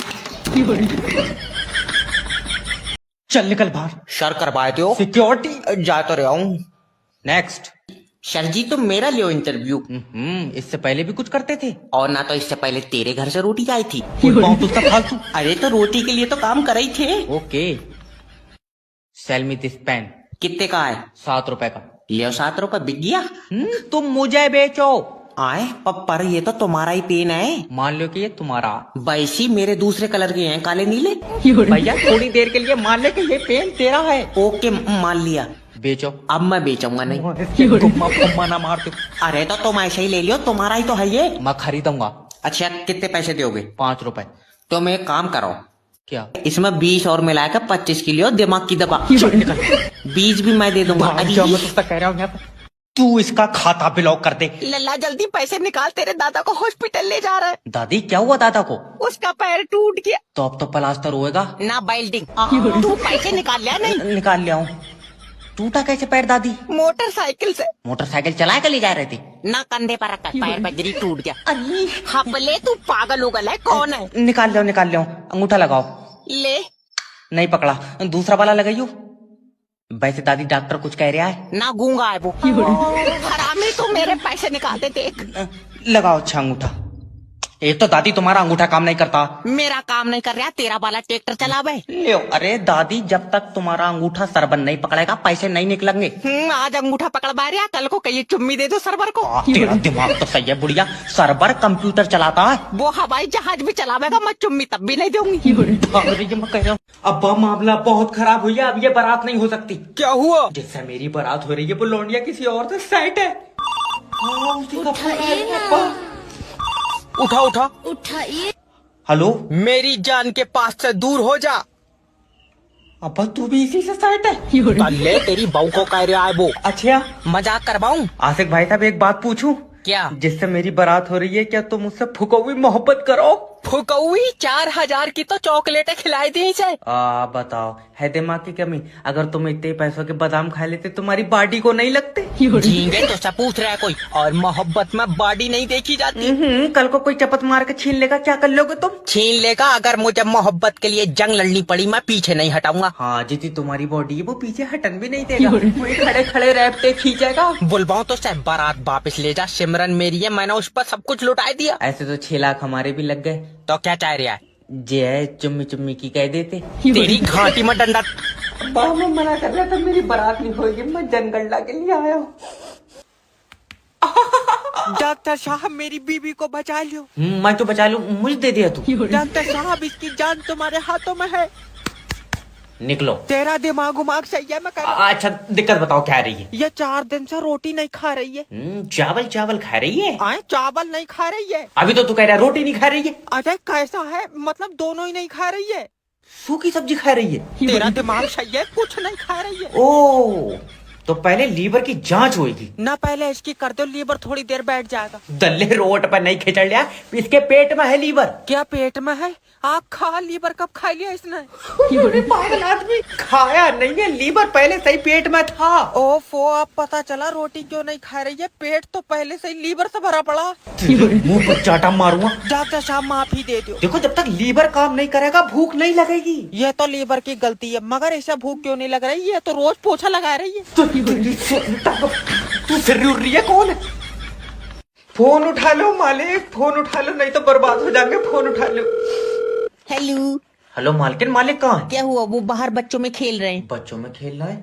चल निकल बाहर। सर करवाए दो। सिक्योरिटी जा तो रहा हूँ। नेक्स्ट। सर जी तुम मेरा लियो इंटरव्यू। इससे पहले भी कुछ करते थे? और ना तो इससे पहले तेरे घर से रोटी आई थी। बहुत उसका फालतू। अरे तो रोटी के लिए तो काम कर ही थे। Okay sell me this pen. कितने का है? 7 रुपए का। लियो 7 रुपए बिक गया। तुम मुझे बेचो। आए पर ये तो तुम्हारा ही पेन है। मान लो कि ये तुम्हारा। वैसी मेरे दूसरे कलर के हैं, काले नीले। भैया थोड़ी देर के लिए मान ले कि ये पेन तेरा है। ओके मान लिया। बेचो। अब मैं बेचूंगा नहीं। तुम ना मार दो। अरे तो तुम ऐसे ही ले लियो, तुम्हारा ही तो है ये। मैं खरीदूंगा। अच्छा कितने पैसे दोगे? 5 रुपए। तुम एक काम करो, क्या? इसमें 20 और मिलाकर 25 की लियो, दिमाग की दबा। बीज भी मैं दे दूंगा। जो मैं तुझसे कह रहा हूँ तू इसका खाता ब्लॉक कर दे। लल्ला जल्दी पैसे निकाल, तेरे दादा को हॉस्पिटल ले जा रहा है। दादी क्या हुआ दादा को? उसका पैर टूट गया। तो अब तो प्लास्टर होएगा ना बेल्डिंग। तू पैसे निकाल लिया नहीं? निकाल लिया हूँ। टूटा कैसे पैर दादी? मोटरसाइकिल से। मोटरसाइकिल चला कर ले जा रहे थे? ना कंधे पर रखा, पैर बजरी टूट गया। अरे हपले तू पागल उगल है, कौन है? निकाल लिया अंगूठा लगाओ। ले। नहीं पकड़ा, दूसरा वाला लगाइयो। वैसे दादी डॉक्टर कुछ कह रहा है? ना गूंगा है वो। हरामी तू मेरे पैसे निकाल दे देख। लगाओ अच्छा अंगूठा। एक तो दादी तुम्हारा अंगूठा काम नहीं करता। मेरा काम नहीं कर रहा, तेरा वाला ट्रैक्टर चला बे। ले अरे दादी जब तक तुम्हारा अंगूठा सरबन नहीं पकड़ेगा पैसे नहीं निकलेंगे। आज अंगूठा पकड़वा रहा, कल को कहिए चुम्मी दे दो सरबर को। तेरा दिमाग तो सही है बुढ़िया, सरबर कंप्यूटर चलाता है। वो हवाई जहाज भी चलावेगा, मैं चुम्मी तब भी नहीं दूंगी। मैं कह रहा हूँ अब्बा मामला बहुत खराब हुई है, अब ये बारात नहीं हो सकती। क्या हुआ? जिससे मेरी बारात हो रही है वो लौंडिया किसी और से सेट है। उठा उठाइए। हेलो मेरी जान के पास से दूर हो जा। अब्बा तू भी इसी से सेट है? ले तेरी बहू को कह रहा है वो। अच्छा मजाक करवाऊं? आसिक भाई साहब एक बात पूछूं? क्या? जिससे मेरी बारात हो रही है क्या तुम मुझसे फुकौई मोहब्बत करो? फुकौई 4000 की तो चॉकलेटें खिलाई दी इसे। बताओ है दिमाग की कमी? अगर तुम इतने पैसों के बादाम खा लेते तुम्हारी बॉडी को नहीं लगते? झींगे तो सब पूछ रहा है कोई, और मोहब्बत में बॉडी नहीं देखी जाती। कल को कोई चपत मार के छीन लेगा, क्या कर लोगे तुम? छीन लेगा, अगर मुझे मोहब्बत के लिए जंग लड़नी पड़ी मैं पीछे नहीं हटाऊंगा। हाँ जितनी तुम्हारी बॉडी है वो पीछे हटन भी नहीं देगा, वही खड़े खड़े रैपटे खींचेगा। बुलवाऊं तो सब बारात वापस ले जा, सिमरन मेरी है, मैंने उस पर सब कुछ लुटा दिया। ऐसे तो 6 लाख हमारे भी लग गए। तो क्या चाह रहा है? जे है चुम्मी चुम्मी की कह देते। तेरी घाटी में डंडा। मैं मना कर रहा था, मेरी बारात नहीं होगी, मैं जनगणना के लिए आया हूँ। डॉक्टर साहब मेरी बीबी को बचा लियो। मैं तो बचा लूं, मुझे दे दिया तू। डॉक्टर साहब इसकी जान तुम्हारे हाथों में है। निकलो। तेरा दिमाग उमाग सही है, मैं कह रहा हूं। अच्छा दिक्कत बताओ क्या रही है? ये 4 दिन से रोटी नहीं खा रही है। चावल खा रही है? चावल नहीं खा रही है। अभी तो तू कह रहा रोटी नहीं खा रही है। अरे कैसा है, मतलब दोनों ही नहीं खा रही है। सूखी सब्जी खा रही है? तेरा दिमाग सही है, कुछ नहीं खा रही है। ओ तो पहले लीवर की जांच होगी ना, पहले इसकी कर दो, लीवर थोड़ी देर बैठ जाएगा। दल्ले रोड पर नहीं खिंचड़ लिया, इसके पेट में है लीवर। क्या पेट में है? आप खा, लीवर कब खा लिया इसने? पागल आदमी, खाया नहीं है, लीवर पहले से ही पेट में था। ओफो, अब पता चला रोटी क्यों नहीं खा रही है, पेट तो पहले से ही लीवर से भरा पड़ा। मुंह पर चाटा मारूंगा। डॉक्टर साहब माफी दे दो। देखो जब तक लीवर काम नहीं करेगा भूख नहीं लगेगी। ये तो लीवर की गलती है, मगर इसे भूख क्यों नहीं लग रही? ये तो रोज पोछा लगा रही है। तू फिर रही है? कौन है? फोन उठा लो मालिक, फोन उठा लो, नहीं तो बर्बाद हो जाएंगे। फोन उठा लो। हेलो। हेलो मालकिन, मालिक कहाँ है? क्या हुआ? वो बाहर बच्चों में खेल रहे हैं। बच्चों में खेल रहा है?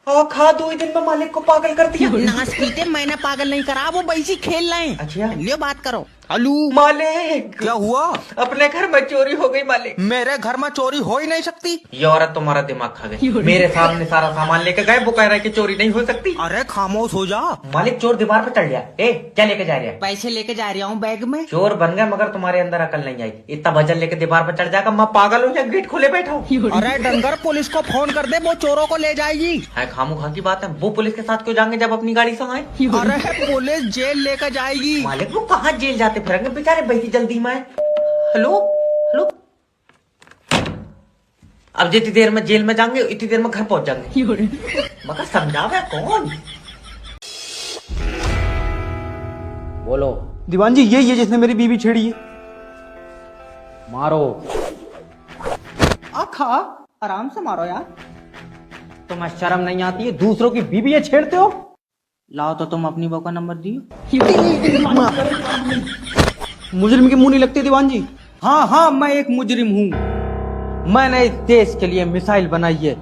और खा 2 ही दिन में मालिक को पागल कर दिया। नाश पीते मैंने पागल नहीं करा, वो वैसी खेल रहे हैं। अच्छा लियो बात करो। हेलो मालिक, क्या हुआ? अपने घर में चोरी हो गई मालिक। मेरे घर में चोरी हो ही नहीं सकती। ये औरत तुम्हारा दिमाग खा गई। मेरे सामने सारा सामान लेके गए, वो कह रहा है कि चोरी नहीं हो सकती। अरे खामोश हो जा। मालिक चोर दीवार पे चढ़ गया। ए क्या लेके जा रहे हैं? पैसे लेके जा रहा हूँ बैग में। चोर बन गए मगर तुम्हारे अंदर अकल नहीं आई। इतना वजन लेके दीवार पे चढ़ जाएगा, मैं पागल हूँ या गेट खोले बैठा हूँ? अरे डंगर, पुलिस को फोन कर दे, वो चोरों को ले जाएगी। है खामो खा की बात है। वो पुलिस के साथ क्यों जाएंगे जब अपनी गाड़ी से आए? अरे पुलिस जेल लेकर जाएगी। मालिक वो कहाँ जेल जाते फिरेंगे बेचारे, बैठी जल्दी में। हेलो हेलो, अब जितनी देर में जेल में जाएंगे इतनी देर में घर पहुंच जाएंगे। मगर समझावे कौन? बोलो। दीवान जी यही है जिसने मेरी बीवी छेड़ी है। मारो। आखा आराम से मारो यार। तुम्हें शर्म नहीं आती है? दूसरों की बीवी छेड़ते हो। लाओ तो तुम अपनी बहू का नंबर दियो। मुजरिम के मुंह नहीं लगते दीवान जी। हाँ हाँ, मैं एक मुजरिम हूँ। मैंने इस देश के लिए मिसाइल बनाई है।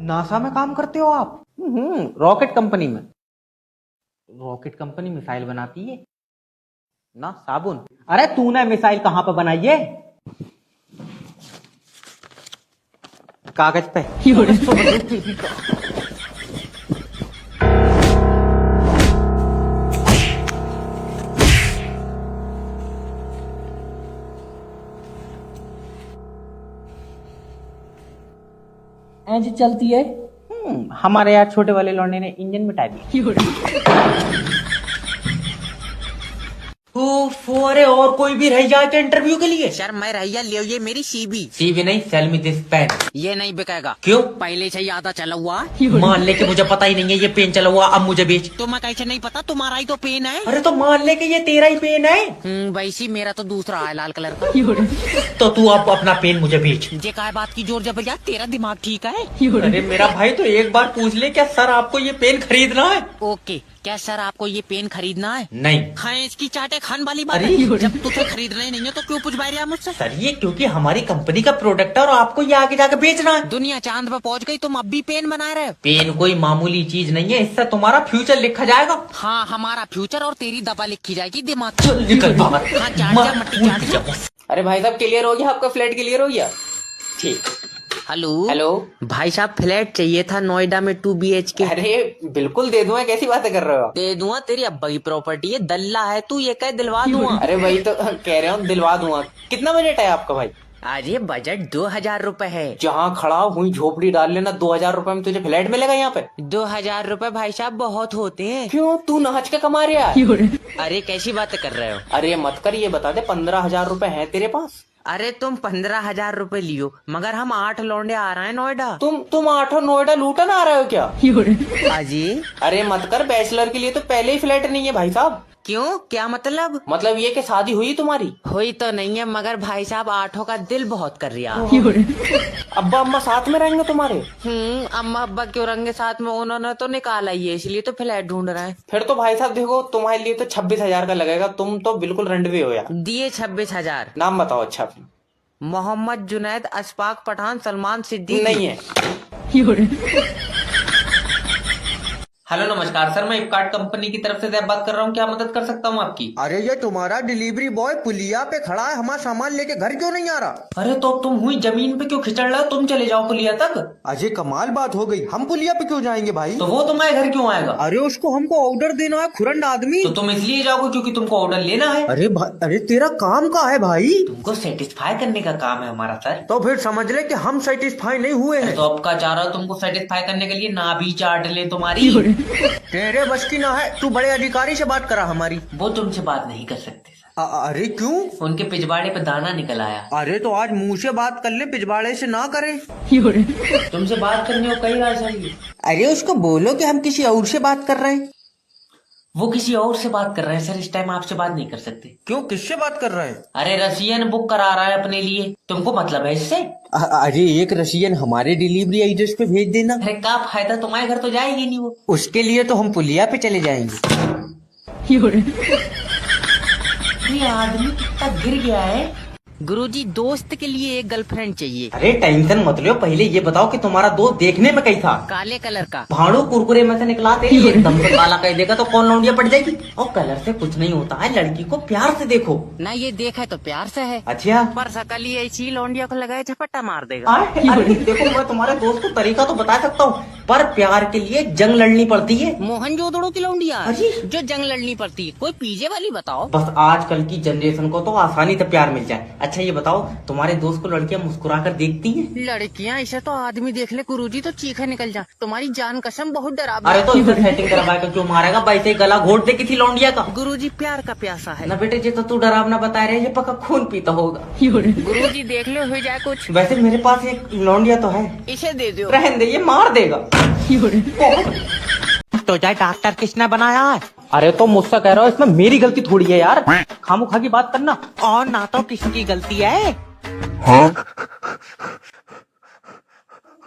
नासा में काम करते हो आप? रॉकेट कंपनी में। रॉकेट कंपनी मिसाइल बनाती है ना साबुन। अरे तूने मिसाइल कहाँ पे बनाई है? कागज पे। ऐसी चलती है। हमारे यार छोटे वाले लौंडे ने इंजन मिटा दिया। अरे और कोई भी रह जाए क्या इंटरव्यू के लिए? सर मैं रैया लियो, ये मेरी सीबी। सीवी नहीं, सेल मी दिस पेन। ये नहीं बिकेगा। क्यों? पहले से ही आधा चला हुआ। मान ले कि मुझे पता ही नहीं है ये पेन चला हुआ, अब मुझे बेच। तो मैं कैसे नहीं पता, तुम्हारा ही तो पेन है। अरे तो मान ले कि ये तेरा ही पेन है, वैसी मेरा तो दूसरा है लाल कलर का। तो तू अब अपना पेन मुझे बेच। जे काय बात की जोर जबरदस्त, तेरा दिमाग ठीक है। अरे मेरा भाई तो एक बार पूछ ले, क्या सर आपको ये पेन खरीदना है? ओके, क्या सर आपको ये पेन खरीदना है? नहीं। हाँ, इसकी चाटे खान वाली बात अरे है। जब तुझे खरीदना ही नहीं है तो क्यों पूछ रहा है मुझसे? सर ये क्योंकि हमारी कंपनी का प्रोडक्ट है और आपको ये आगे जाके बेचना है। दुनिया चांद पर पहुंच गई, तुम अब भी पेन बना रहे हो? पेन कोई मामूली चीज नहीं है, इससे तुम्हारा फ्यूचर लिखा जाएगा। हाँ, हमारा फ्यूचर और तेरी दबा लिखी जाएगी दिमाग। चल निकल बाहर। हाँ, चाट जा, मट्टी चाट जा। अरे भाई साहब क्लियर हो गया, आपका फ्लैट क्लियर हो गया? ठीक। हेलो हेलो भाई साहब, फ्लैट चाहिए था नोएडा में 2 BHK। अरे बिल्कुल दे दूंगा, कैसी बातें कर रहे हो? दे दूंगा, तेरी अब्बा की प्रॉपर्टी है, दल्ला है तू, ये कह दिलवा दूंगा। अरे भाई तो कह रहे हो दिलवा दूंगा। कितना बजट है आपका भाई? अरे बजट 2000 रुपए है। जहाँ खड़ा हुई झोपड़ी डाल लेना, 2000 रुपए में तुझे फ्लैट मिलेगा यहाँ पे। 2000 रुपए भाई साहब बहुत होते हैं। क्यों, तू नाच के कमा रहा है? अरे कैसी बातें कर रहे हो? अरे मत कर, ये बता दे 15,000 रुपए है तेरे पास? अरे तुम 15,000 रुपए लियो, मगर हम 8 लौंडे आ रहे हैं नोएडा। तुम 8 नोएडा लूटन आ रहे हो क्या? अजी अरे मत कर, बैचलर के लिए तो पहले ही फ्लैट नहीं है भाई साहब। क्यों, क्या मतलब? मतलब ये कि शादी हुई तुम्हारी? हुई तो नहीं है, मगर भाई साहब 8 का दिल बहुत कर रहा। अब्बा अम्मा साथ में रहेंगे तुम्हारे? अम्मा अब्बा क्यों रंगे साथ में, उन्होंने तो निकाला ही है, इसलिए तो फ्लैट ढूंढ रहे हैं। फिर तो भाई साहब देखो, तुम्हारे लिए तो 26,000 का लगेगा। तुम तो बिल्कुल रंडवे हो यार। दिए 26,000। नाम बताओ अच्छा। मोहम्मद जुनैद, अशफाक पठान, सलमान सिद्दीकी। नहीं है। हेलो नमस्कार सर, मैं फ्लिपकार्ट कंपनी की तरफ से जैब बात कर रहा हूँ, क्या मदद कर सकता हूँ आपकी? अरे ये तुम्हारा डिलीवरी बॉय पुलिया पे खड़ा है, हमारा सामान लेके घर क्यों नहीं आ रहा? अरे तो तुम हुई जमीन पे क्यों खिंचड़ रहे हो, तुम चले जाओ पुलिया तक। अजय कमाल बात हो गई, हम पुलिया पे क्यों जाएंगे भाई? तो वो तुम्हारे घर क्यों आएगा? अरे उसको हमको ऑर्डर देना है, खुरंड आदमी। तो तुम इसलिए जाओगे क्योंकि तुमको ऑर्डर लेना है। अरे तेरा काम का है भाई? तुमको सेटिस्फाई करने का काम है हमारा सर। तो फिर समझ ले कि हम सेटिस्फाई नहीं हुए हैं। तो अब का चाह रहा हो तुमको सेटिस्फाई करने के लिए ना भी चाट ले तुम्हारी। तेरे बस की ना है, तू बड़े अधिकारी से बात करा हमारी। वो तुमसे बात नहीं कर सकते सर। अरे क्यों? उनके पिछवाड़े पे दाना निकल आया। अरे तो आज मुंह से बात कर ले, पिछवाड़े से ना करें। तुमसे बात करने को कई राज चाहिए। अरे उसको बोलो कि हम किसी और से बात कर रहे हैं। वो किसी और से बात कर रहे हैं सर, इस टाइम आपसे बात नहीं कर सकते। क्यों, किससे बात कर रहे हैं? अरे रसियन बुक करा रहा है अपने लिए, तुमको मतलब है इससे? अरे एक रशियन हमारे डिलीवरी एड्रेस पे भेज देना। अरे क्या फायदा, तुम्हारे घर तो जाएगी नहीं वो। उसके लिए तो हम पुलिया पे चले जाएंगे। ये आदमी कितना गिर गया है। गुरुजी दोस्त के लिए एक गर्लफ्रेंड चाहिए। अरे टेंशन मत लो, पहले ये बताओ कि तुम्हारा दोस्त देखने में कैसा? काले कलर का। भाड़ू कुरकुरे में से निकला तेरी एकदम से काला कह देगा तो कौन लौंडिया पड़ जाएगी। और कलर से कुछ नहीं होता है, लड़की को प्यार से देखो। ना ये देखा तो प्यार से है, अच्छा पर सकल ही ऐसी लौंडिया को लगाए झपट्टा मार देगा। अरे देखो, मैं तुम्हारे दोस्त को तरीका तो बता सकता हूँ, पर प्यार के लिए जंग लड़नी पड़ती है। मोहनजोदड़ो की लौंडिया अजी। जो जंग लड़नी पड़ती है, कोई पीजे वाली बताओ। बस आजकल की जनरेशन को तो आसानी से प्यार मिल जाए। अच्छा ये बताओ, तुम्हारे दोस्त को लड़कियां मुस्कुरा कर देखती हैं? लड़कियां ऐसे तो आदमी देख ले गुरुजी तो चीखे निकल जा। तुम्हारी जान कसम बहुत डरावनी। अरे तो इसे सेटिंग करवा कर क्यों मारेगा? वैसे गला घोट दे किसी लौंडिया का। गुरुजी प्यार का प्यासा है ना बेटे, ये तो तू डरावना बता रहे, ये पक्का खून पीता होगा। गुरुजी देख लो हो जाए कुछ। वैसे मेरे पास एक लौंडिया तो है, इसे दे दो। रहने दे, ये मार देगा। तो जाए डॉक्टर किसने बनाया है? अरे तो मुझसे कह रहा हूँ, इसमें मेरी गलती थोड़ी है यार, खामो खा की बात करना। और ना तो किसकी गलती है।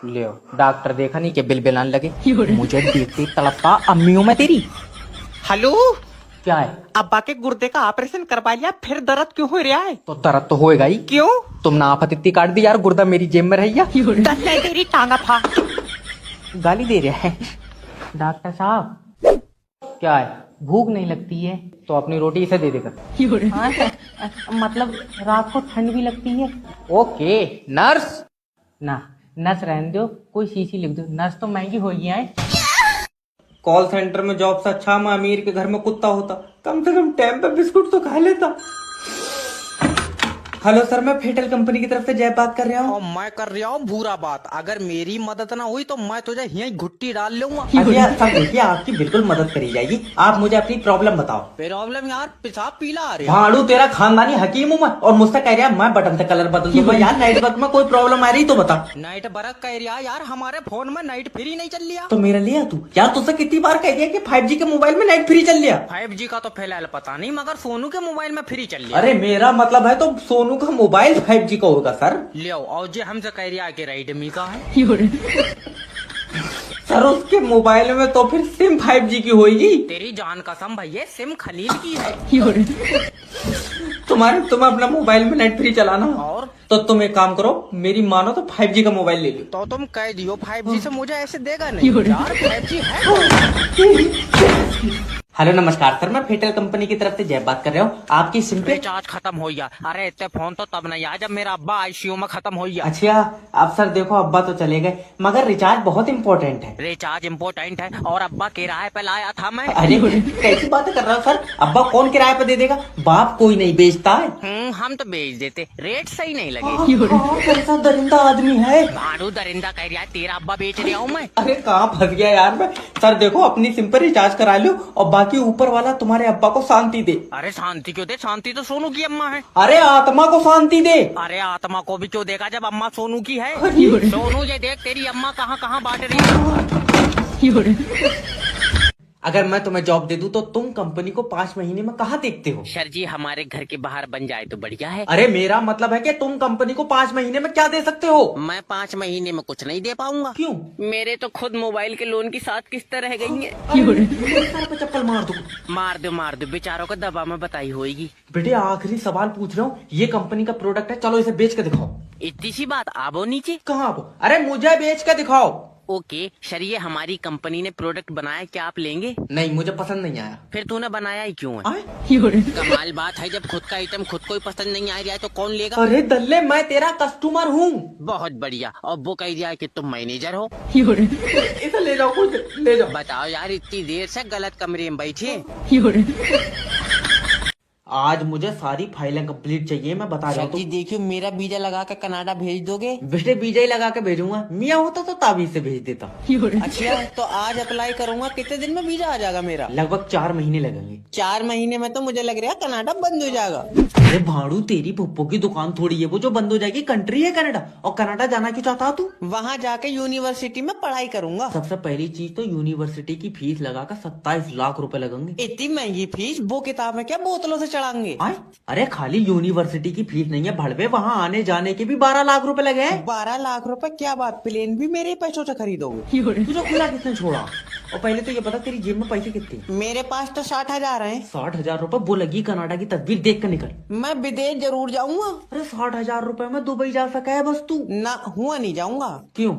ले डॉक्टर देखा नहीं कि बिल बिलान लगे, मुझे देखते तड़पता अम्मियों में तेरी। हेलो, क्या है? अब्बा के गुर्दे का ऑपरेशन करवा लिया, फिर दर्द क्यों हो रहा है? तो दर्द तो होएगा ही। क्यों? तुमने आफत इतनी काट दी यार, गुर्दा मेरी जेब में रही। तेरी टांगा फा। गाली दे रहा है डॉक्टर साहब। क्या है, भूख नहीं लगती है तो अपनी रोटी इसे दे देकर। हाँ, मतलब रात को ठंड भी लगती है। Okay nurse. ना नर्स रहने दो, कोई शीशी लिख दो, नर्स तो महंगी हो गई है। कॉल सेंटर में जॉब से अच्छा मैं अमीर के घर में कुत्ता होता, कम से कम टाइम पे बिस्कुट तो खा लेता। हेलो सर, मैं फेटल कंपनी की तरफ से जय बात कर रहा हूँ। और मैं कर रहा हूँ बुरा बात। अगर मेरी मदद ना हुई तो मैं तुझे यहीं घुट्टी डाल लूंगा। अच्छा सर देखिए, आपकी बिल्कुल मदद करी जाएगी। आप मुझे अपनी प्रॉब्लम बताओ। प्रॉब्लम यार, पेशाब पीला आ रहा है। भाड़ू तेरा खानदानी हकीम हूँ मैं, और मुझसे कह रहा मैं बटन से कलर बदल दूंगा। यार नाइट वर्क में कोई प्रॉब्लम आ रही तो बता। नाइट बरक कह रहा यार, हमारे फोन में नाइट फ्री नहीं चल रहा। तो मेरा लिया तू यार, तुझसे कितनी बार कह दिया कि 5G के मोबाइल में नाइट फ्री चल लिया। 5G का तो फिलहाल पता नहीं, मगर सोनू के मोबाइल में फ्री चल रहा। अरे मेरा मतलब है तो सोनू का मोबाइल 5G का होगा सर। ले और जे हमसे कह रहा कि रेडमी का है। सर उसके मोबाइल में तो फिर सिम 5G की होगी। तेरी जान कसम भैया, सिम खलील की है। तुम अपना मोबाइल में नेट फ्री चलाना, और तो तुम एक काम करो, मेरी मानो तो 5G का मोबाइल ले लो। तो तुम कह दियो 5G से मुझे ऐसे देगा नहीं यार, 5G है। हेलो नमस्कार सर, मैं फेटल कंपनी की तरफ से जय बात कर रहा हूँ। आपकी सिम पे रिचार्ज खत्म हो गया। अरे इतने फोन तो तब नहीं आया जब मेरा अब्बा आईसीयू में खत्म हो गया। अच्छा अब सर देखो, अब्बा तो चले गए, मगर रिचार्ज बहुत इम्पोर्टेंट है। रिचार्ज इम्पोर्टेंट है और अब्बा किराए पे लाया था मैं। अरे कैसी बातें कर रहा हूँ सर, अब्बा कौन किराए पे दे देगा? बाप कोई नहीं बेचता है। हम तो बेच देते, रेट सही नहीं लगे। कैसा दरिंदा आदमी है। भाड़ू दरिंदा कह रहा है, तेरा अब्बा बेच रहा हूँ मैं। अरे कहाँ फंस गया यार मैं। सर देखो, अपनी सिम पर रिचार्ज करा लो और बाकी ऊपर वाला तुम्हारे अब्बा को शांति दे। अरे शांति क्यों दे, शांति तो सोनू की अम्मा है। अरे आत्मा को शांति दे। अरे आत्मा को भी क्यों देगा जब अम्मा सोनू की है। सोनू ये देख तेरी अम्मा कहाँ कहाँ बांट रही है। अगर मैं तुम्हें जॉब दे दूं तो तुम कंपनी को 5 महीने में कहाँ देखते हो? सर जी हमारे घर के बाहर बन जाए तो बढ़िया है। अरे मेरा मतलब है कि तुम कंपनी को 5 महीने में क्या दे सकते हो? मैं 5 महीने में कुछ नहीं दे पाऊंगा। क्यों? मेरे तो खुद मोबाइल के लोन की 7 किस्तें रह गई हैं। सर पे चप्पल मार दो। मार दो बेचारों को दबा में बताई होगी। बेटे आखिरी सवाल पूछ रहा हूँ, ये कंपनी का प्रोडक्ट है, चलो इसे बेच के दिखाओ। इतनी सी बात, आवो नीचे। कहाँ वो? अरे मुझे बेच के दिखाओ। ओके सर, ये हमारी कंपनी ने प्रोडक्ट बनाया, क्या आप लेंगे? नहीं मुझे पसंद नहीं आया। फिर तूने बनाया ही क्यों है? आए? कमाल बात है, जब खुद का आइटम खुद को ही पसंद नहीं आ रहा है तो कौन लेगा? अरे दल्ले मैं तेरा कस्टमर हूँ। बहुत बढ़िया। और वो कह दिया कि तुम मैनेजर हो। इसे ले जाओ, कुछ ले जाओ। बताओ यार, इतनी देर से गलत कमरे में बैठे। आज मुझे सारी फाइलें कंप्लीट चाहिए, मैं बता रहा हूँ। देखियो मेरा वीजा लगा के कनाडा भेज दोगे? बेटे बीजा ही लगा के भेजूंगा, मियाँ होता तो ताबीज से भेज देता। अच्छा तो आज अप्लाई करूंगा, कितने दिन में वीजा आ जाएगा मेरा? लगभग 4 महीने लगेंगे। 4 महीने में तो मुझे लग रहा है कनाडा बंद हो जाएगा। अरे भाड़ू तेरी पुप्पो की दुकान थोड़ी है वो जो बंद हो जाएगी, कंट्री है कनाडा। और कनाडा जाना क्यों चाहता तू? वहाँ जाके यूनिवर्सिटी में पढ़ाई करूंगा। सबसे पहली चीज तो यूनिवर्सिटी की फीस लगाकर 27 लाख रुपए लगेंगे। इतनी महंगी फीस, वो किताबें क्या बोतलों से चढ़ाएंगे। अरे खाली यूनिवर्सिटी की फीस नहीं है भड़वे, वहाँ आने जाने के भी 12 लाख रुपए लगे हैं। 12 लाख रुपए क्या बात, प्लेन भी मेरे पैसों से खरीदोगे? तुझे खुला किसने छोड़ा? और पहले तो ये बता तेरी जेब में पैसे कितने? मेरे पास तो 60,000 है। 60,000 रुपए? वो लगी कनाडा की तस्वीर देख कर निकल। मैं विदेश जरूर जाऊंगा। अरे 60,000 रुपए में दुबई जा सका है बस तू? ना हुआ नहीं जाऊंगा। क्यों?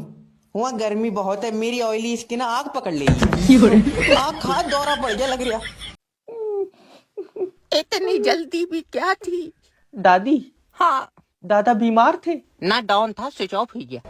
वहाँ गर्मी बहुत है, मेरी ऑयली स्किन आग पकड़ लेगी। आग खा दौरा पड़ गया लग रहा। इतनी जल्दी भी क्या थी? दादी, हाँ, दादा बीमार थे ना डाउन था, स्विच ऑफ हो गया।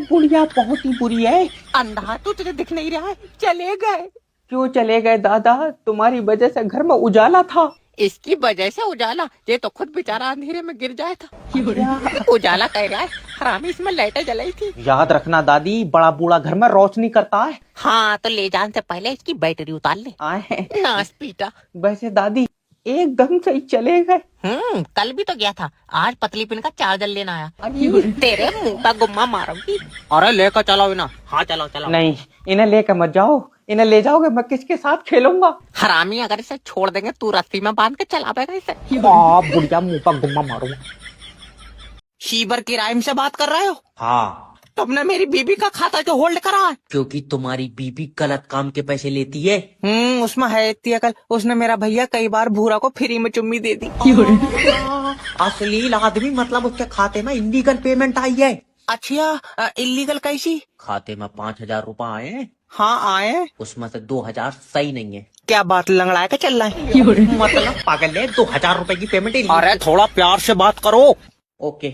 बुढ़िया बहुत ही बुरी है। अंधा तो तुझे दिख नहीं रहा है, चले गए। क्यों चले गए दादा? तुम्हारी वजह से घर में उजाला था। इसकी वजह से उजाला? ये तो खुद बेचारा अंधेरे में गिर जाया था। उजाला कह रहा है, हरामी इसमें लाइटें जलाई थी। याद रखना दादी, बड़ा बूढ़ा घर में रोशनी करता है। हाँ, तो ले जाने से पहले इसकी बैटरी उतार ले। आए नाश पीटा। वैसे दादी एकदम से ही चले गए। कल भी तो गया था, आज पतली पिन का चार्जर लेना आया। तेरे मुंह का गुम्मा मारूंगी। अरे लेकर चलो ना। हाँ चलो चलो। नहीं, इन्हें लेकर मत जाओ। इन्हें ले जाओगे मैं किसके साथ खेलूंगा? हरामी, अगर इसे छोड़ देंगे तू रस्सी में बांध के चलावेगा इसे। बुढ़िया मुंह पर गुम्मा मारूंगा। शीबर की राइम से बात कर रहे हो? हाँ, तुमने मेरी बीबी का खाता जो होल्ड करा है। क्योंकि तुम्हारी बीबी गलत काम के पैसे लेती है। उसमें है इतनी अकल। उसने मेरा भैया कई बार भूरा को फ्री में चुम्मी दे दी। अश्लील आदमी, मतलब उसके खाते में इलीगल पेमेंट आई है। अच्छा, इलीगल कैसी? खाते में 5,000 रुपए आए हैं, हाँ आए। उसमें से 2,000 सही नहीं है। क्या बात, लंगड़ा के चल रहा है? मतलब पागल है, 2,000 रुपए की पेमेंट। अरे थोड़ा प्यार से बात करो। ओके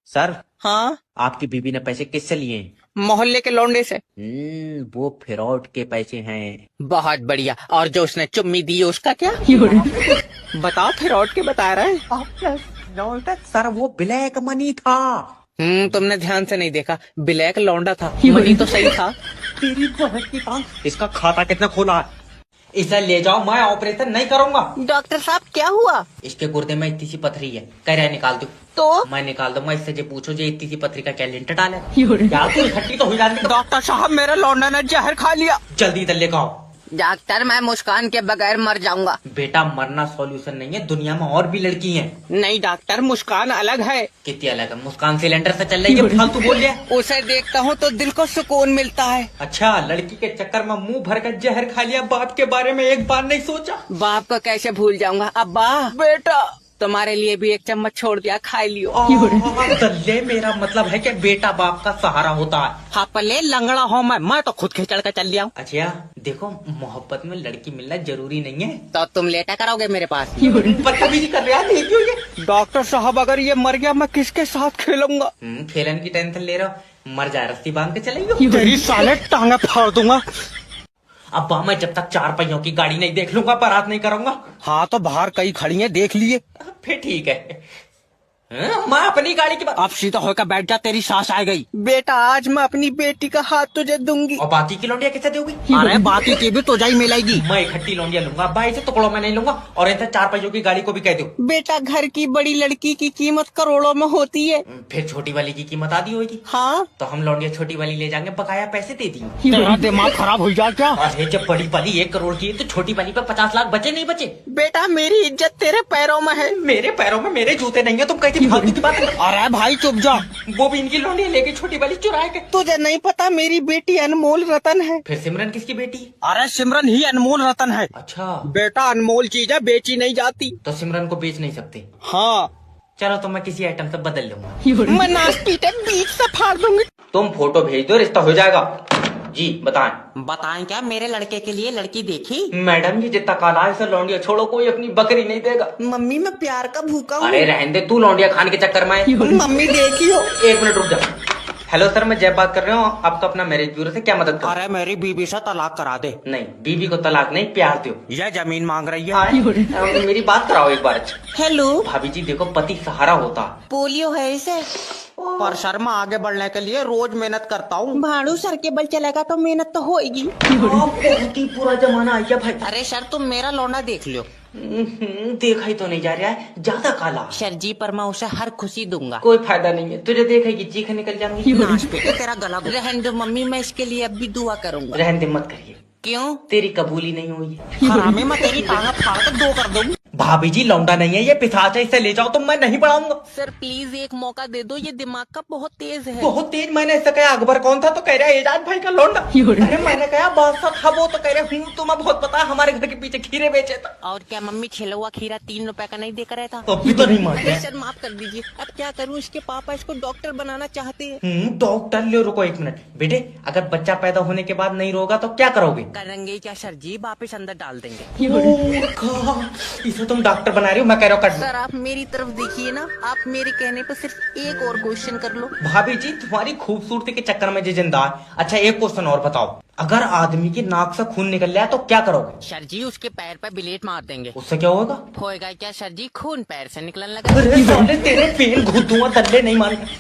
सर, हाँ, आपकी बीबी ने पैसे किससे लिए हैं? मोहल्ले के लौंडे से। वो फ्रॉड के पैसे हैं। बहुत बढ़िया। और जो उसने चुम्मी दी उसका क्या? बताओ, फ्रॉड के बता रहे हैं। सर वो ब्लैक मनी था। तुमने ध्यान से नहीं देखा, ब्लैक लौंडा था, मनी तो सही था। तेरी बहन की टांग। इसका खाता कितना खोला है? इसे ले जाओ, मैं ऑपरेशन नहीं करूंगा। डॉक्टर साहब क्या हुआ? इसके गुर्दे में इतनी सी पथरी है, कह रहा है निकाल दो। तो मैं निकाल दूंगा। इससे जो पूछो जो इतनी सी पथरी का क्या लिंटर डाला है? क्या तू इकट्ठी तो हो जाती? डॉक्टर साहब, मेरे लौंडा ने जहर खा लिया। जल्दी इधर लेकर आओ। डॉक्टर, मैं मुस्कान के बगैर मर जाऊंगा। बेटा, मरना सॉल्यूशन नहीं है, दुनिया में और भी लड़की हैं। नहीं डॉक्टर, मुस्कान अलग है। कितनी अलग है? मुस्कान सिलेंडर से चल रही है, फालतू बोल लिया। उसे देखता हूँ तो दिल को सुकून मिलता है। अच्छा, लड़की के चक्कर में मुंह भर कर जहर खा लिया, बाप के बारे में एक बार नहीं सोचा? बाप को कैसे भूल जाऊंगा। अब्बा, बेटा तुम्हारे लिए भी एक चम्मच छोड़ दिया, खा लियो। दल्ले, मेरा मतलब है कि बेटा बाप का सहारा होता है। हाँ पले लंगड़ा हो मैं तो खुद खिचड़ कर चल लिया हूँ। अच्छा देखो, मोहब्बत में लड़की मिलना जरूरी नहीं है। तो तुम लेटा करोगे मेरे पास? बदतमीजी कर रहा है, देखियो ये। डॉक्टर साहब, अगर ये मर गया मैं किसके साथ खेलूंगा? खेलन की टेंशन ले रहे हो? मर जाए, रस्सी बांध के चलेंगे। तेरी साले टांगे फाड़ दूंगा। अब मैं जब तक 4 पहियों की गाड़ी नहीं देख लूंगा, बारात नहीं करूंगा। हाँ तो बाहर कई खड़ी है, देख लिए। फिर ठीक है। मैं अपनी गाड़ी की बात। अब सीधा होकर बैठ जा, तेरी सांस आ गई। बेटा, आज मैं अपनी बेटी का हाथ तुझे दूंगी। और बाकी की लौंडिया किसे दोगी? अरे बाकी की भी तो जाई मिलेगी। मैं इकट्ठी लौंडिया लूंगा, भाई से टुकड़ों में नहीं लूंगा। और ऐसे 4 पहियों की गाड़ी को भी कह दो। बेटा, घर की बड़ी लड़की की कीमत करोड़ों में होती है। फिर छोटी वाली की कीमत आधी होगी। हाँ, तो हम लौंडिया छोटी वाली ले जाएंगे, बकाया पैसे दे दिए। तेरा दिमाग खराब हो जा क्या? अरे जब बड़ी वाली 1 करोड़ की है तो छोटी वाली पे 50 लाख बचे नहीं बचे? बेटा मेरी इज्जत तेरे पैरों में है। मेरे पैरों में मेरे जूते नहीं है, तुम कहती फालतू की बात। अरे भाई चुप जा। वो भी इनकी लौंडिया लेके छोटी वाली चुराए के। तुझे नहीं पता, मेरी बेटी अनमोल रतन है। फिर सिमरन किसकी बेटी? अरे सिमरन ही अनमोल रतन है। अच्छा, बेटा अनमोल चीज है, बेची नहीं जाती। तो सिमरन को बेच नहीं सकते। हाँ, चलो तो मैं किसी आइटम से बदल लूंगा। मैं नाश पीटे बीच से फाड़ दूंगी। तुम फोटो भेज दो, रिश्ता हो जाएगा। जी बताएं। बताएं क्या, मेरे लड़के के लिए लड़की देखी? मैडम ये जितना काला है सर, लौंडिया छोड़ो, कोई अपनी बकरी नहीं देगा। मम्मी मैं प्यार का भूखा हूँ। अरे रहने दे, तू लौंडिया खाने के चक्कर में है। मम्मी देखियो। 1 मिनट रुक जा। हेलो सर, मैं जय बात कर रहा हूँ, आपका अपना मैरिज ब्यूरो से क्या मदद कर? अरे मेरी बीबी से तलाक करा दे। नहीं, बीबी को तलाक नहीं, प्यार दो। यह जमीन मांग रही है। हाँ, मेरी बात कराओ एक बार। हेलो भाभी जी देखो, पति सहारा होता। पोलियो है इसे। पर शर्मा, आगे बढ़ने के लिए रोज मेहनत करता हूँ। भाड़ू सर के बल चलेगा तो मेहनत तो होगी। बहुत ही पूरा जमाना आ गया भाई। अरे सर, तुम मेरा लौंडा देख लो। देखा ही तो नहीं जा रहा है, ज्यादा काला। सर जी, पर मैं उसे हर खुशी दूंगा। कोई फायदा नहीं है, तुझे देखेगी चीखें निकल जाएंगी। नाश बेटे, तेरा गला रहने दो मम्मी, मैं इसके लिए अब भी दुआ करूंगा। रहने दे, मत करिए। क्यों? तेरी कबूली नहीं हुई। हरामी, मैं तेरी टांगा फाड़ कर 2 कर दूंगी। भाभी जी लौंडा नहीं है ये, पिशाच है, इसे ले जाओ। तो मैं नहीं पढ़ाऊंगा। सर प्लीज एक मौका दे दो, ये दिमाग का बहुत तेज है। बहुत तेज? मैंने ऐसा कहा अकबर कौन था तो कह रहा है एजाज भाई का लौंडा। अरे मैंने कहा बादशाह था वो तो कह रहे हूँ तुम्हें बहुत पता है, हमारे घर के पीछे खीरे बेचे था। और क्या मम्मी छिला हुआ खीरा 3 रुपए का नहीं देकर रहता? तो अभी तो नहीं मानते। अरे सर माफ कर दीजिए, अब क्या करूं, इसके पापा इसको डॉक्टर बनाना चाहते हैं। डॉक्टर ले, रुको 1 मिनट बेटे, अगर बच्चा पैदा होने के बाद नहीं रोगा तो क्या करोगे? करेंगे क्या सर जी, वापिस अंदर डाल देंगे। इसे तुम डॉक्टर बना रही हो, मैं कह रहा हूँ कट। सर आप मेरी तरफ देखिए ना, आप मेरे कहने पर सिर्फ एक और क्वेश्चन कर लो। भाभी जी तुम्हारी खूबसूरती के चक्कर में जो जिंदा है। अच्छा एक क्वेश्चन और बताओ, अगर आदमी की नाक से खून निकल जाए तो क्या करोगे? सर जी उसके पैर पे ब्लेड मार देंगे। उससे क्या होगा? होएगा क्या सर जी, खून पैर से निकलने लगा। अरे साले तेरे पेन घुट दूंगा, दल्ले नहीं मान।